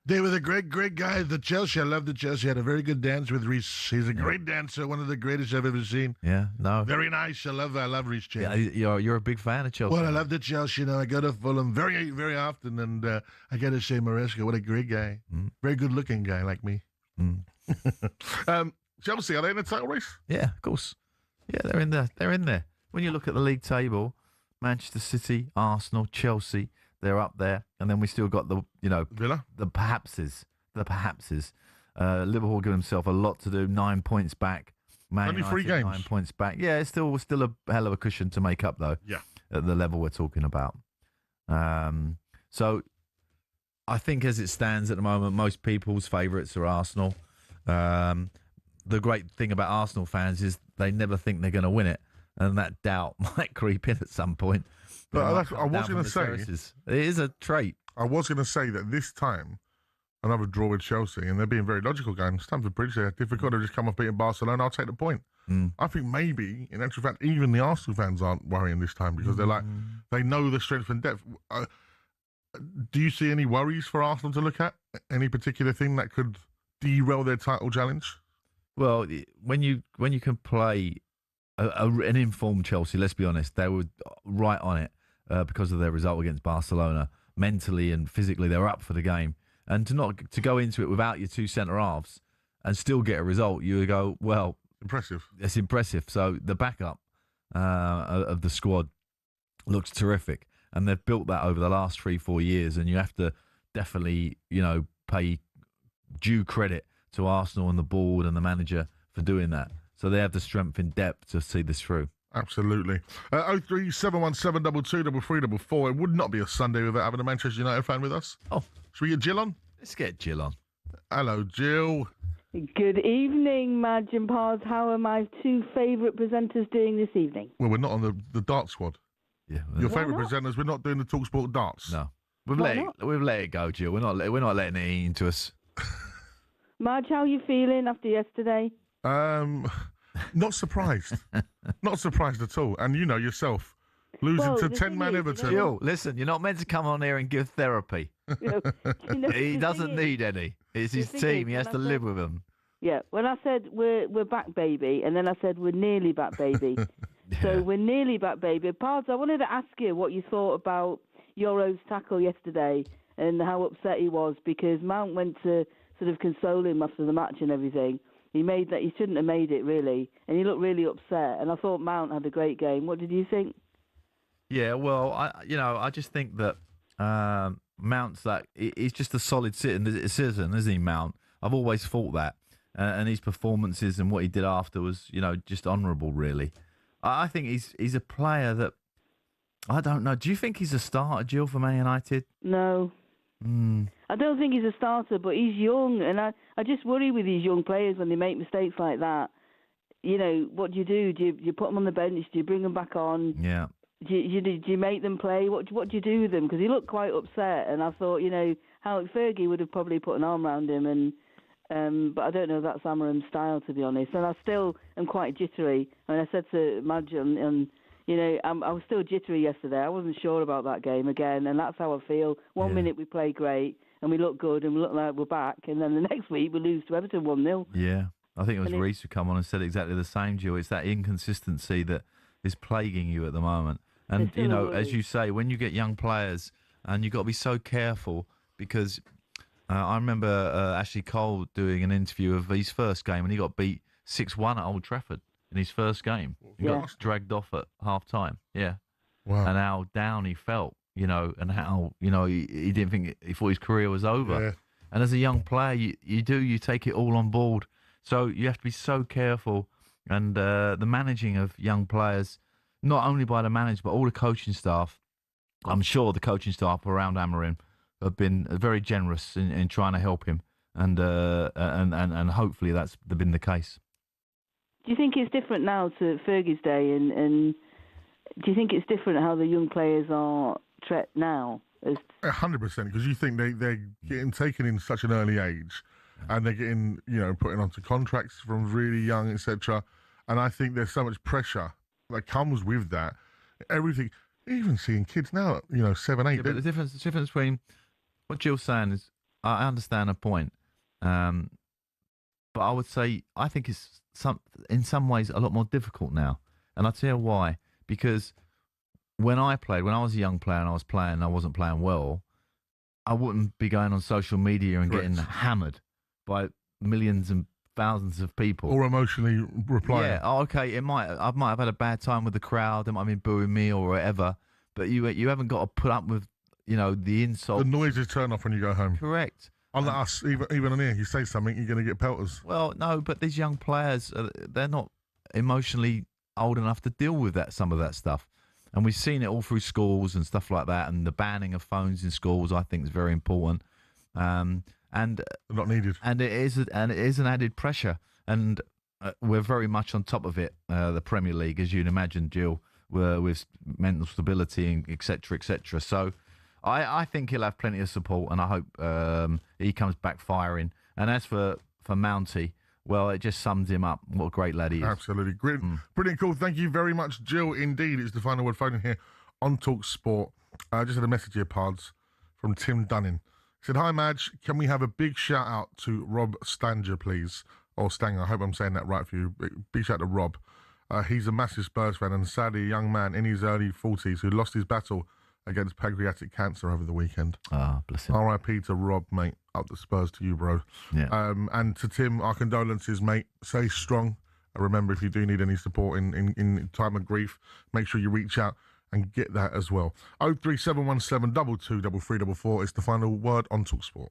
they were the great guys. The Chelsea, I love the Chelsea. Had a very good dance with Reece. He's a great dancer, one of the greatest I've ever seen. Yeah, no. Very nice. I love Reece James. Yeah, you're a big fan of Chelsea. Well, I love the Chelsea. I go to Fulham very, very often, and I got to say, Maresca, what a great guy. Very good-looking guy like me. Chelsea, are they in the title race? Yeah, of course. Yeah, they're in there. They're in there. When you look at the league table, Manchester City, Arsenal, Chelsea, they're up there, and then we still got the Villa, the perhapses. Liverpool give himself a lot to do. 9 points back. Man Only United, 3 games. 9 points back. Yeah, it's still a hell of a cushion to make up though. Yeah, at the level we're talking about. So I think as it stands at the moment, most people's favourites are Arsenal. The great thing about Arsenal fans is they never think they're going to win it, and that doubt might creep in at some point. But I was going to say, it is a trait. I was going to say that this time, another draw with Chelsea, and they're being very logical going. Stamford Bridge, they're difficult to just come off beating Barcelona. I'll take the point. I think maybe, in actual fact, even the Arsenal fans aren't worrying this time because they're like, they know the strength and depth. Do you see any worries for Arsenal to look at? Any particular thing that could derail their title challenge? Well, when you can play an informed Chelsea, let's be honest, they were right on it because of their result against Barcelona. Mentally and physically, they were up for the game. And to go into it without your 2 centre-halves and still get a result, you would go, well... Impressive. It's impressive. So the backup of the squad looks terrific. And they've built that over the last 3-4 years. And you have to definitely, pay due credit to Arsenal and the board and the manager for doing that. So they have the strength in depth to see this through. Absolutely. 03717223344. It would not be a Sunday without having a Manchester United fan with us. Oh. Should we get Jill on? Let's get Jill on. Hello, Jill. Good evening, Madge and Pars. How are my 2 favourite presenters doing this evening? Well, we're not on the dart squad. Yeah. Your favourite presenters, we're not doing the talkSPORT darts. No. We've let it go, Jill. We're not letting it eat into us. Madge, how are you feeling after yesterday? Not surprised. Not surprised at all. And you know yourself, losing to 10-man Everton. Jill, listen, you're not meant to come on here and give therapy. He doesn't need any. It's his team. He has to live with them. Yeah. When I said we're back, baby, and then I said we're nearly back, baby. So we're nearly back, baby. Pards, I wanted to ask you what you thought about Yoro's tackle yesterday and how upset he was because Mount went to sort of console him after the match and everything. He shouldn't have made it, really, and he looked really upset. And I thought Mount had a great game. What did you think? Yeah, well, I just think that Mount's he's just a solid citizen, isn't he, Mount? I've always thought that, and his performances and what he did after was, just honourable, really. I think he's a player that I don't know. Do you think he's a starter, Jill, for Man United? No. I don't think he's a starter, but he's young, and I just worry with these young players when they make mistakes like that. What do you do? Do you put them on the bench? Do you bring them back on? Yeah. Do you make them play? What do you do with them? Because he looked quite upset, and I thought, how Fergie would have probably put an arm around him, and but I don't know if that's Amarim's style, to be honest. And I still am quite jittery. I mean, I said to Madge I was still jittery yesterday. I wasn't sure about that game again, and that's how I feel. One minute we play great, and we look good, and we look like we're back, and then the next week we lose to Everton 1-0. Yeah, I think it was Reece who come on and said exactly the same, Jill. It's that inconsistency that is plaguing you at the moment. And, They're still as always- you say, when you get young players, and you've got to be so careful because I remember Ashley Cole doing an interview of his first game and he got beat 6-1 at Old Trafford in his first game. He got dragged off at half-time, Wow. And how down he felt, and how, he didn't think, he thought his career was over. Yeah. And as a young player, you take it all on board. So you have to be so careful. And the managing of young players, not only by the manager, but all the coaching staff, I'm sure the coaching staff around Amorim have been very generous in trying to help him. And hopefully that's been the case. Do you think it's different now to Fergie's day? And do you think it's different how the young players are treated now? 100%, because you think they're getting taken in such an early age and they're getting, putting onto contracts from really young, etc. And I think there's so much pressure that comes with that. Everything, even seeing kids now, 7, 8. Yeah, but the difference between what Jill's saying is, I understand her point. But I would say, I think it's in some ways a lot more difficult now. And I'll tell you why. Because when I was a young player and I wasn't playing well, I wouldn't be going on social media and getting hammered by millions and thousands of people. Or emotionally replying. Yeah, okay, I might have had a bad time with the crowd, they might have been booing me or whatever, but you haven't got to put up with, the insult. The noises turn off when you go home. Correct. Unlike us, even on here, you say something, you're going to get pelters. Well, no, but these young players, they're not emotionally old enough to deal with some of that stuff. And we've seen it all through schools and stuff like that. And the banning of phones in schools, I think, is very important. And not needed. And it is an added pressure. And we're very much on top of it. The Premier League, as you'd imagine, Jill, with mental stability and et cetera, et cetera. So I think he'll have plenty of support, and I hope he comes back firing. And as for Mounty, well, it just sums him up. What a great lad he is. Absolutely. Brilliant call. Thank you very much, Jill. Indeed, it's the final word phone in here on talkSPORT. Just had a message here, Pards, from Tim Dunning. He said, "Hi, Madge. Can we have a big shout out to Rob Stanger, please? Or Stanger. I hope I'm saying that right for you. Big shout out to Rob. He's a massive Spurs fan and sadly a young man in his early 40s who lost his battle against pancreatic cancer over the weekend. Ah, bless him. R.I.P. to Rob, mate. Up the Spurs to you, bro. Yeah. And to Tim, our condolences, mate. Stay strong. Remember, if you do need any support in time of grief, make sure you reach out and get that as well. 03717 22 3344 is the final word on talkSPORT.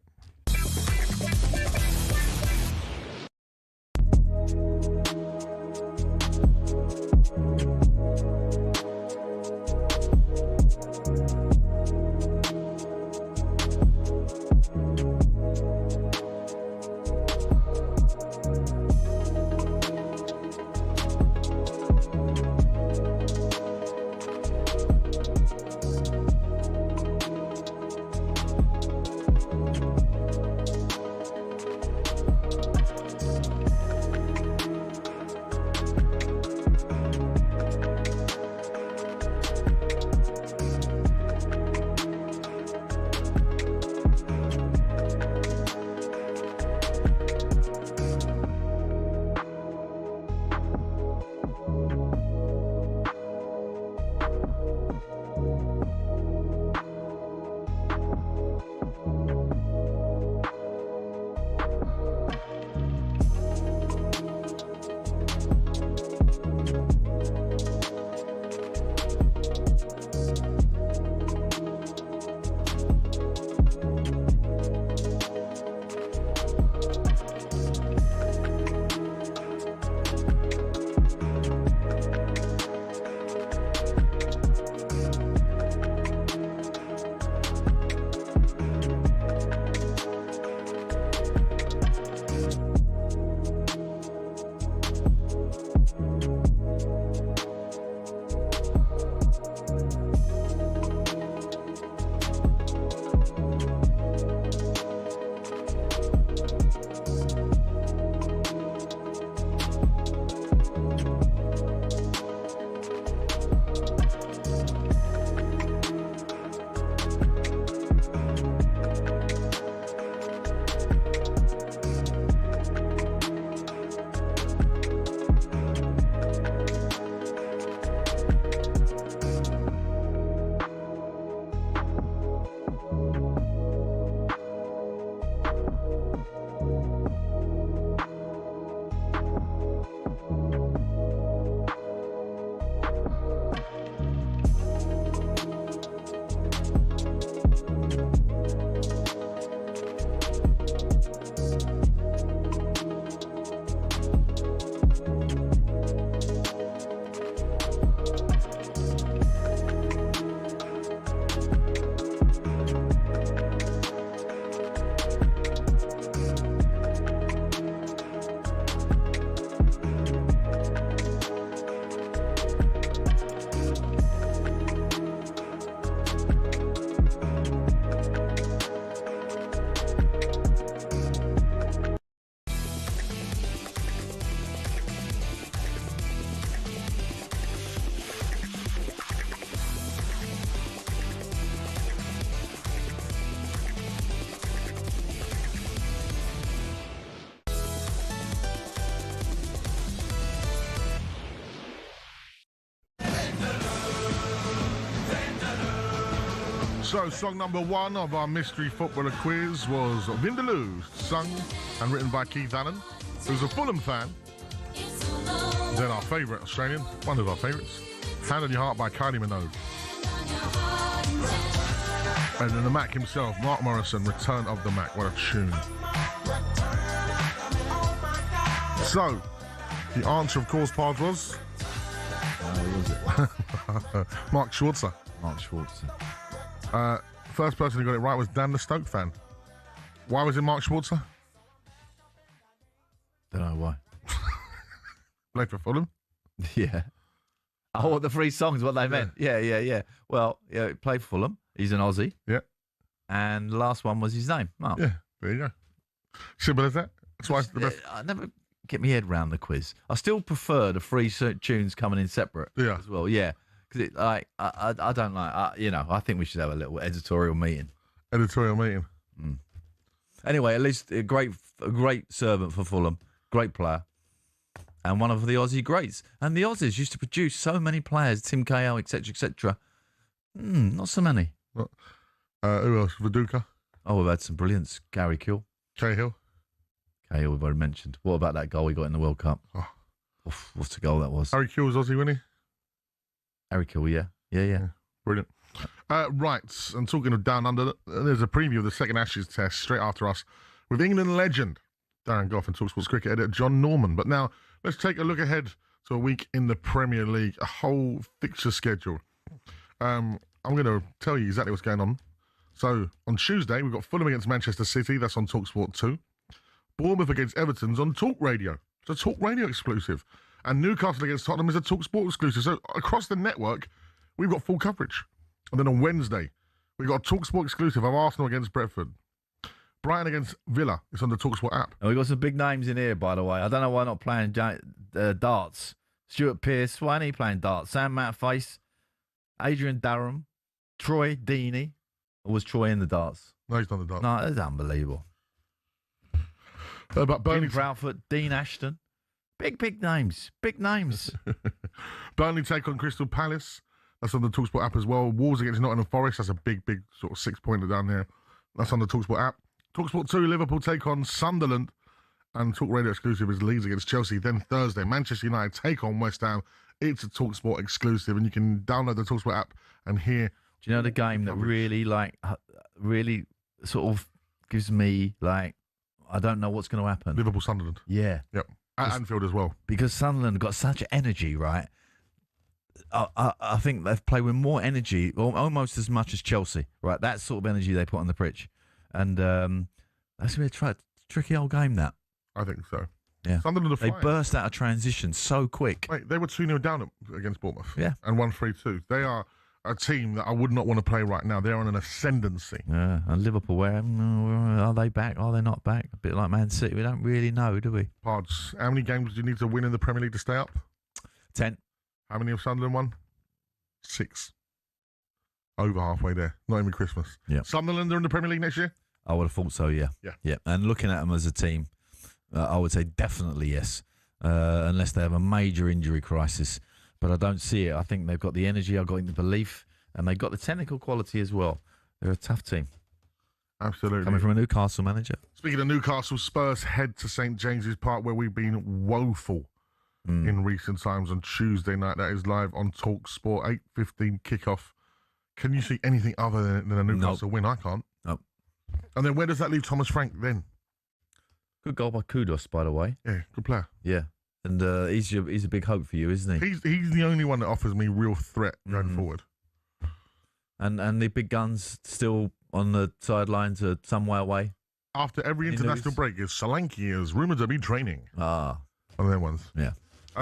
So, song number 1 of our mystery footballer quiz was Vindaloo, sung and written by Keith Allen, who's a Fulham fan. Then our favourite Australian, one of our favourites, Hand on Your Heart by Kylie Minogue. And then the Mac himself, Mark Morrison, Return of the Mac. What a tune. So, the answer, of course, Pards, was... Who was it? Mark Schwarzer. Mark Schwarzer. First person who got it right was Dan, the Stoke fan. Why was it Mark Schwarzer? Don't know why. Played for Fulham? Yeah. Oh, the 3 songs, what they meant. Yeah. Well, yeah, he played for Fulham. He's an Aussie. Yeah. And the last one was his name, Mark. Yeah, there you go. Simple as that. That's why it's the best. I never get my head round the quiz. I still prefer the 3 tunes coming in separate as well. Yeah. Because I don't like, I think we should have a little editorial meeting. Anyway, at least a great servant for Fulham. Great player. And one of the Aussie greats. And the Aussies used to produce so many players, Tim Cahill, etc., etc. Not so many. Who else? Viduka? Oh, we've had some brilliance. Gary Cahill we've already mentioned. What about that goal he got in the World Cup? Oh. Oof, what's the goal that was? Harry Kill was Aussie, wasn't he? Harry Kill, yeah. Brilliant. Right, and talking of Down Under, there's a preview of the second Ashes test straight after us with England legend Darren Goff and talkSPORT's cricket editor John Norman. But now, let's take a look ahead to a week in the Premier League, a whole fixture schedule. I'm going to tell you exactly what's going on. So, on Tuesday, we've got Fulham against Manchester City. That's on talkSPORT 2. Bournemouth against Everton's on Talk Radio. It's a Talk Radio exclusive. And Newcastle against Tottenham is a talkSPORT exclusive. So, across the network, we've got full coverage. And then on Wednesday, we've got a talkSPORT exclusive of Arsenal against Brentford. Brighton against Villa. It's on the talkSPORT app. And we've got some big names in here, by the way. I don't know why not playing darts. Stuart Pearce, why ain't he playing darts? Sam Matface, Adrian Durham, Troy Deeney. Or was Troy in the darts? No, he's not in the darts. No, that's unbelievable. But Burnley... Jim Proudfoot, Dean Ashton. Big names. Big names. Burnley take on Crystal Palace. That's on the talkSPORT app as well. Wolves against Nottingham Forest. That's a big sort of 6-pointer down there. That's on the talkSPORT app. talkSPORT 2, Liverpool take on Sunderland. And Talk Radio exclusive is Leeds against Chelsea. Then Thursday, Manchester United take on West Ham. It's a talkSPORT exclusive. And you can download the talkSPORT app and hear... Do you know the game that really sort of gives me, I don't know what's going to happen? Liverpool-Sunderland. Yeah. Yep. At Anfield as well. Because Sunderland got such energy, right? I think they've played with more energy, almost as much as Chelsea, right? That sort of energy they put on the pitch. And that's going to be a tricky old game, that. I think so. Yeah. Sunderland they burst out of transition so quick. Wait, they were 2-0 down against Bournemouth. Yeah. And won 3-2. They are a team that I would not want to play right now. They're on an ascendancy. Yeah. And Liverpool, where are they back? Are they not back? A bit like Man City. We don't really know, do we? Pards, how many games do you need to win in the Premier League to stay up? 10. How many have Sunderland won? 6. Over halfway there. Not even Christmas. Yeah. Sunderland are in the Premier League next year? I would have thought so, yeah. Yeah. And looking at them as a team, I would say definitely yes, unless they have a major injury crisis. But I don't see it. I think they've got the energy, I've got the belief, and they've got the technical quality as well. They're a tough team. Absolutely. Coming from a Newcastle manager. Speaking of Newcastle, Spurs head to St James's Park, where we've been woeful in recent times on Tuesday night. That is live on talkSPORT, 8:15 kickoff. Can you see anything other than a Newcastle win? I can't. Nope. And then where does that leave Thomas Frank then? Good goal by Kudos, by the way. Yeah, good player. Yeah. And he's a big hope for you, isn't he? He's the only one that offers me real threat going forward. And the big guns still on the sidelines are some way away. After every international break, is Solanke is rumoured to be training. One of them ones. Yeah.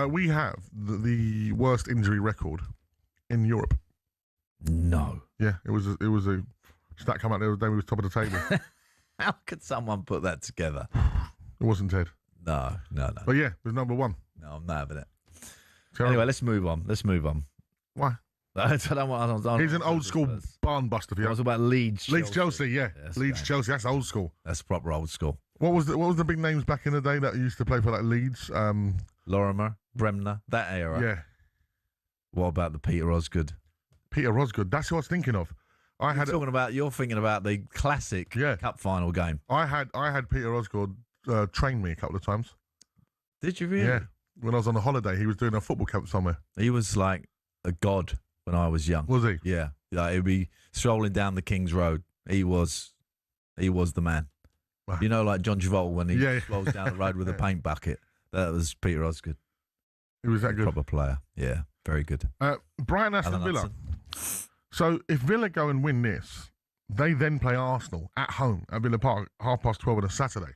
We have the worst injury record in Europe. No. Yeah, it was a stat come out the other day. We was top of the table. How could someone put that together? It wasn't Ted. No. But yeah, it was number 1. No, I'm not having it. Terrible. Anyway, let's move on. Why? I don't want. He's an old school barn buster. I was about Leeds. Chelsea, yeah. Leeds, Chelsea. That's old school. That's proper old school. What was the big names back in the day that used to play for Leeds? Lorimer, Bremner, that era. Yeah. What about the Peter Osgood? Peter Osgood. That's who I was thinking of. You're thinking about the classic cup final game. I had Peter Osgood train me a couple of times. Did you really? Yeah. When I was on a holiday, he was doing a football camp somewhere. He was like a god when I was young. Was he? Yeah. Like he'd be strolling down the King's Road. He was the man. Wow. You know, like John Travolta when he strolls down the road with a paint bucket. That was Peter Osgood. He was that good. Proper player. Yeah, very good. Brighton, Aston Villa. So if Villa go and win this, they then play Arsenal at home at Villa Park, 12:30 on a Saturday.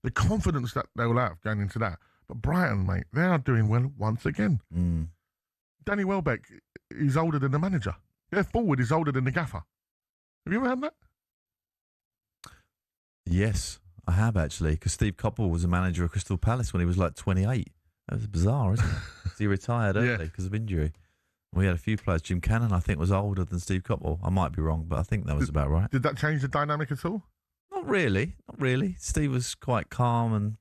The confidence that they will have going into that. But Brighton, mate, they are doing well once again. Danny Welbeck is older than the manager. Their forward is older than the gaffer. Have you ever had that? Yes, I have actually, because Steve Coppell was a manager of Crystal Palace when he was like 28. That was bizarre, isn't it? He retired early because of injury. We had a few players. Jim Cannon, I think, was older than Steve Coppell. I might be wrong, but I think that was about right. Did that change the dynamic at all? Not really. Steve was quite calm and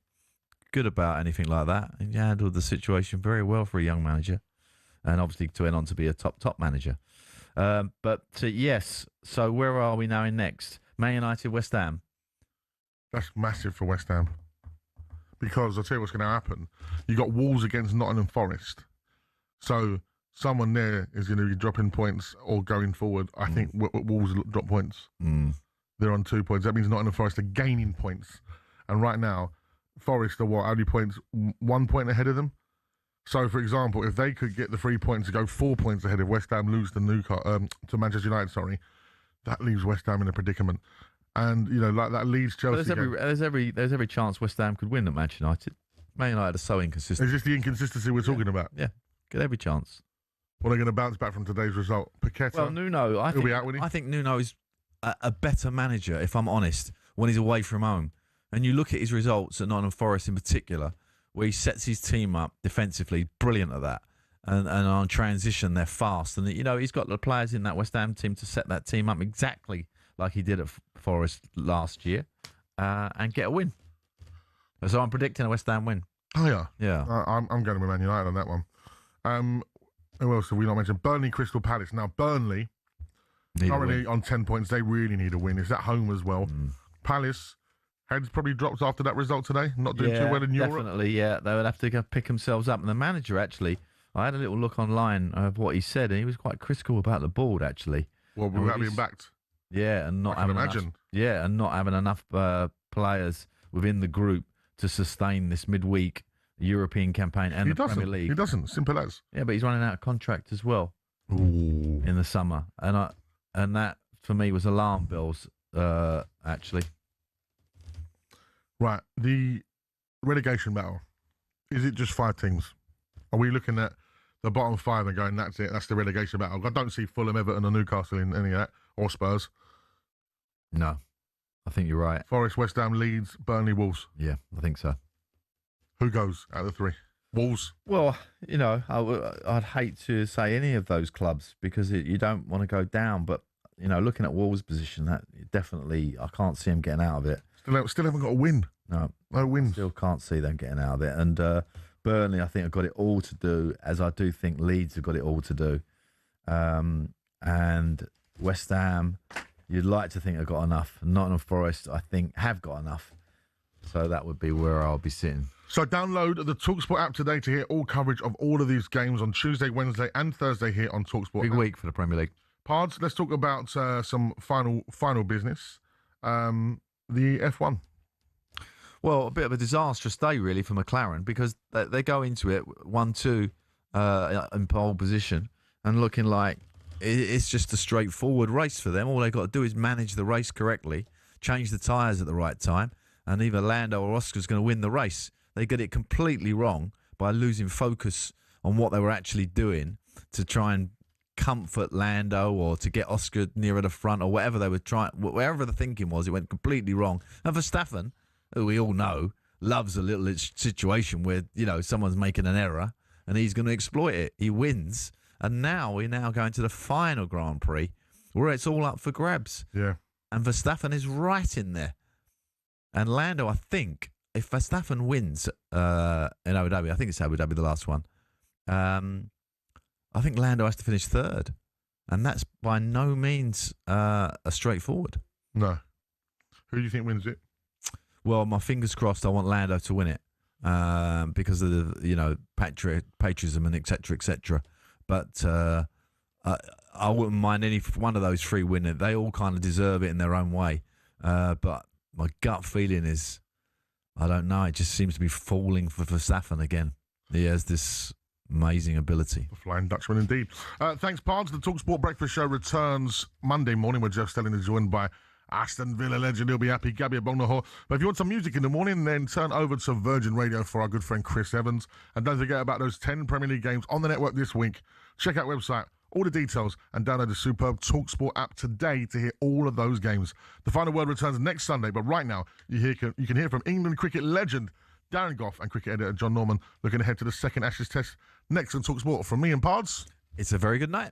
good about anything like that. He handled the situation very well for a young manager, and obviously went on to be a top manager. Yes, so where are we now in next? Man United, West Ham. That's massive for West Ham. Because I'll tell you what's going to happen. You got Wolves against Nottingham Forest. So someone there is going to be dropping points or going forward. I think Wolves will drop points. They're on 2 points. That means Nottingham Forest are gaining points. And right now, Forest are only points 1 point ahead of them. So, for example, if they could get the 3 points to go 4 points ahead, if West Ham lose to Manchester United, that leaves West Ham in a predicament. And like that leaves Chelsea. There's every chance West Ham could win at Manchester United. Man United are so inconsistent. Is this the inconsistency we're talking about? Yeah, get every chance. Well, they're going to bounce back from today's result. Paqueta. Well, Nuno, I think Nuno is a better manager, if I'm honest, when he's away from home. And you look at his results at Nottingham Forest in particular, where he sets his team up defensively, brilliant at that. And on transition, they're fast. And, he's got the players in that West Ham team to set that team up exactly like he did at Forest last year and get a win. So I'm predicting a West Ham win. Oh, yeah? Yeah. I'm going with Man United on that one. Who else have we not mentioned? Burnley, Crystal Palace. Now, Burnley, currently on 10 points, they really need a win. It's at home as well. Palace, heads probably dropped after that result today. Not doing too well in Europe. Definitely, yeah. They would have to go pick themselves up. And the manager, actually, I had a little look online of what he said, and he was quite critical about the board, actually. Well, without being backed. Yeah, and not having enough players within the group to sustain this midweek European campaign and the Premier League. He doesn't. Simple as. Yeah, but he's running out of contract as well in the summer, and that for me was alarm bells. Actually, right. The relegation battle, is it just 5 teams? Are we looking at the bottom 5 and going, that's it, that's the relegation battle? I don't see Fulham, Everton, or Newcastle in any of that, or Spurs. No, I think you're right. Forest, West Ham, Leeds, Burnley, Wolves. Yeah, I think so. Who goes out of the 3? Wolves? Well, I'd hate to say any of those clubs because you don't want to go down. But, looking at Wolves' position, that definitely, I can't see them getting out of it. Still haven't got a win. No wins. Still can't see them getting out of it. And Burnley, I think, have got it all to do, as I do think Leeds have got it all to do. And West Ham, you'd like to think have got enough. Nottingham Forest, I think, have got enough. So that would be where I'll be sitting. So download the talkSPORT app today to hear all coverage of all of these games on Tuesday, Wednesday and Thursday here on talkSPORT. Big week for the Premier League. Pards, let's talk about some final business. The F1. Well, a bit of a disastrous day, really, for McLaren because they go into it 1-2 in pole position and looking like it's just a straightforward race for them. All they've got to do is manage the race correctly, change the tyres at the right time, and either Lando or Oscar's going to win the race. They get it completely wrong by losing focus on what they were actually doing to try and comfort Lando or to get Oscar nearer the front or whatever they were trying. Wherever the thinking was, it went completely wrong. And Verstappen, who we all know, loves a little situation where, someone's making an error and he's going to exploit it. He wins. And now we're going to the final Grand Prix where it's all up for grabs. Yeah. And Verstappen is right in there. And Lando, I think, if Verstappen wins in Abu Dhabi, I think it's Abu Dhabi, the last one, I think Lando has to finish 3rd. And that's by no means a straightforward. No. Who do you think wins it? Well, my fingers crossed. I want Lando to win it because of the patriotism and etc. etc. But I wouldn't mind any one of those three winning. They all kind of deserve it in their own way. But my gut feeling is, I don't know. It just seems to be falling for Verstappen again. He has this amazing ability. The Flying Dutchman indeed. Thanks, Pards. The talkSPORT Breakfast Show returns Monday morning where Jeff Stelling is joined by Aston Villa legend. He'll be happy. Gabby Abognahor. But if you want some music in the morning, then turn over to Virgin Radio for our good friend Chris Evans. And don't forget about those 10 Premier League games on the network this week. Check out website, all the details, and download the superb talkSPORT app today to hear all of those games. The Final Word returns next Sunday, but right now you can hear from England cricket legend Darren Gough and cricket editor John Norman looking ahead to the second Ashes Test next on talkSPORT. From me and Pards, it's a very good night.